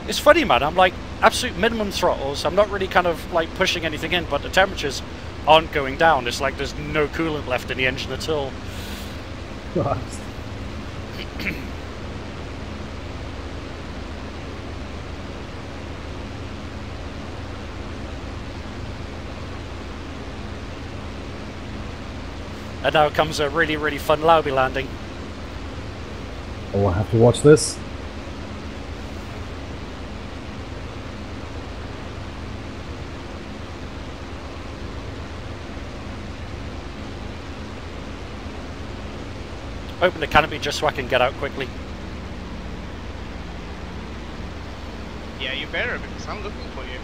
It's funny, man, I'm like absolute minimum throttles. I'm not really kind of like pushing anything in, but the temperatures aren't going down. It's like there's no coolant left in the engine at all. Christ. And now comes a really, really fun Lauby landing. Oh, I have to watch this. Open the canopy just so I can get out quickly. Yeah, you better, because I'm looking for you.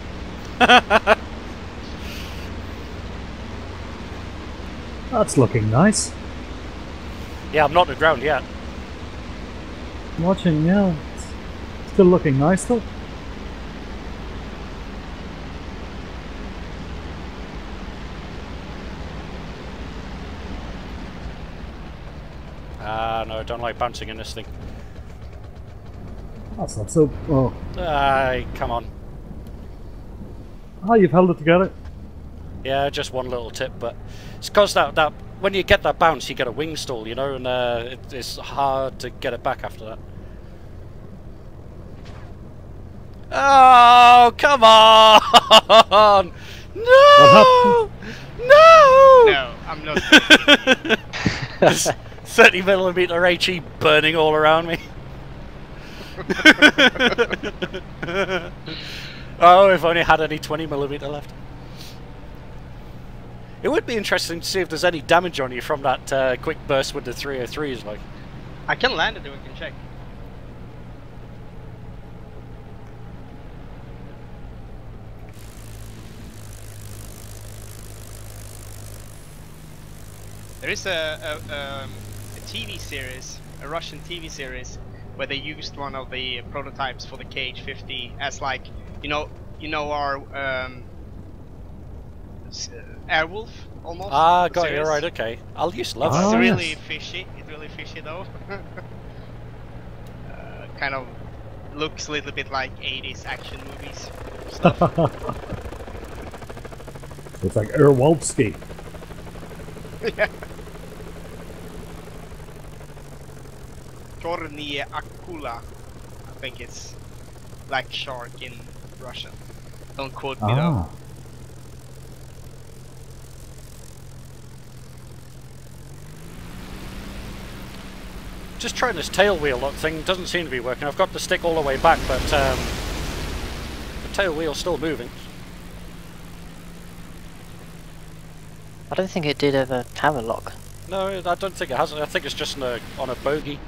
That's looking nice. Yeah, I'm not on the ground yet. Watching, yeah. Still looking nice though. No, I don't like bouncing in this thing. That's not so... Oh. Come on. Ah, you've held it together. Yeah, just one little tip, but it's because that when you get that bounce, you get a wing stall, you know, and it's hard to get it back after that. Oh, come on! No! No! No, I'm not. 30mm HE burning all around me. Oh, if only had any 20mm left. It would be interesting to see if there's any damage on you from that quick burst with the 303s, like. I can land it and we can check. There is a TV series, a Russian TV series, where they used one of the prototypes for the KH-50 as like, you know our Airwolf almost. Ah, got you right. Okay, I'll use love. It's that. really fishy. It's really fishy though. Kind of looks a little bit like 80s action movies stuff. It's like Erwolski. Yeah. Chorny Akula, I think it's black shark in Russian. Don't quote me though. Just trying this tail wheel lock thing, doesn't seem to be working. I've got the stick all the way back, but the tail wheel's still moving. I don't think it did ever have a lock. No, I don't think it has. I think it's just on a bogey.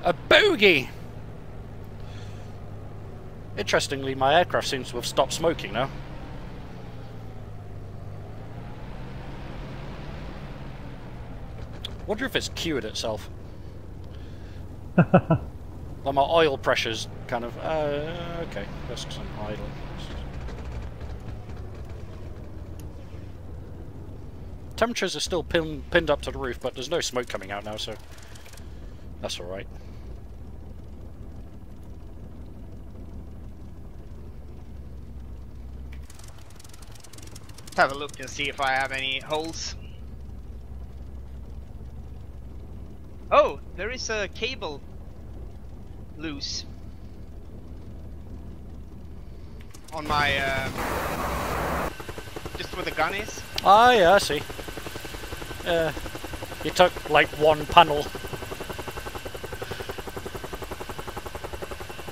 A bogey! Interestingly, my aircraft seems to have stopped smoking now. Wonder if it's cured itself. Well, my oil pressure's kind of... okay, that's because I'm idle. Temperatures are still pinned up to the roof, but there's no smoke coming out now, so that's alright. Have a look and see if I have any holes. Oh, there is a cable loose on my just where the gun is. Ah, yeah, I see. You took like one panel.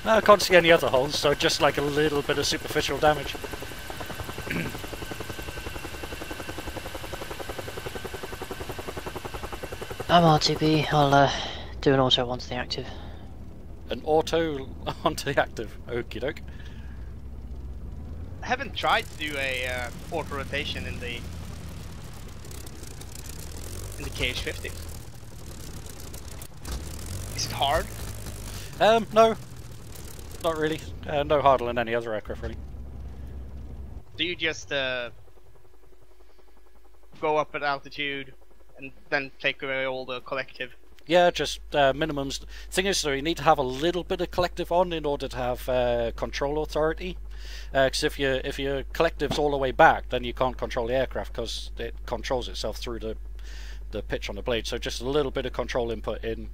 No, I can't see any other holes, so just like a little bit of superficial damage. I'm RTB, I'll do an auto onto the active. An auto onto the active, okie doke. I haven't tried to do a auto-rotation in the KH-50. Is it hard? No. Not really. No harder than any other aircraft, really. Do you just go up at altitude and then take away all the collective? Yeah, just minimums. Thing is, though, you need to have a little bit of collective on in order to have control authority. Because if your collective's all the way back, then you can't control the aircraft because it controls itself through the pitch on the blade. So just a little bit of control input in,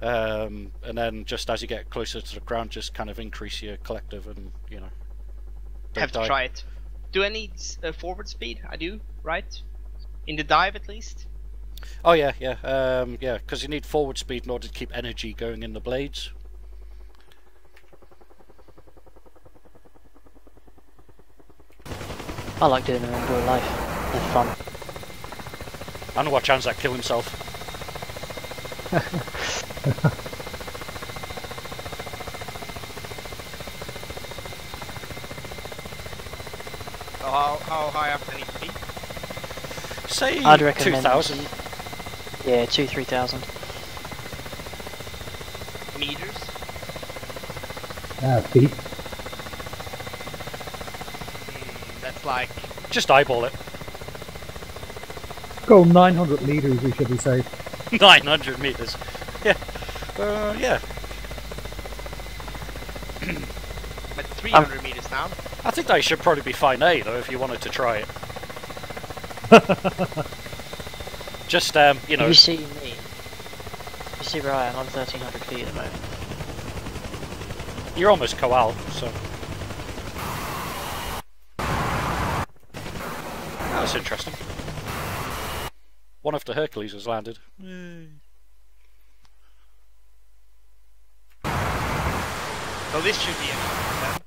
and then just as you get closer to the ground, just kind of increase your collective and, you know. Have to try it. Do I need forward speed? I do, right? In the dive, at least. Oh yeah, yeah, yeah. Because you need forward speed in order to keep energy going in the blades. I like doing them in real life. They're fun. I know what chance that kill himself. So how high up do I need to be? Say I'd recommend 2,000. Yeah, 2,000-3,000 meters. Feet. That's like just eyeball it. Go 900 meters. We should be safe. 900 meters. Yeah. Yeah. at 300 meters now. I think that should probably be fine A though if you wanted to try it. Just you know. You see me. You see where I am. I'm 1,300 feet at the moment. You're almost Koal, so. That's interesting. One of the Hercules has landed. Yay. So this should be enough.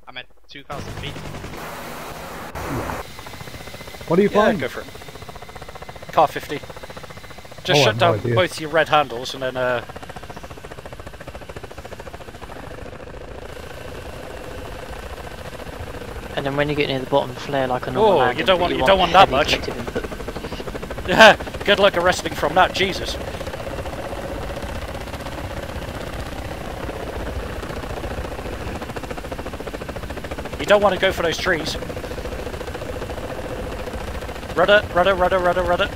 I'm at 2,000 feet. What are you flying? Yeah, go for it. Car 50. Just shut down both your red handles and then and then when you get near the bottom, flare like a normal landing, you don't want that much. Input. Yeah, good luck arresting from that, Jesus. You don't want to go for those trees. Rudder, rudder, rudder, rudder, rudder.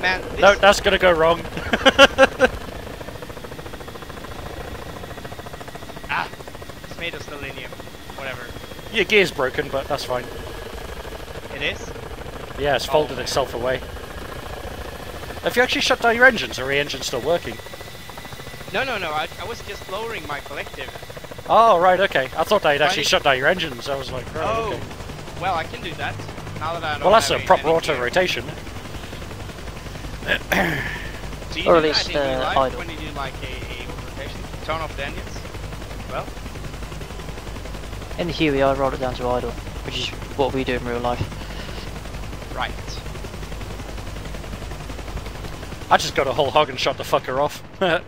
Man, no, that's gonna go wrong. It's made of selenium. Whatever. Your gear's broken, but that's fine. It is? Yeah, it's folded itself away. Have you actually shut down your engines, or are your engines still working? No. I was just lowering my collective. Oh, right, okay. I thought they'd actually shut down your engines. I was like, right, okay. Well, I can do that. Now that I know. Well, that's a proper auto-rotation. So you or do at least idle. when you do like a rotation, turn off the engines. Well, in the Huey, I roll it down to idle, which is what we do in real life. Right. I just got a whole hog and shot the fucker off, and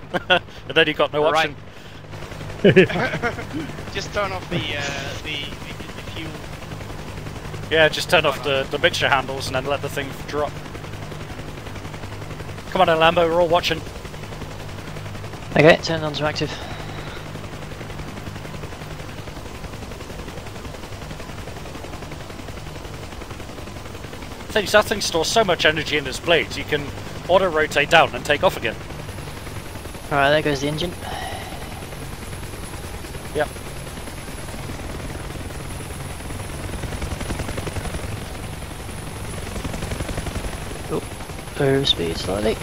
then you got no option. Just turn off the fuel. Yeah, just turn off the mixture handles and then let the thing drop. Come on then, Lambo, we're all watching. Okay, turn on to active. That thing stores so much energy in its blades, you can auto-rotate down and take off again. Alright, there goes the engine. Yep. Boom speed slightly.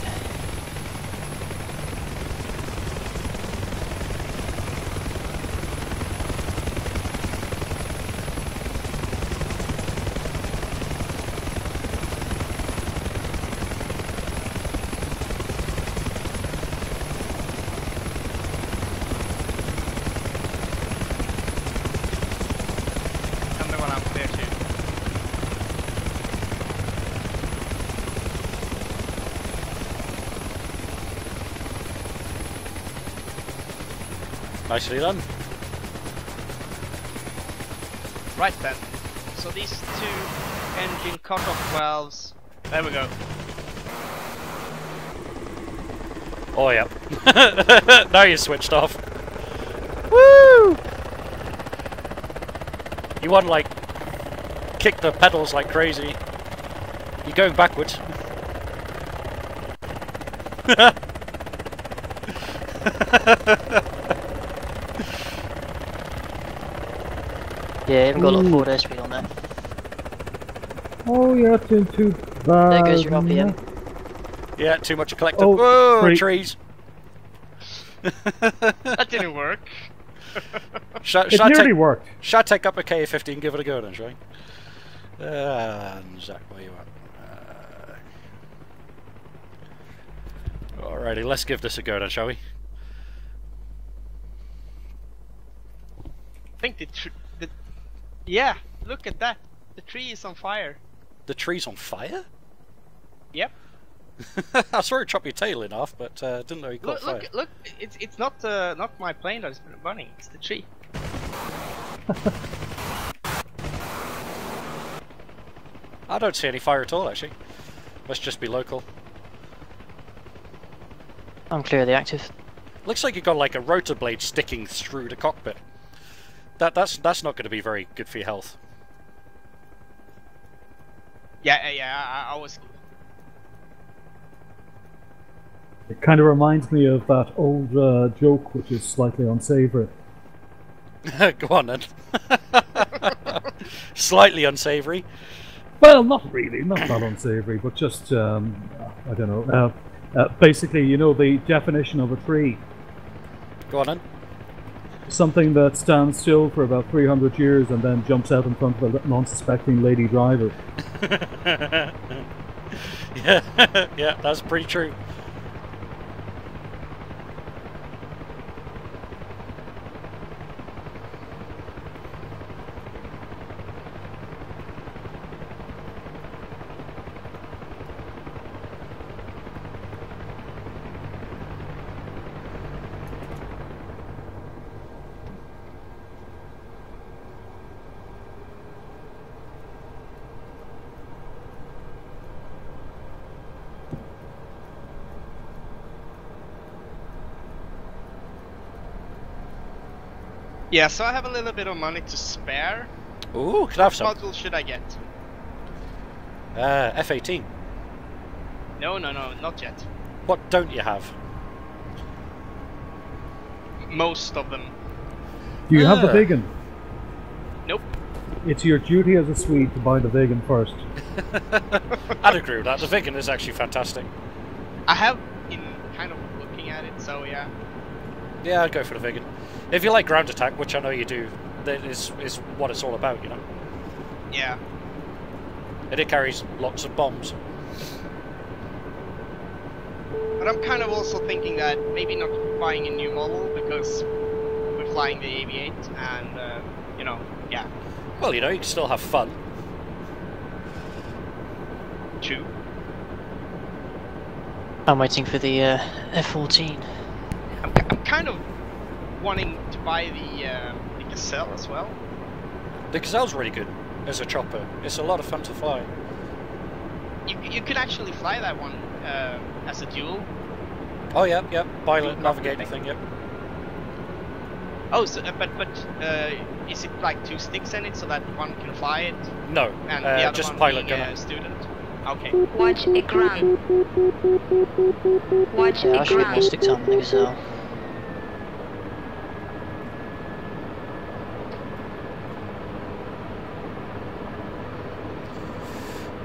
Nicely done. Right then. So these two engine cutoff valves. There we go. Oh yeah. Now you switched off. Woo! You want like kick the pedals like crazy. You're going backwards. Yeah, even got a lot of forward airspeed on there. Oh, yeah, too bad. There goes your RPM. Yeah, too much collective. Oh, whoa, trees. That didn't work. It nearly worked. Shall I take up a K-15 and give it a go then, shall I? Zach, where you at? Alrighty, let's give this a go then, shall we? I think yeah, look at that. The tree is on fire. The tree's on fire? Yep. I saw it chop your tail in half, but didn't know you caught fire. Look! It's not my plane that's running. It's the tree. I don't see any fire at all, actually. Must just be local. I'm clear of the active. Looks like you've got like a rotor blade sticking through the cockpit. That's not going to be very good for your health. Yeah, I was. It kind of reminds me of that old joke, which is slightly unsavory. Go on then. Slightly unsavory. Well, not really, not that unsavory, but just I don't know. Basically, you know the definition of a tree. Go on then. Something that stands still for about 300 years and then jumps out in front of a non-suspecting lady driver. yeah, that's pretty true. Yeah, so I have a little bit of money to spare. Ooh, could I have some? What module should I get? F-18. No, not yet. What don't you have? Most of them. Do you have the vegan? Nope. It's your duty as a Swede to buy the vegan first. I'd agree with that. The vegan is actually fantastic. I have been kind of looking at it, so yeah. Yeah, I'd go for the vegan. If you like ground attack, which I know you do, that is what it's all about, you know? Yeah. And it carries lots of bombs. But I'm kind of also thinking that maybe not buying a new model, because we're flying the AV-8, and, you know, yeah. Well, you know, you can still have fun. True. I'm waiting for the F-14. I'm kind of wanting to buy the Gazelle as well. The Gazelle's really good as a chopper. It's a lot of fun to fly. You could actually fly that one as a dual. Oh yeah, pilot navigator thing, yep. Oh, so but is it like two sticks in it so that one can fly it? No, and the other just one pilot being gunner. a student. Okay. Watch ekran. Watch Yeah, I should get ekran. more stick time than the Gazelle.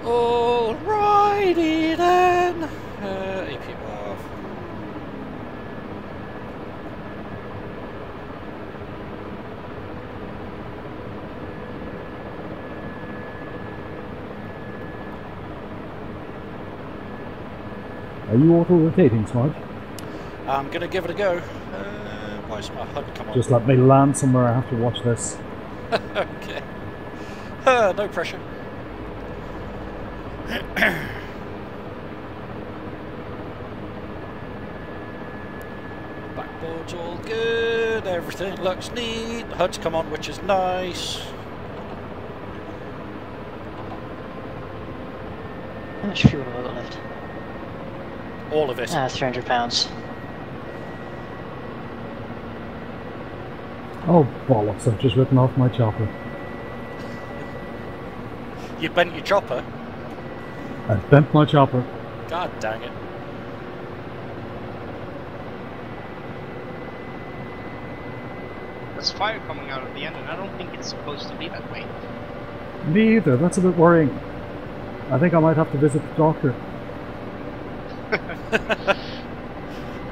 Alrighty then. you auto-rotating, Smudge? I'm gonna give it a go. Why is my HUD come on? Just let me land somewhere, I have to watch this. Okay. No pressure. Backboard's all good, everything looks neat, HUD's come on, which is nice. How much fuel have I got left? All of it. 300 pounds. Oh bollocks, I've just written off my chopper. You bent your chopper? I've bent my chopper. God dang it. There's fire coming out of the end, and I don't think it's supposed to be that way. Me either, that's a bit worrying. I think I might have to visit the doctor.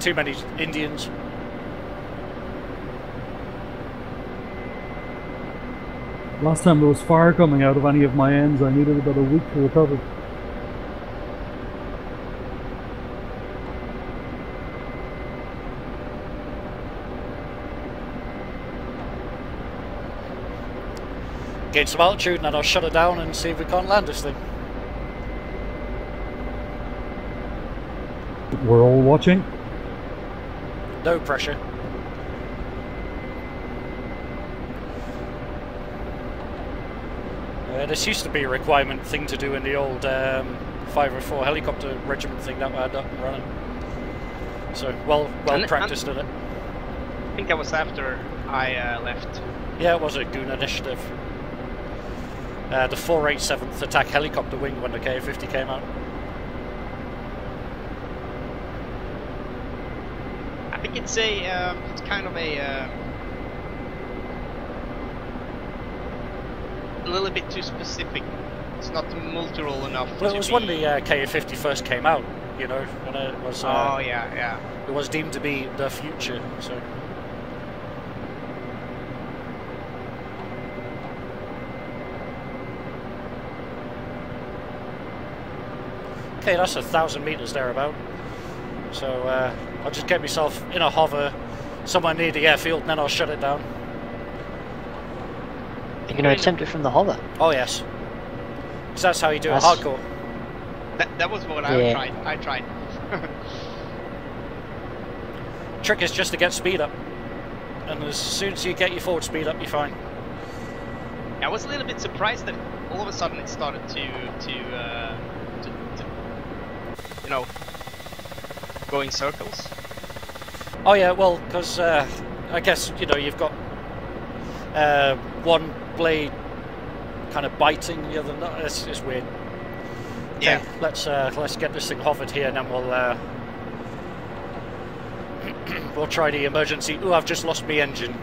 Too many Indians. Last time there was fire coming out of any of my ends, I needed about a week to recover. Gain some altitude and then I'll shut it down and see if we can't land this thing. We're all watching. No pressure. This used to be a requirement thing to do in the old 504 helicopter regiment thing that we had up and running. So well practiced in it. I think that was after I left. Yeah, it was a Goon initiative. The 487th Attack Helicopter Wing when the K-50 came out. I think it's a it's kind of a little bit too specific. It's not multi-role enough. Well, it was when the K-50 first came out, you know, when it was. Oh yeah. It was deemed to be the future, so. Okay, that's 1,000 meters thereabout. So I'll just get myself in a hover somewhere near the airfield, and then I'll shut it down. You're going to attempt it from the hover? Oh yes, because that's how you do it hardcore. That was what I tried. Trick is just to get speed up, and as soon as you get your forward speed up, you're fine. I was a little bit surprised that all of a sudden it started to you know, go in circles. Oh yeah, well, because I guess, you know, you've got one blade kind of biting the other. No, it's weird. Okay, yeah. Let's get this thing hovered here, and then we'll we'll try the emergency. Ooh, I've just lost my engine.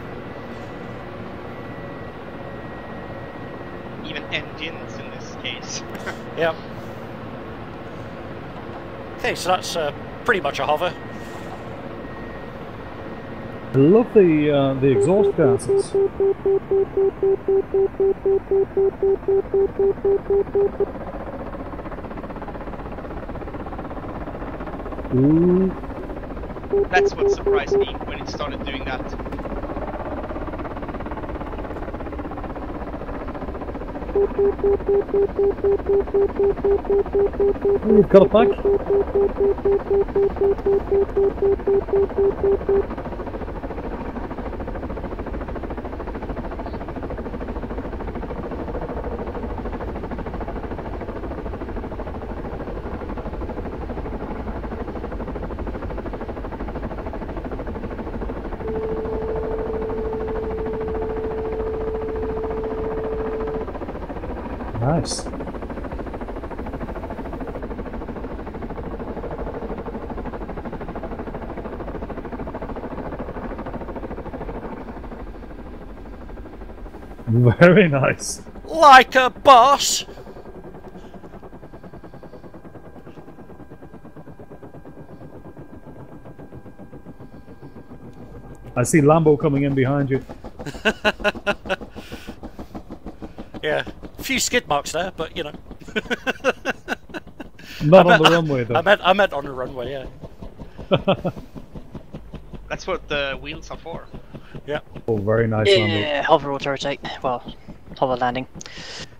Even engines in this case. Yep. Okay, so that's pretty much a hover. I love the exhaust gases. Ooh. That's what surprised me when it started doing that. You've got it back. Nice. Very nice. Like a boss. I see Lambo coming in behind you. Yeah, a few skid marks there, but you know. Not on the runway, though. I meant on the runway, yeah. That's what the wheels are for. Yeah. Oh, very nice. Yeah, hover auto rotate. Well, hover landing.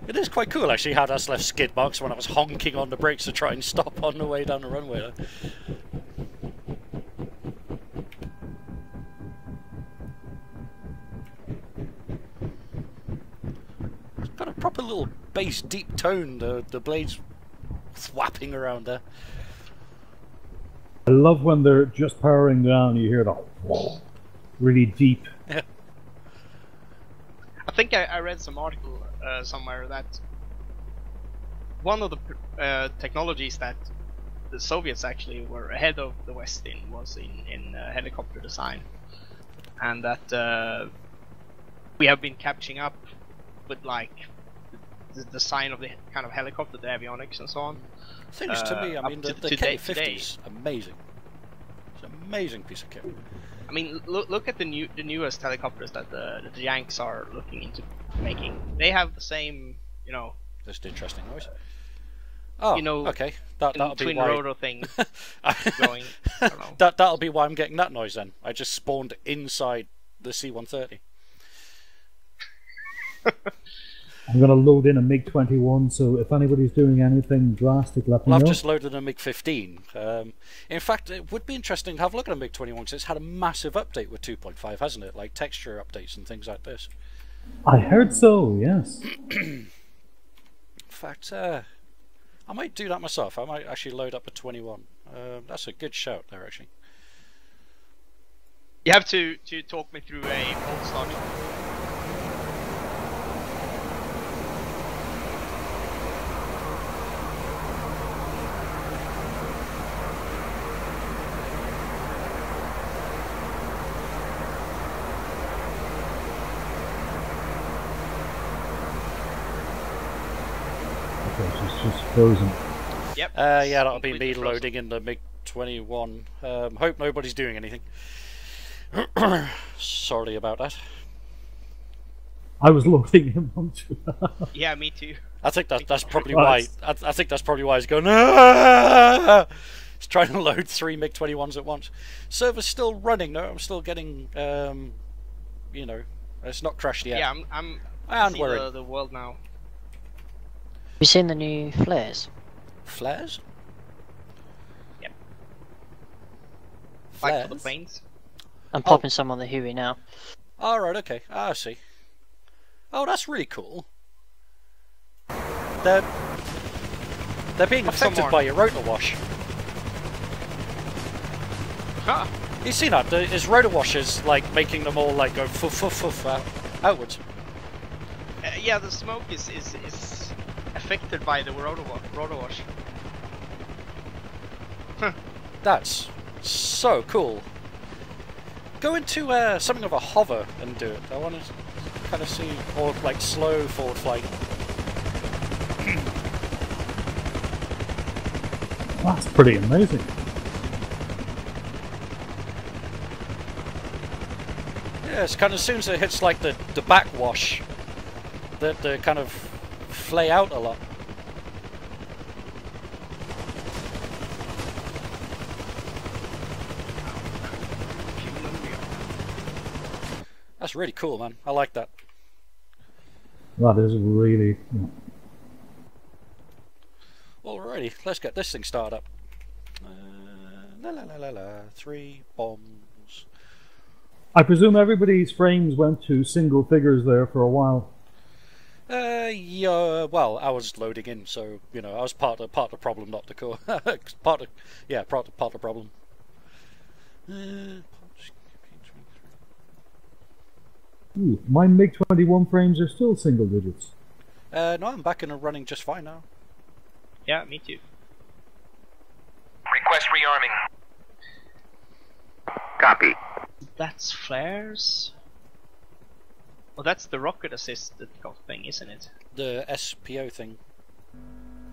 It is quite cool, actually, how that's left skid marks when I was honking on the brakes to try and stop on the way down the runway. It's got a proper little bass, deep tone, the blades thwapping around there. I love when they're just powering down, you hear the really deep. Yeah. I think I read some article somewhere that one of the technologies that the Soviets actually were ahead of the West in was in helicopter design, and that we have been catching up with like the design of the kind of helicopter, the avionics and so on. Things to me, I mean, the K-50 is amazing. It's an amazing piece of kit. I mean, look at the newest helicopters that the Yanks are looking into making. They have the same, you know. Just interesting noise. Oh, you know, okay. That'll be twin why. rotor thing going. I don't know. That'll be why I'm getting that noise then. I just spawned inside the C-130. I'm going to load in a MiG-21, so if anybody's doing anything drastic, let me know. I've just loaded a MiG-15. In fact, it would be interesting to have a look at a MiG-21 because it's had a massive update with 2.5, hasn't it? Like texture updates and things like this. I heard so, yes. In fact, I might do that myself. I might actually load up a 21. That's a good shout there, actually. You have to talk me through a old start. It's just frozen. Yep. Yeah, that'll be me loading in the MiG-21. Hope nobody's doing anything. Sorry about that. I was loading him onto. Yeah, me too. I think that's probably why. I think that's probably why he's going. Aah! He's trying to load 3 MiG-21s at once. Server's still running though. I'm still getting. You know, it's not crashed yet. Yeah, I'm seeing worried. the world now. You seen the new flares? Flares? Yep. Flares? Like for the planes. I'm popping some on the Huey now. Alright, okay. I see. Oh, that's really cool. They're being affected by your rotor wash. Huh. You see that? His rotor wash is like making them all like go foof outwards. Yeah, the smoke is affected by the rotor wash. That's so cool. Go into something of a hover and do it. I want to kind of see, or like slow forward flight. That's pretty amazing. Yeah, it's kind of as soon as it hits like the backwash, they kind of flay out a lot. That's really cool, man. I like that. That is really. Yeah. Alrighty, let's get this thing started up. La la la la la. 3 bombs. I presume everybody's frames went to single figures there for a while. Yeah. Well, I was loading in, so you know, I was part of the problem, not the core. part of the problem. Ooh, my MiG-21 frames are still single digits. No, I'm back and running just fine now. Yeah, me too. Request rearming. Copy. That's flares? Well, that's the rocket assisted thing, isn't it? The SPO thing.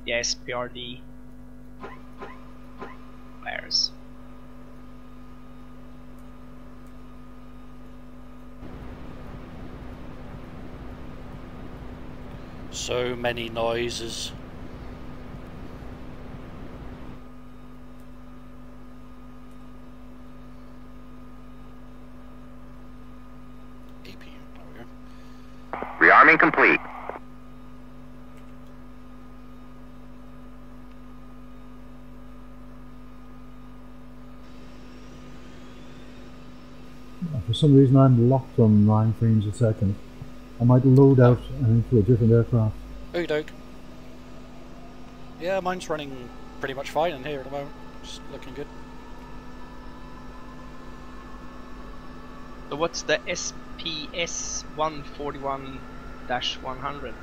Yeah, SPRD. Flares. So many noises. Rearming complete. For some reason I'm locked on 9 frames a second. I might load out and into a different aircraft. Okie doke. Yeah, mine's running pretty much fine in here at the moment. Just looking good. So what's the SPS 141-100?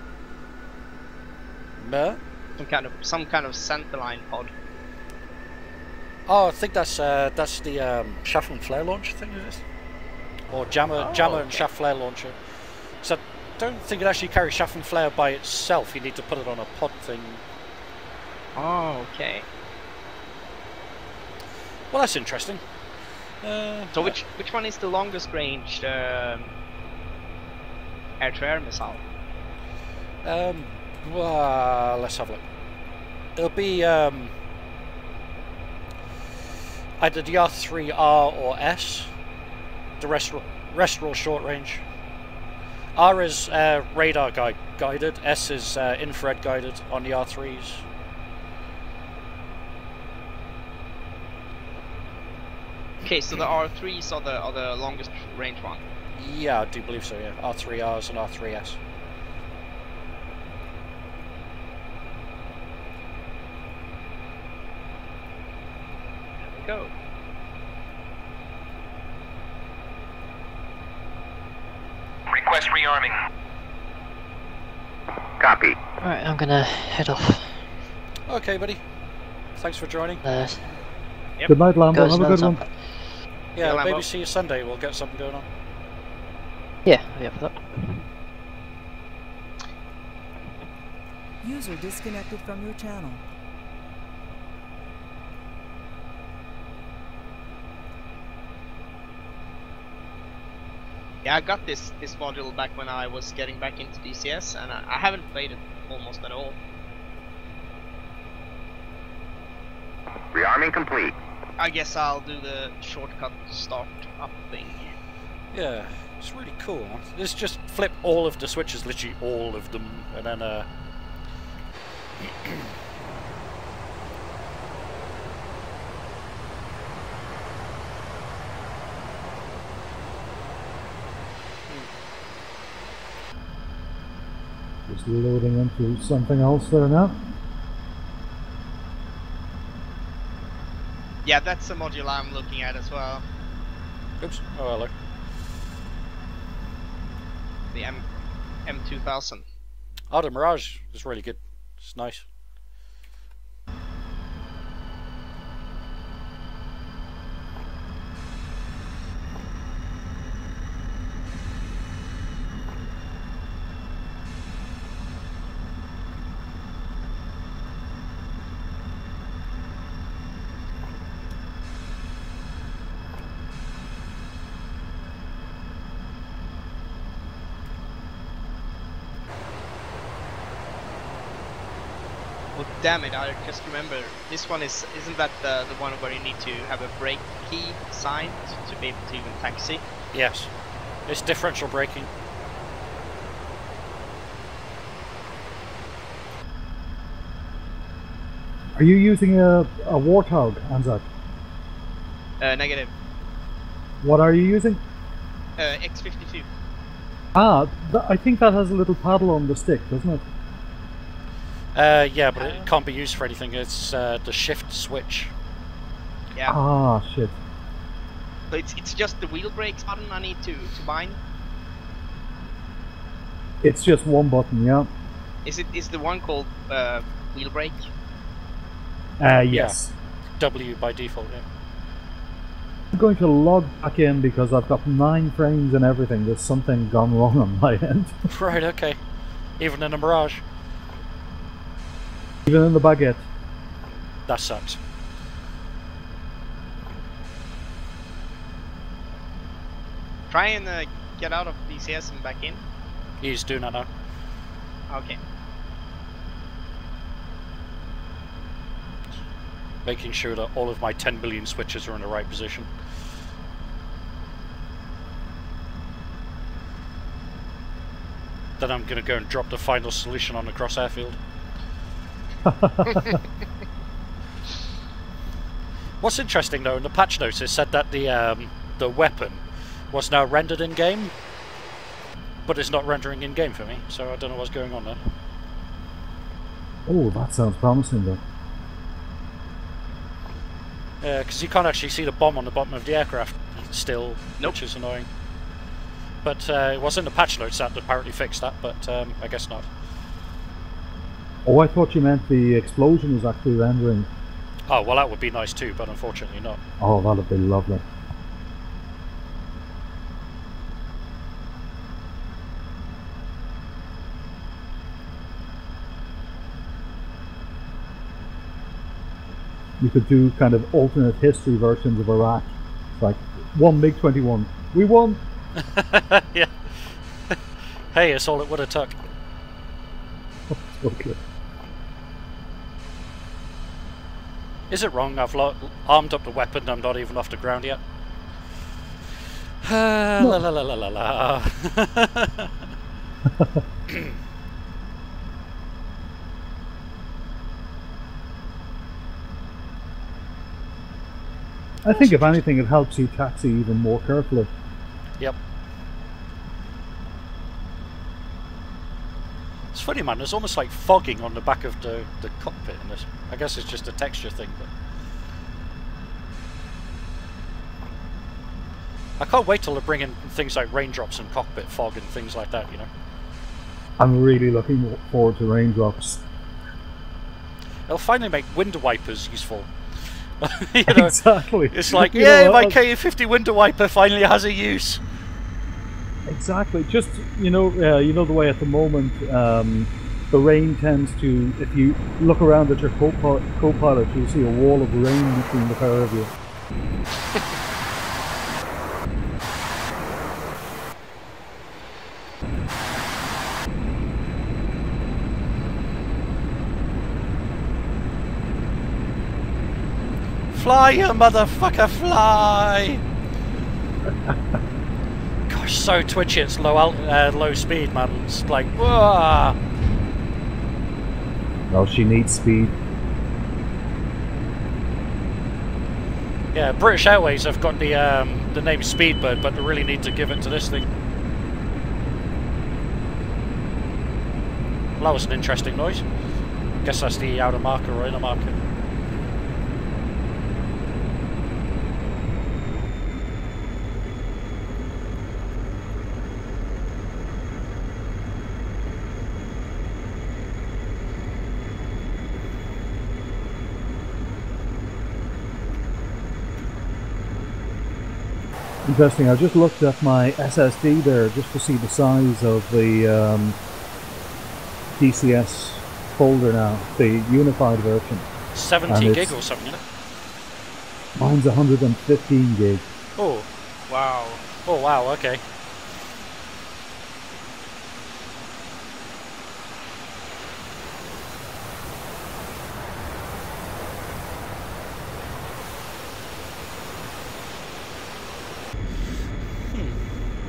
Some kind of centerline pod. Oh, I think that's the shaft and flare launcher thing, is it? Or jammer and shaft flare launcher. So I don't think it actually carries shaft and flare by itself. You need to put it on a pod thing. Oh, okay. Well, that's interesting. So which one is the longest range air-to-air missile? Well, let's have a look. It'll be either the R3R or S. The rest are all short range. R is radar guided. S is infrared guided on the R3s. Okay, so the R3s are the longest range one. Yeah, I do believe so. Yeah, R3Rs and R3S. There we go. Request rearming. Copy. Alright, I'm gonna head off. Okay, buddy. Thanks for joining. Yep. Good night, Lambo. Have a good one. Yeah, Lambo. maybe see you Sunday. We'll get something going on. Yeah, I'll be up for that. User disconnected from your channel. Yeah, I got this module back when I was getting back into DCS, and I haven't played it almost at all. Rearming complete. I guess I'll do the shortcut start up thing. Yeah, it's really cool. It's just flip all of the switches, literally all of them, and then Just loading into something else there now. Yeah, that's the module I'm looking at as well. Oops. Oh, hello. The M2000. Oh, the Mirage is really good. It's nice. Damn it, I just remember, this one isn't that the one where you need to have a brake key signed to be able to even taxi? Yes. It's differential braking. Are you using a Warthog, Anzac? Negative. What are you using? X52. Ah, I think that has a little paddle on the stick, doesn't it? Yeah, but it can't be used for anything. It's the shift switch. Yeah. Ah, shit. So it's just the wheel brakes button I need to bind? It's just one button, yeah. Is the one called wheel brake? Yes. Yeah. W by default, yeah. I'm going to log back in because I've got 9 frames and everything. There's something gone wrong on my end. Right, okay. Even in the Mirage. Even in the baguette. That sucks. Try and get out of DCS and back in. He's doing that now. Okay. Making sure that all of my 10 billion switches are in the right position. Then I'm going to go and drop the final solution on the crosshair field. What's interesting though, in the patch notes it said that the weapon was now rendered in game, but it's not rendering in game for me, so I don't know what's going on there. Oh, that sounds promising though. Yeah, because you can't actually see the bomb on the bottom of the aircraft still, which is annoying. But it was in the patch notes that apparently fixed that, but I guess not. Oh, I thought you meant the explosion was actually rendering. Oh, well that would be nice too, but unfortunately not. Oh, that'd be lovely. You could do kind of alternate history versions of Iraq. It's like, one MiG-21. We won! Yeah. Hey, it's all it would have took. Okay. Is it wrong? I've armed up the weapon and I'm not even off the ground yet. La la la la la la. I think if anything it helps you taxi even more carefully. Yep. It's funny, man, there's almost like fogging on the back of the cockpit in this. I guess it's just a texture thing, but I can't wait till they bring in things like raindrops and cockpit fog and things like that, you know. I'm really looking forward to raindrops. It'll finally make window wipers useful. You know, exactly. It's like, yeah, my KA-50 window wiper finally has a use. Exactly. Just you know the way at the moment the rain tends to, if you look around at your co-pilot, you'll see a wall of rain between the pair of you. Fly, you motherfucker, fly! Gosh, so twitchy. It's low speed, man. It's like, whoa. Well, she needs speed. Yeah, British Airways have got the name Speedbird, but they really need to give it to this thing. Well, that was an interesting noise. Guess that's the outer marker or inner marker. Interesting, I just looked at my SSD there just to see the size of the DCS folder now, the unified version. 70 gig or something, isn't it? Mine's 115 gig. Oh, wow. Oh, wow, okay.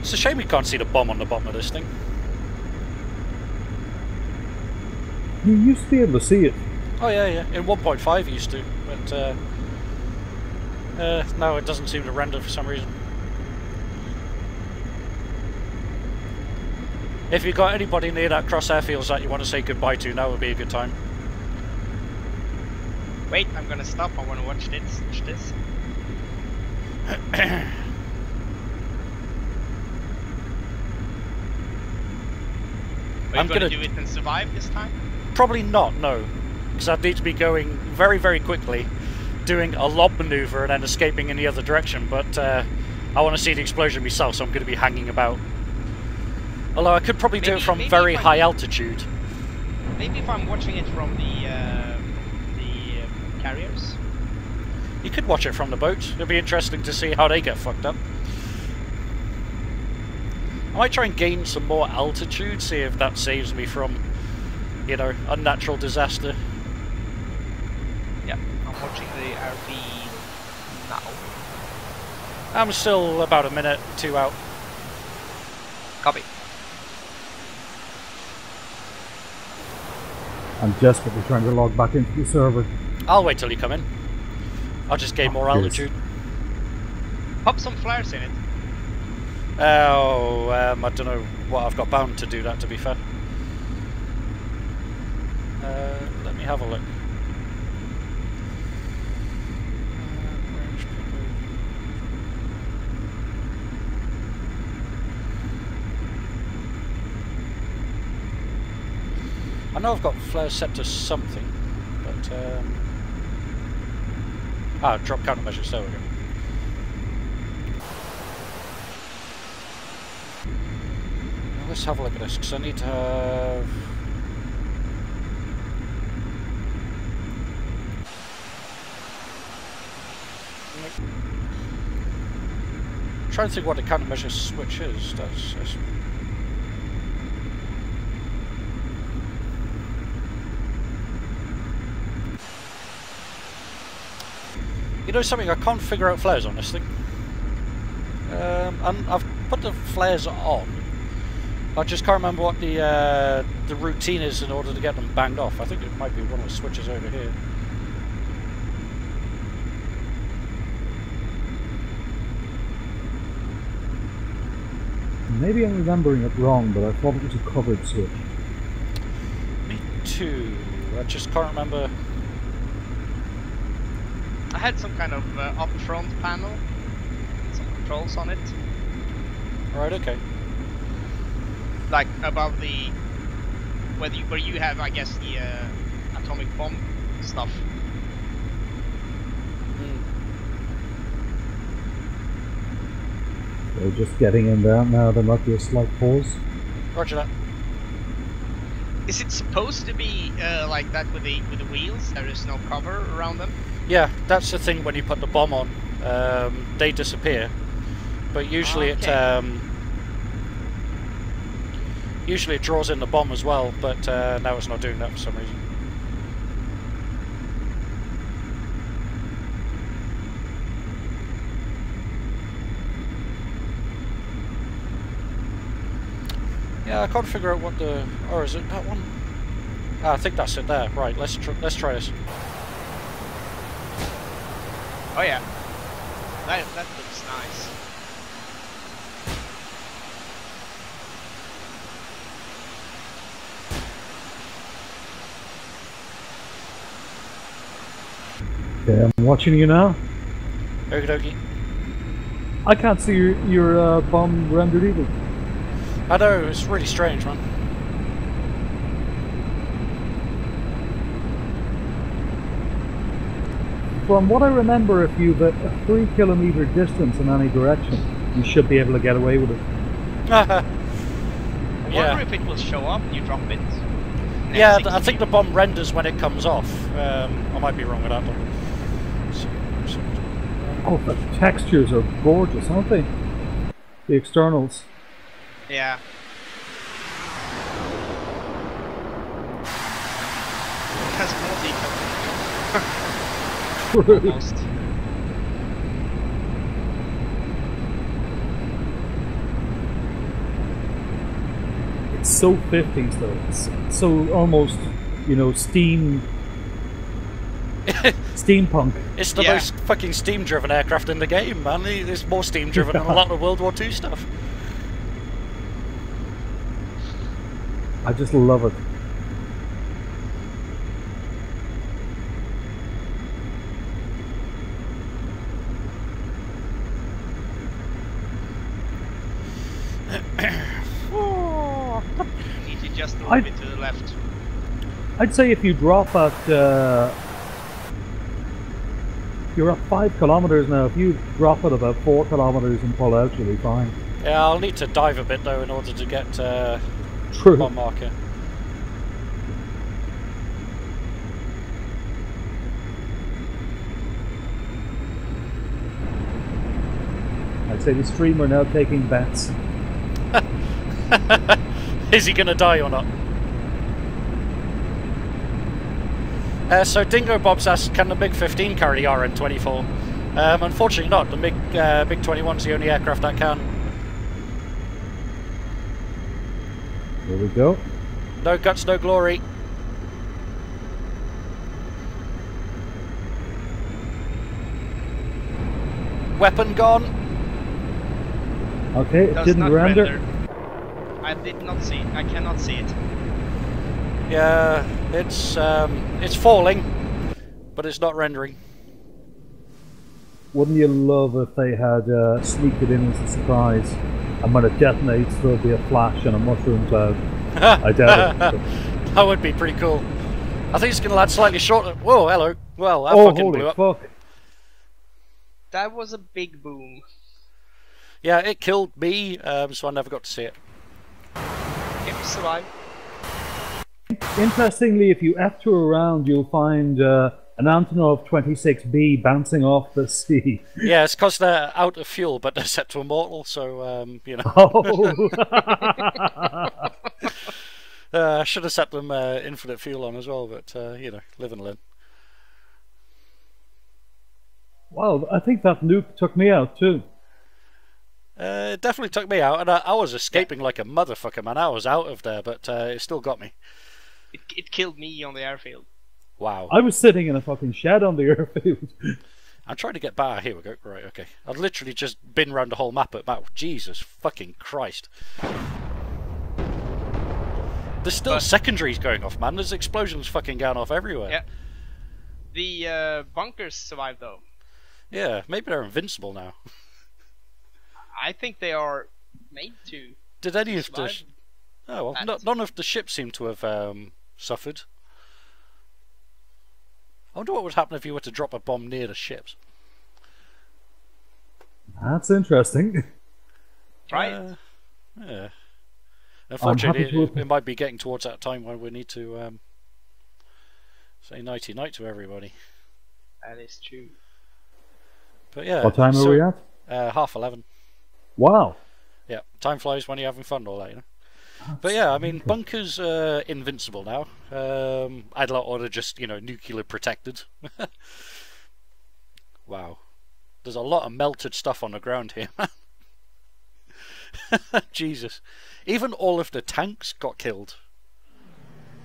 It's a shame you can't see the bomb on the bottom of this thing. You used to be able to see it. Oh yeah, yeah. In 1.5 you used to, but no, it doesn't seem to render for some reason. If you've got anybody near that crosshair fields that you want to say goodbye to, now would be a good time. Wait, I'm gonna stop. I want to watch this. Watch this. Are you going to do it and survive this time? Probably not, no. Because I'd need to be going very, very quickly, doing a lob maneuver and then escaping in the other direction, but I want to see the explosion myself, so I'm going to be hanging about. Although I could probably do it from very high altitude. Maybe if I'm watching it from the carriers? You could watch it from the boat. It'd be interesting to see how they get fucked up. I might try and gain some more altitude, see if that saves me from, you know, unnatural disaster. Yeah, I'm watching the RV now. I'm still about a minute, 2 out. Copy. I'm desperately trying to log back into the server. I'll wait till you come in. I'll just gain more altitude. Pop some flares in it. Oh, I don't know what I've got bound to do that, to be fair. Let me have a look. I know I've got flares set to something, but drop countermeasures, there we go. Now let's have a look at this, because I need to have... I'm trying to think what the countermeasure switch is. That's you know something, I can't figure out flares on this thing. And I've put the flares on. I just can't remember what the routine is in order to get them banged off. I think it might be one of the switches over here. Maybe I'm remembering it wrong, but I thought it was a covered switch. Me too. I just can't remember. I had some kind of up front panel, some controls on it. Right, okay. Like above the, where you have, I guess, the atomic bomb stuff. They're just getting in there now. There might be a slight pause. Roger that. Is it supposed to be like that with the wheels? There is no cover around them. Yeah, that's the thing. When you put the bomb on, they disappear. But usually it draws in the bomb as well. But now it's not doing that for some reason. Yeah, I can't figure out what the... Or is it that one? Ah, I think that's it there. Right, let's try this. Oh yeah, that looks nice. Okay, I'm watching you now. Okie dokie. I can't see your bomb rendered either. I know, it's really strange, man. From what I remember, if you've a 3 kilometer distance in any direction, you should be able to get away with it. I wonder if it will show up when you drop it. Yeah, I think the bomb renders when it comes off. I might be wrong with that one. Oh, the textures are gorgeous, aren't they? The externals. Yeah. It has more detail. Almost. It's so 50s though. It's so almost, you know, steampunk. It's the most fucking steam-driven aircraft in the game, man. It's more steam-driven than a lot of World War II stuff. I just love it. Need to just a little bit to the left. I'd say if you drop at you're at 5 kilometers now. If you drop at about 4 kilometers and pull out, you'll be fine. Yeah, I'll need to dive a bit though in order to get bomb marker. I'd say the streamer now taking bets. Is he gonna die or not? So Dingo Bob's asked, can the MiG 15 carry the RN24? Unfortunately not. The MiG 21's the only aircraft that can. There we go. No guts, no glory. Weapon gone. Okay, it didn't render. I did not see it. I cannot see it. Yeah, it's falling, but it's not rendering. Wouldn't you love if they had sneaked it in as a surprise, and when it detonates there'll be a flash and a mushroom cloud? I doubt it. That would be pretty cool. I think it's going to land slightly shorter. Whoa, hello. Well, that fucking blew up. Fuck. That was a big boom. Yeah, it killed me, so I never got to see it. It survived. Interestingly, if you F2 around, you'll find an Antonov 26B bouncing off the sea. Yeah, it's because they're out of fuel, but they're set to immortal, so, you know. Oh. I should have set them infinite fuel on as well, but, you know, live and learn. Well, I think that nuke took me out too. It definitely took me out, and I was escaping like a motherfucker, man. I was out of there, but it still got me. It killed me on the airfield. Wow. I was sitting in a fucking shed on the airfield. I'm trying to get better. Here we go. Right, okay. I've literally just been around the whole map at map. Jesus fucking Christ. There's still secondaries going off, man. There's explosions fucking going off everywhere. Yeah. The bunkers survived though. Yeah, maybe they're invincible now. I think they are made to. Did any of the... Oh, well, none of the ships seem to have suffered. I wonder what would happen if you were to drop a bomb near the ships. That's interesting. Right. Yeah. Unfortunately, it might be getting towards that time when we need to say nighty night to everybody. That is true. But yeah. What time are we at? 11:30. Wow. Yeah, time flies when you're having fun, all that, you know. But yeah, I mean, bunkers are invincible now. I'd like order just, you know, nuclear protected. Wow. There's a lot of melted stuff on the ground here, man. Jesus. Even all of the tanks got killed.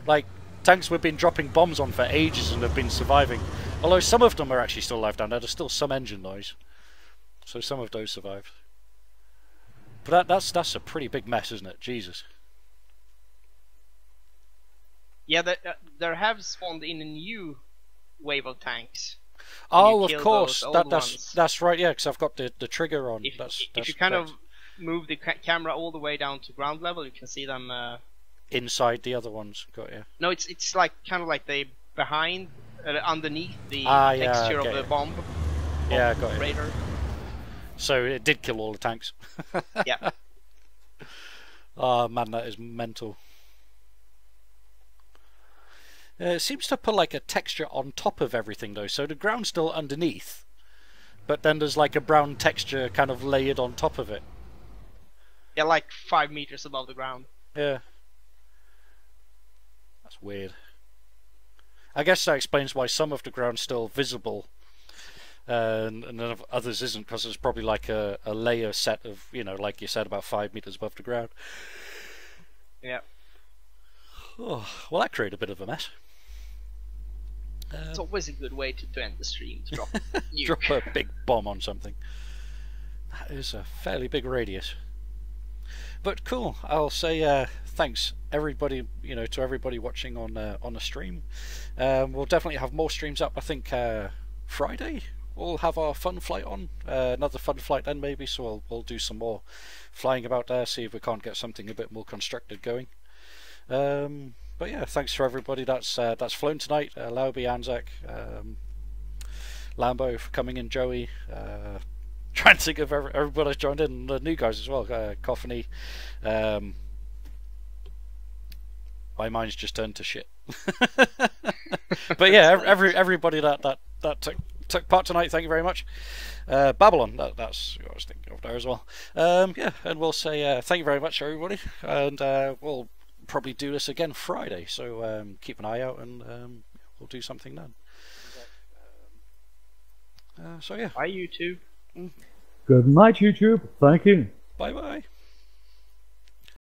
Like, tanks we've been dropping bombs on for ages and have been surviving. Although some of them are actually still alive down there. There's still some engine noise. So some of those survived. But that's a pretty big mess, isn't it? Jesus. Yeah, there have spawned in a new wave of tanks. Oh, of course. That's right. Yeah, because I've got the trigger on. If you kind of move the camera all the way down to ground level, you can see them inside the other ones. Got you. No, it's like kind of like they behind, underneath the texture of the bomb. Yeah, got it. Radar. So it did kill all the tanks. Yeah. Oh man, that is mental. It seems to put like a texture on top of everything though, so the ground's still underneath, but then there's like a brown texture kind of layered on top of it. Yeah, like 5 meters above the ground. Yeah. That's weird. I guess that explains why some of the ground's still visible and none of others isn't, because there's probably like a layer set of, you know, like you said, about 5 meters above the ground. Yeah. Oh, well, that created a bit of a mess. It's always a good way to end the stream, to drop a drop a big bomb on something. That is a fairly big radius. But cool, I'll say thanks everybody, you know, to everybody watching on the stream. We'll definitely have more streams up. I think Friday we'll have our fun flight on, another fun flight then maybe. So we'll do some more flying about there, see if we can't get something a bit more constructed going. But yeah, thanks for everybody that's flown tonight. Lauby, Anzac, Lambo for coming in, Joey. Trying to think of everybody that's joined in, the new guys as well. Coffany. My mind's just turned to shit. But yeah, everybody that took part tonight, thank you very much. Babylon, that's what I was thinking of there as well. Yeah, and we'll say thank you very much, everybody, and we'll probably do this again Friday. So keep an eye out, and we'll do something then. So yeah. Bye, YouTube. Good night, YouTube. Thank you. Bye bye.